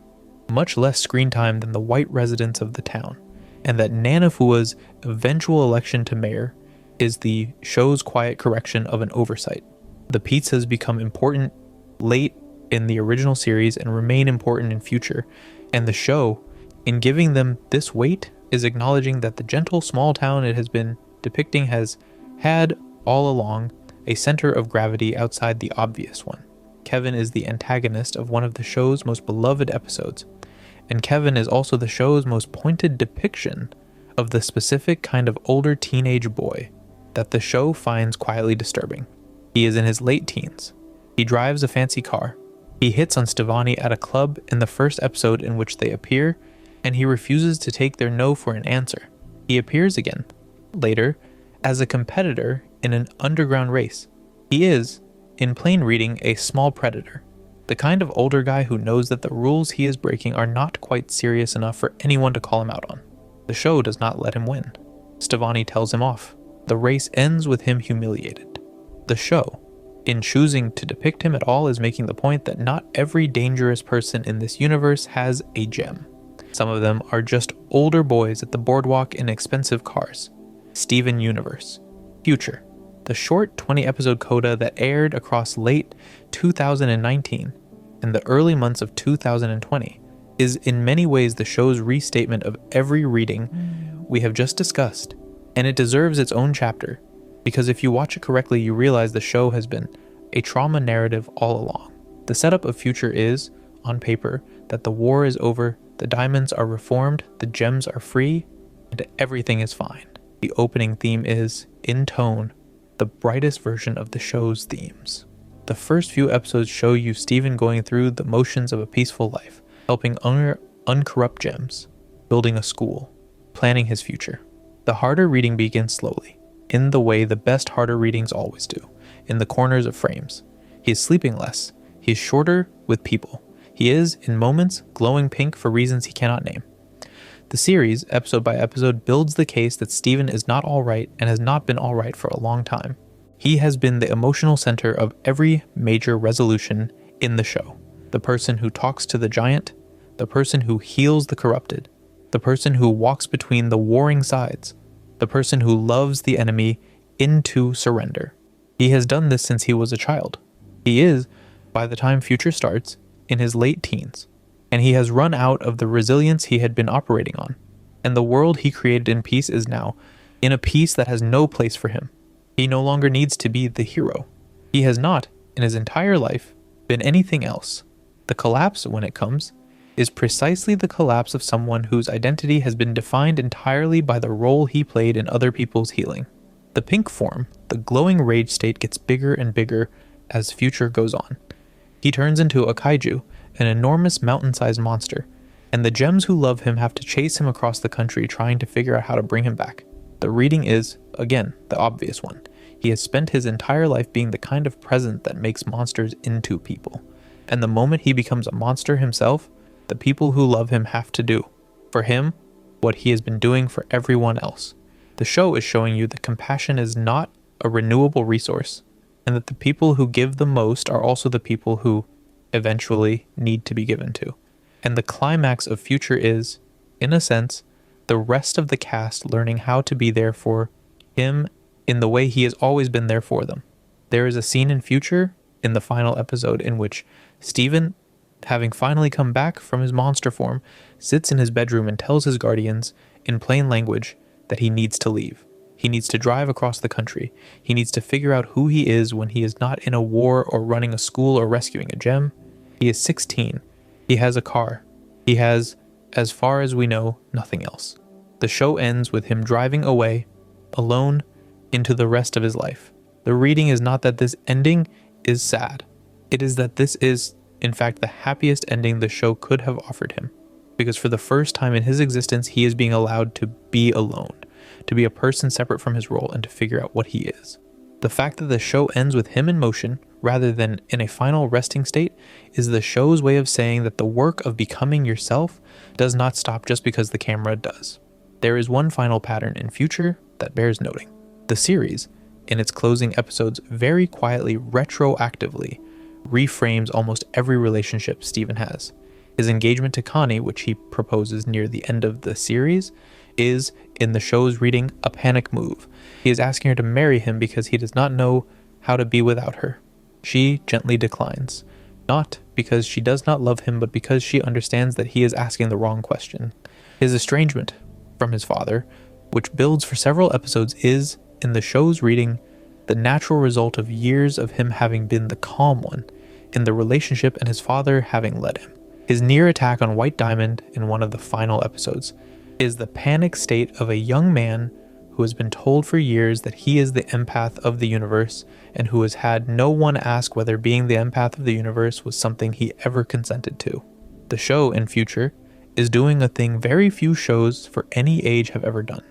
much less screen time than the white residents of the town, and that Nanafua's eventual election to mayor is the show's quiet correction of an oversight. The pizzas become important late in the original series and remain important in future, and the show, in giving them this weight, is acknowledging that the gentle small town it has been depicting has had, all along, a center of gravity outside the obvious one. Kevin is the antagonist of one of the show's most beloved episodes, and Kevin is also the show's most pointed depiction of the specific kind of older teenage boy that the show finds quietly disturbing. He is in his late teens. He drives a fancy car. He hits on Stevani at a club in the first episode in which they appear, and he refuses to take their no for an answer. He appears again, later, as a competitor in an underground race. He is, in plain reading, a small predator, the kind of older guy who knows that the rules he is breaking are not quite serious enough for anyone to call him out on. The show does not let him win. Stevani tells him off. The race ends with him humiliated. The show, in choosing to depict him at all is making the point that not every dangerous person in this universe has a gem. Some of them are just older boys at the boardwalk in expensive cars. Steven Universe. Future. The short 20-episode coda that aired across late 2019 and the early months of 2020 is in many ways the show's restatement of every reading we have just discussed, and it deserves its own chapter, because if you watch it correctly, you realize the show has been a trauma narrative all along. The setup of Future is, on paper, that the war is over, the diamonds are reformed, the gems are free, and everything is fine. The opening theme is, in tone, the brightest version of the show's themes. The first few episodes show you Steven going through the motions of a peaceful life, helping uncorrupt gems, building a school, planning his future. The harder reading begins slowly, in the way the best harder readings always do, in the corners of frames. He is sleeping less. He is shorter with people. He is, in moments, glowing pink for reasons he cannot name. The series, episode by episode, builds the case that Steven is not alright and has not been alright for a long time. He has been the emotional center of every major resolution in the show. The person who talks to the giant, the person who heals the corrupted, the person who walks between the warring sides, the person who loves the enemy into surrender. He has done this since he was a child. He is, by the time Future starts, in his late teens, and he has run out of the resilience he had been operating on, and the world he created in peace is now in a peace that has no place for him. He no longer needs to be the hero. He has not, in his entire life, been anything else. The collapse, when it comes, is precisely the collapse of someone whose identity has been defined entirely by the role he played in other people's healing. The pink form, the glowing rage state, gets bigger and bigger as Future goes on. He turns into a kaiju, an enormous mountain-sized monster, and the gems who love him have to chase him across the country trying to figure out how to bring him back. The reading is, again, the obvious one. He has spent his entire life being the kind of present that makes monsters into people. And the moment he becomes a monster himself, the people who love him have to do, for him, what he has been doing for everyone else. The show is showing you that compassion is not a renewable resource, and that the people who give the most are also the people who eventually need to be given to. And the climax of Future is, in a sense, the rest of the cast learning how to be there for him in the way he has always been there for them. There is a scene in Future, in the final episode, in which Steven, having finally come back from his monster form, sits in his bedroom and tells his guardians, in plain language, that he needs to leave. He needs to drive across the country. He needs to figure out who he is when he is not in a war or running a school or rescuing a gem. He is 16. He has a car. He has, as far as we know, nothing else. The show ends with him driving away, alone, into the rest of his life. The reading is not that this ending is sad. It is that this is, in fact, the happiest ending the show could have offered him. Because for the first time in his existence, he is being allowed to be alone, to be a person separate from his role and to figure out what he is. The fact that the show ends with him in motion, rather than in a final resting state, is the show's way of saying that the work of becoming yourself does not stop just because the camera does. There is one final pattern in Future that bears noting. The series, in its closing episodes, very quietly, retroactively, reframes almost every relationship Steven has. His engagement to Connie, which he proposes near the end of the series, is, in the show's reading, a panic move. He is asking her to marry him because he does not know how to be without her. She gently declines, not because she does not love him, but because she understands that he is asking the wrong question. His estrangement from his father, which builds for several episodes, is, in the show's reading, the natural result of years of him having been the calm one in the relationship and his father having led him. His near attack on White Diamond in one of the final episodes is the panic state of a young man who has been told for years that he is the empath of the universe and who has had no one ask whether being the empath of the universe was something he ever consented to. The show, in Future, is doing a thing very few shows for any age have ever done.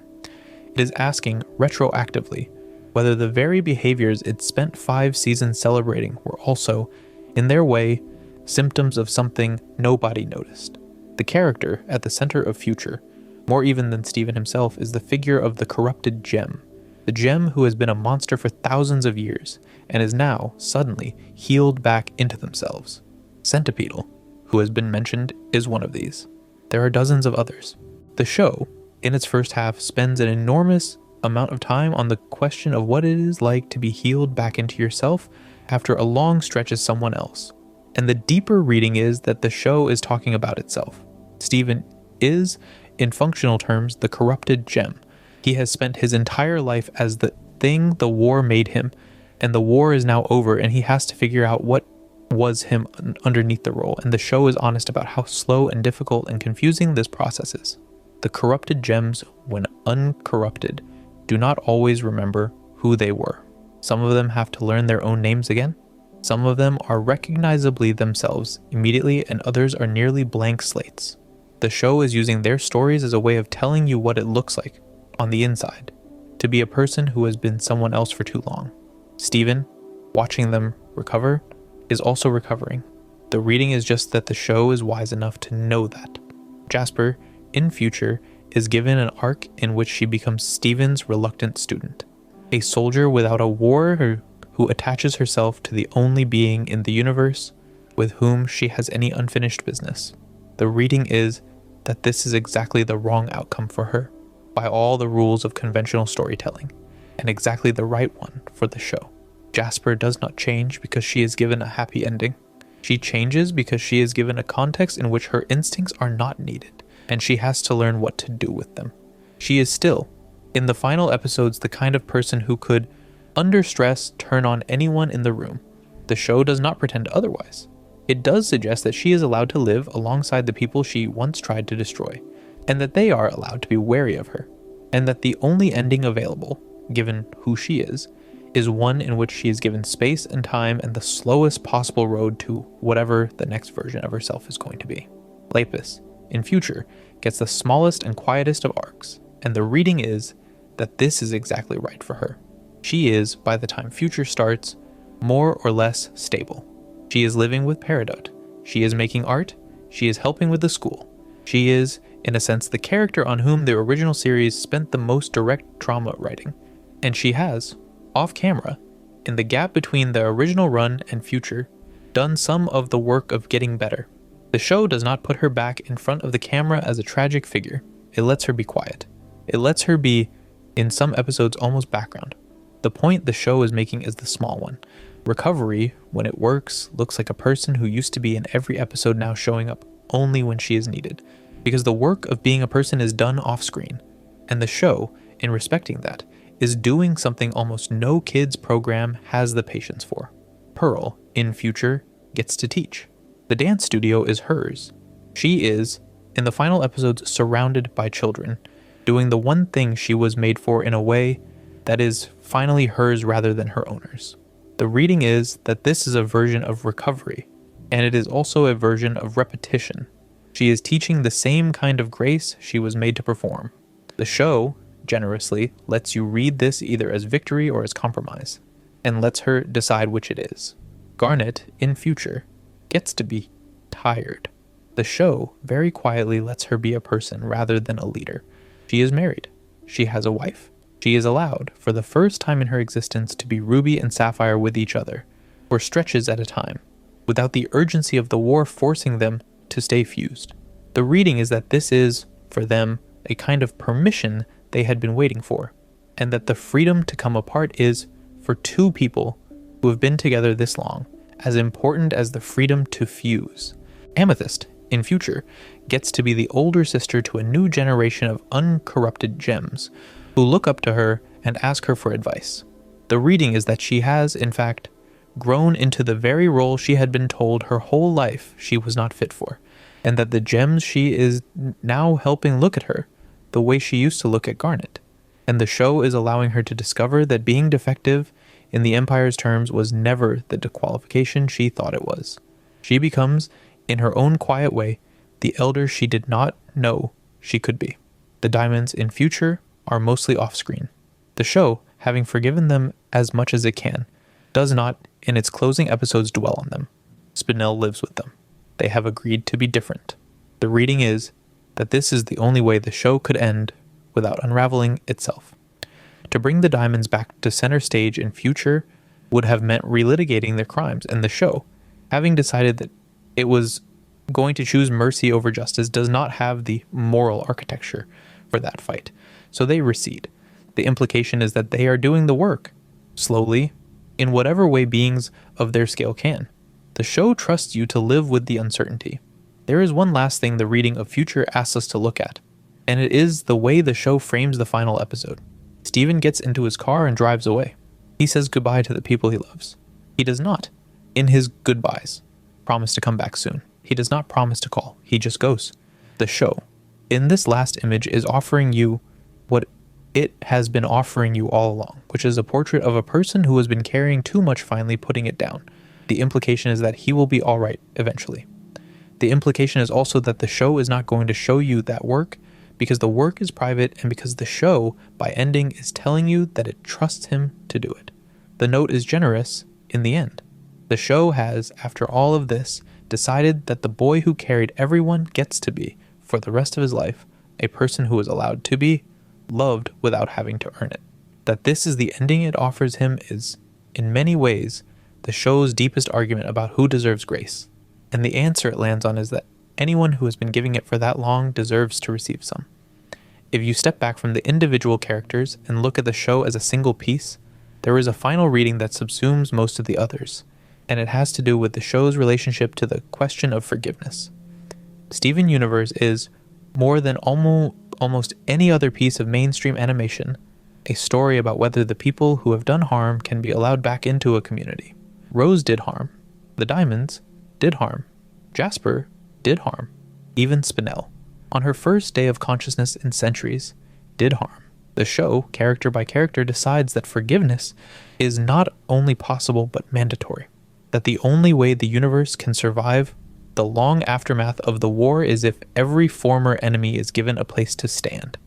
It is asking, retroactively, whether the very behaviors it spent 5 seasons celebrating were also, in their way, symptoms of something nobody noticed. The character at the center of Future, more even than Steven himself, is the figure of the corrupted gem, The gem who has been a monster for thousands of years and is now, suddenly, healed back into themselves. Centipedal, who has been mentioned, is one of these. There are dozens of others. The show, in its first half, spends an enormous amount of time on the question of what it is like to be healed back into yourself after a long stretch as someone else. And the deeper reading is that the show is talking about itself. Steven is, in functional terms, the corrupted gem. He has spent his entire life as the thing the war made him, and the war is now over, and he has to figure out what was him underneath the role, and the show is honest about how slow and difficult and confusing this process is. The corrupted gems, when uncorrupted, do not always remember who they were. Some of them have to learn their own names again. Some of them are recognizably themselves immediately, and others are nearly blank slates. The show is using their stories as a way of telling you what it looks like on the inside to be a person who has been someone else for too long. Steven, watching them recover, is also recovering. The reading is just that the show is wise enough to know that. Jasper, in future, is given an arc in which she becomes Steven's reluctant student, a soldier without a war who attaches herself to the only being in the universe with whom she has any unfinished business. The reading is that this is exactly the wrong outcome for her, by all the rules of conventional storytelling, and exactly the right one for the show. Jasper does not change because she is given a happy ending. She changes because she is given a context in which her instincts are not needed, and she has to learn what to do with them. She is still, in the final episodes, the kind of person who could, under stress, turn on anyone in the room. The show does not pretend otherwise. It does suggest that she is allowed to live alongside the people she once tried to destroy, and that they are allowed to be wary of her, and that the only ending available, given who she is one in which she is given space and time and the slowest possible road to whatever the next version of herself is going to be. Lapis, in future, gets the smallest and quietest of arcs, and the reading is that this is exactly right for her. She is, by the time future starts, more or less stable. She is living with Peridot. She is making art. She is helping with the school. She is, in a sense, the character on whom the original series spent the most direct trauma writing. And she has, off camera, in the gap between the original run and future, done some of the work of getting better. The show does not put her back in front of the camera as a tragic figure. It lets her be quiet. It lets her be, in some episodes, almost background. The point the show is making is the small one. Recovery, when it works, looks like a person who used to be in every episode now showing up only when she is needed, because the work of being a person is done off screen, and the show, in respecting that, is doing something almost no kids program has the patience for. Pearl, in future, gets to teach. The dance studio is hers. She is, in the final episodes, surrounded by children, doing the one thing she was made for in a way that is finally hers rather than her owner's. The reading is that this is a version of recovery, and it is also a version of repetition. She is teaching the same kind of grace she was made to perform. The show, generously, lets you read this either as victory or as compromise, and lets her decide which it is. Garnet, in future, gets to be tired. The show very quietly lets her be a person rather than a leader. She is married. She has a wife. She is allowed, for the first time in her existence, to be Ruby and Sapphire with each other, for stretches at a time, without the urgency of the war forcing them to stay fused. The reading is that this is, for them, a kind of permission they had been waiting for, and that the freedom to come apart is, for two people who have been together this long, as important as the freedom to fuse. Amethyst, in future, gets to be the older sister to a new generation of uncorrupted gems, who look up to her and ask her for advice. The reading is that she has, in fact, grown into the very role she had been told her whole life she was not fit for, and that the gems she is now helping look at her the way she used to look at Garnet. And the show is allowing her to discover that being defective, in the Empire's terms, was never the disqualification she thought it was. She becomes, in her own quiet way, the elder she did not know she could be. The diamonds, in future, are mostly off-screen. The show, having forgiven them as much as it can, does not, in its closing episodes, dwell on them. Spinel lives with them. They have agreed to be different. The reading is that this is the only way the show could end without unraveling itself. To bring the diamonds back to center stage in future would have meant relitigating their crimes, and the show, having decided that it was going to choose mercy over justice, does not have the moral architecture for that fight. So they recede. The implication is that they are doing the work, slowly, in whatever way beings of their scale can. The show trusts you to live with the uncertainty. There is one last thing the reading of Future asks us to look at, and it is the way the show frames the final episode. Steven gets into his car and drives away. He says goodbye to the people he loves. He does not, in his goodbyes, promise to come back soon. He does not promise to call. He just goes. The show, in this last image, is offering you what it has been offering you all along, which is a portrait of a person who has been carrying too much, finally putting it down. The implication is that he will be all right eventually. The implication is also that the show is not going to show you that work because the work is private, and because the show, by ending, is telling you that it trusts him to do it. The note is generous in the end. The show has, after all of this, decided that the boy who carried everyone gets to be, for the rest of his life, a person who is allowed to be loved without having to earn it. That this is the ending it offers him is, in many ways, the show's deepest argument about who deserves grace. And the answer it lands on is that anyone who has been giving it for that long deserves to receive some. If you step back from the individual characters and look at the show as a single piece, there is a final reading that subsumes most of the others, and it has to do with the show's relationship to the question of forgiveness. Steven Universe is, more than almost any other piece of mainstream animation, a story about whether the people who have done harm can be allowed back into a community. Rose did harm. The diamonds did harm. Jasper did harm. Even Spinel, on her first day of consciousness in centuries, did harm. The show, character by character, decides that forgiveness is not only possible but mandatory. That the only way the universe can survive the long aftermath of the war is if every former enemy is given a place to stand.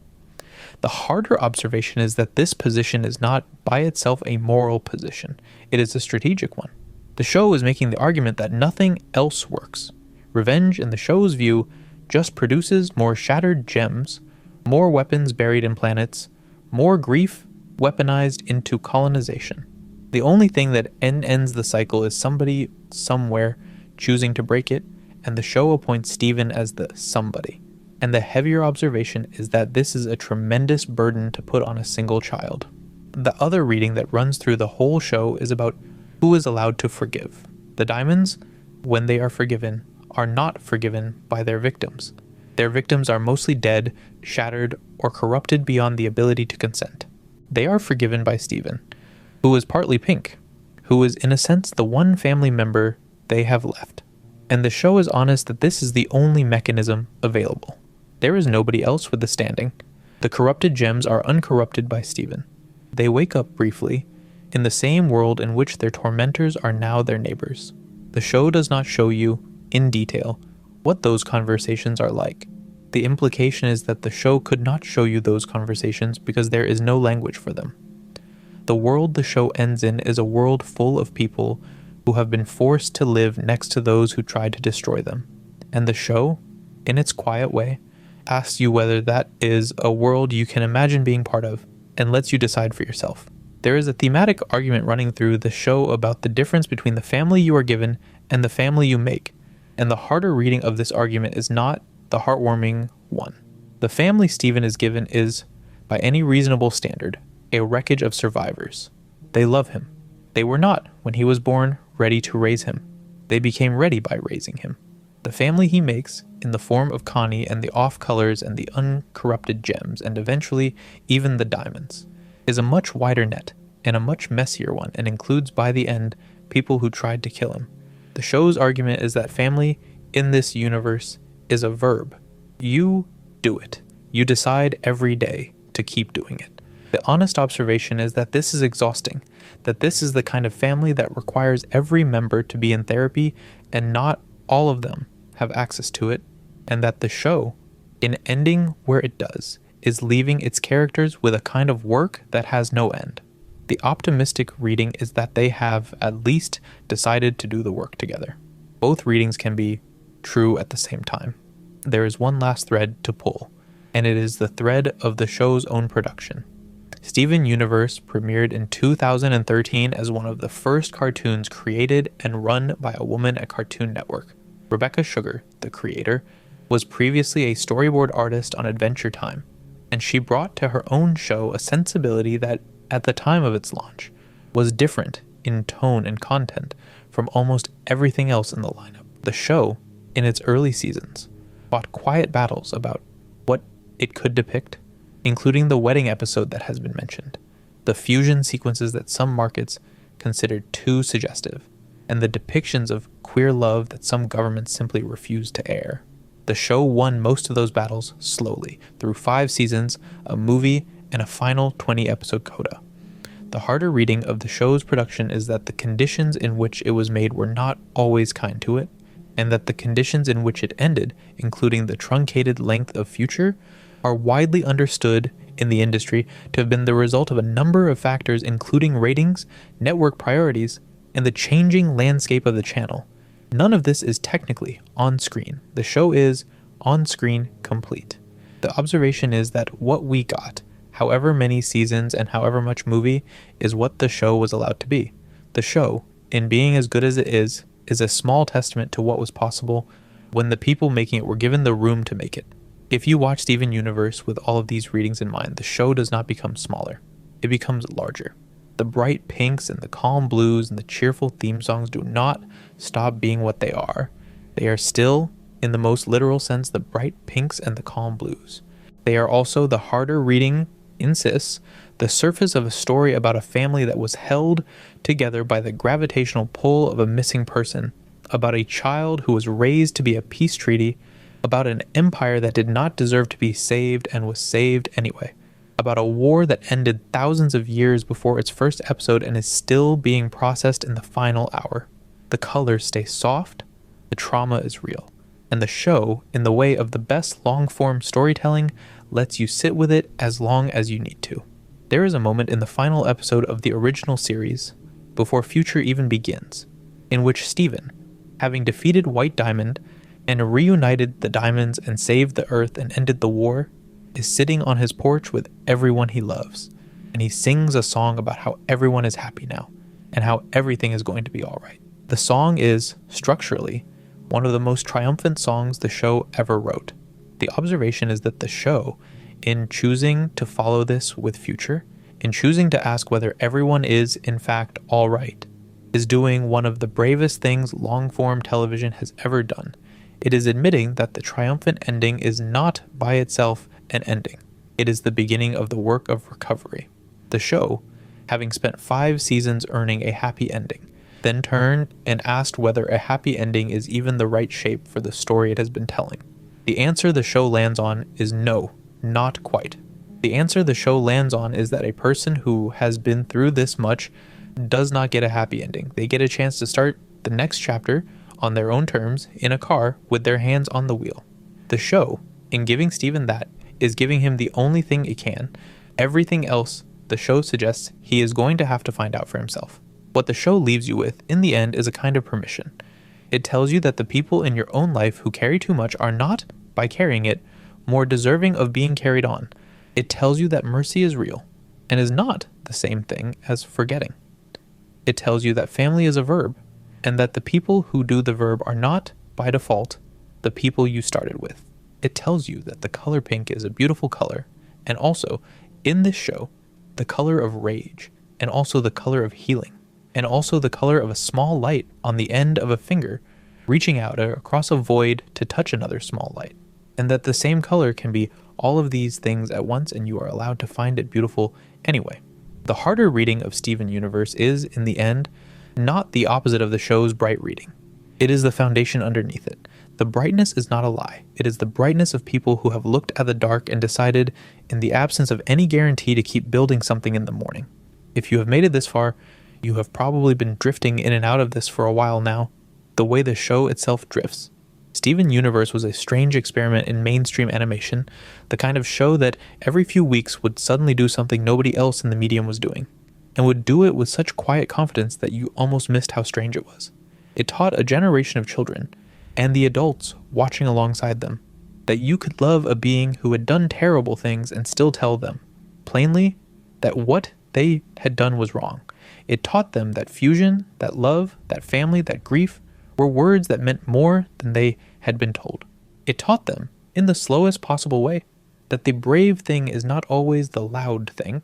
The harder observation is that this position is not by itself a moral position. It is a strategic one. The show is making the argument that nothing else works. Revenge, in the show's view, just produces more shattered gems, more weapons buried in planets, more grief weaponized into colonization. The only thing that ends the cycle is somebody, somewhere, choosing to break it, and the show appoints Steven as the somebody. And the heavier observation is that this is a tremendous burden to put on a single child. The other reading that runs through the whole show is about who is allowed to forgive. The diamonds, when they are forgiven, are not forgiven by their victims. Their victims are mostly dead, shattered, or corrupted beyond the ability to consent. They are forgiven by Steven, who is partly pink, who is in a sense the one family member they have left. And the show is honest that this is the only mechanism available. There is nobody else with the standing. The corrupted gems are uncorrupted by Steven. They wake up briefly, in the same world in which their tormentors are now their neighbors. The show does not show you, in detail, what those conversations are like. The implication is that the show could not show you those conversations because there is no language for them. The world the show ends in is a world full of people who have been forced to live next to those who tried to destroy them. And the show, in its quiet way, asks you whether that is a world you can imagine being part of, and lets you decide for yourself. There is a thematic argument running through the show about the difference between the family you are given and the family you make, and the harder reading of this argument is not the heartwarming one. The family Steven is given is, by any reasonable standard, a wreckage of survivors. They love him. They were not, when he was born, ready to raise him. They became ready by raising him. The family he makes, in the form of Connie and the off-colors and the uncorrupted gems, and eventually even the diamonds, is a much wider net, and a much messier one, and includes by the end people who tried to kill him. The show's argument is that family, in this universe, is a verb. You do it. You decide every day to keep doing it. The honest observation is that this is exhausting, that this is the kind of family that requires every member to be in therapy, and not all of them have access to it, and that the show, in ending where it does, is leaving its characters with a kind of work that has no end. The optimistic reading is that they have at least decided to do the work together. Both readings can be true at the same time. There is one last thread to pull, and it is the thread of the show's own production. Steven Universe premiered in 2013 as one of the first cartoons created and run by a woman at Cartoon Network. Rebecca Sugar, the creator, was previously a storyboard artist on Adventure Time, and she brought to her own show a sensibility that, at the time of its launch, was different in tone and content from almost everything else in the lineup. The show, in its early seasons, fought quiet battles about what it could depict, including the wedding episode that has been mentioned, the fusion sequences that some markets considered too suggestive, and the depictions of queer love that some governments simply refused to air. The show won most of those battles slowly, through 5 seasons, a movie, and a final 20-episode coda. The harder reading of the show's production is that the conditions in which it was made were not always kind to it, and that the conditions in which it ended, including the truncated length of future, are widely understood in the industry to have been the result of a number of factors, including ratings, network priorities, and the changing landscape of the channel. None of this is technically on screen. The show is on screen complete. The observation is that what we got, however many seasons and however much movie, is what the show was allowed to be. The show, in being as good as it is a small testament to what was possible when the people making it were given the room to make it. If you watch Steven Universe with all of these readings in mind, the show does not become smaller. It becomes larger. The bright pinks and the calm blues and the cheerful theme songs do not stop being what they are. They are still, in the most literal sense, the bright pinks and the calm blues. They are also, the harder reading insists, the surface of a story about a family that was held together by the gravitational pull of a missing person, about a child who was raised to be a peace treaty, about an empire that did not deserve to be saved and was saved anyway, about a war that ended thousands of years before its first episode and is still being processed in the final hour. The colors stay soft, the trauma is real, and the show, in the way of the best long-form storytelling, lets you sit with it as long as you need to. There is a moment in the final episode of the original series, before Future even begins, in which Steven, having defeated White Diamond and reunited the diamonds and saved the Earth and ended the war, is sitting on his porch with everyone he loves, and he sings a song about how everyone is happy now, and how everything is going to be alright. The song is, structurally, one of the most triumphant songs the show ever wrote. The observation is that the show, in choosing to follow this with Future, in choosing to ask whether everyone is, in fact, alright, is doing one of the bravest things long-form television has ever done. It is admitting that the triumphant ending is not by itself an ending. It is the beginning of the work of recovery. The show, having spent 5 seasons earning a happy ending, then turned and asked whether a happy ending is even the right shape for the story it has been telling. The answer the show lands on is no, not quite. The answer the show lands on is that a person who has been through this much does not get a happy ending. They get a chance to start the next chapter on their own terms, in a car, with their hands on the wheel. The show, in giving Steven that, is giving him the only thing it can. Everything else, the show suggests, he is going to have to find out for himself. What the show leaves you with, in the end, is a kind of permission. It tells you that the people in your own life who carry too much are not, by carrying it, more deserving of being carried on. It tells you that mercy is real, and is not the same thing as forgetting. It tells you that family is a verb, and that the people who do the verb are not, by default, the people you started with. It tells you that the color pink is a beautiful color, and also, in this show, the color of rage, and also the color of healing, and also the color of a small light on the end of a finger, reaching out across a void to touch another small light, and that the same color can be all of these things at once, and you are allowed to find it beautiful anyway. The harder reading of Steven Universe is, in the end, not the opposite of the show's bright reading. It is the foundation underneath it. The brightness is not a lie. It is the brightness of people who have looked at the dark and decided, in the absence of any guarantee, to keep building something in the morning. If you have made it this far, you have probably been drifting in and out of this for a while now, the way the show itself drifts. Steven Universe was a strange experiment in mainstream animation, the kind of show that every few weeks would suddenly do something nobody else in the medium was doing, and would do it with such quiet confidence that you almost missed how strange it was. It taught a generation of children, and the adults watching alongside them, that you could love a being who had done terrible things and still tell them, plainly that what they had done was wrong. It taught them that fusion, that love, that family, that grief were words that meant more than they had been told. It taught them, in the slowest possible way, that the brave thing is not always the loud thing,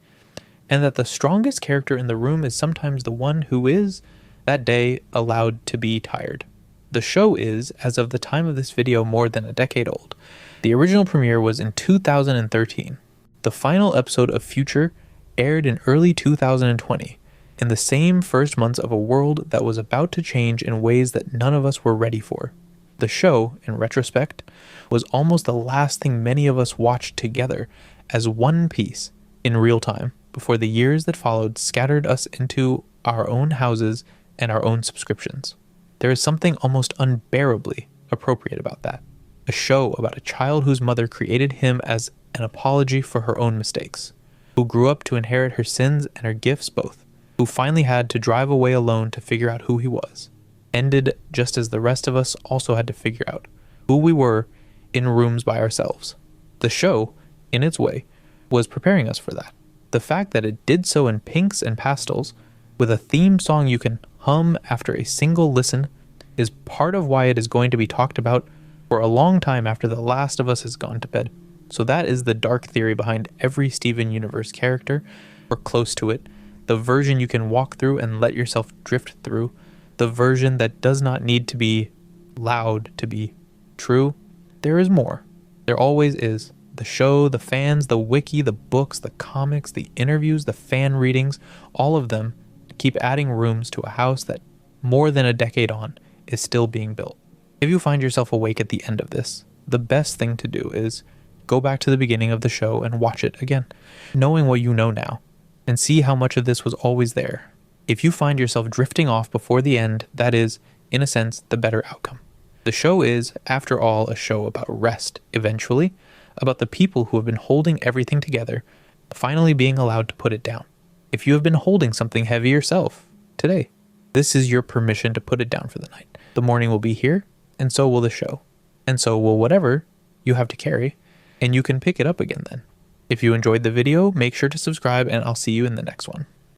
and that the strongest character in the room is sometimes the one who is, that day, allowed to be tired. The show is, as of the time of this video, more than a decade old. The original premiere was in 2013. The final episode of Future aired in early 2020, in the same first months of a world that was about to change in ways that none of us were ready for. The show, in retrospect, was almost the last thing many of us watched together as one piece in real time before the years that followed scattered us into our own houses and our own subscriptions. There is something almost unbearably appropriate about that. A show about a child whose mother created him as an apology for her own mistakes, who grew up to inherit her sins and her gifts both, who finally had to drive away alone to figure out who he was, ended just as the rest of us also had to figure out who we were in rooms by ourselves. The show, in its way, was preparing us for that. The fact that it did so in pinks and pastels, with a theme song you can hum after a single listen, is part of why it is going to be talked about for a long time after the last of us has gone to bed. So that is the dark theory behind every Steven Universe character, or close to it, the version you can walk through and let yourself drift through, the version that does not need to be loud to be true. There is more. There always is. The show, the fans, the wiki, the books, the comics, the interviews, the fan readings, all of them keep adding rooms to a house that, more than a decade on, is still being built. If you find yourself awake at the end of this, the best thing to do is go back to the beginning of the show and watch it again, knowing what you know now, and see how much of this was always there. If you find yourself drifting off before the end, that is, in a sense, the better outcome. The show is, after all, a show about rest, eventually, about the people who have been holding everything together, finally being allowed to put it down. If you have been holding something heavy yourself, today, this is your permission to put it down for the night. The morning will be here, and so will the show. And so will whatever you have to carry, and you can pick it up again then. If you enjoyed the video, make sure to subscribe, and I'll see you in the next one.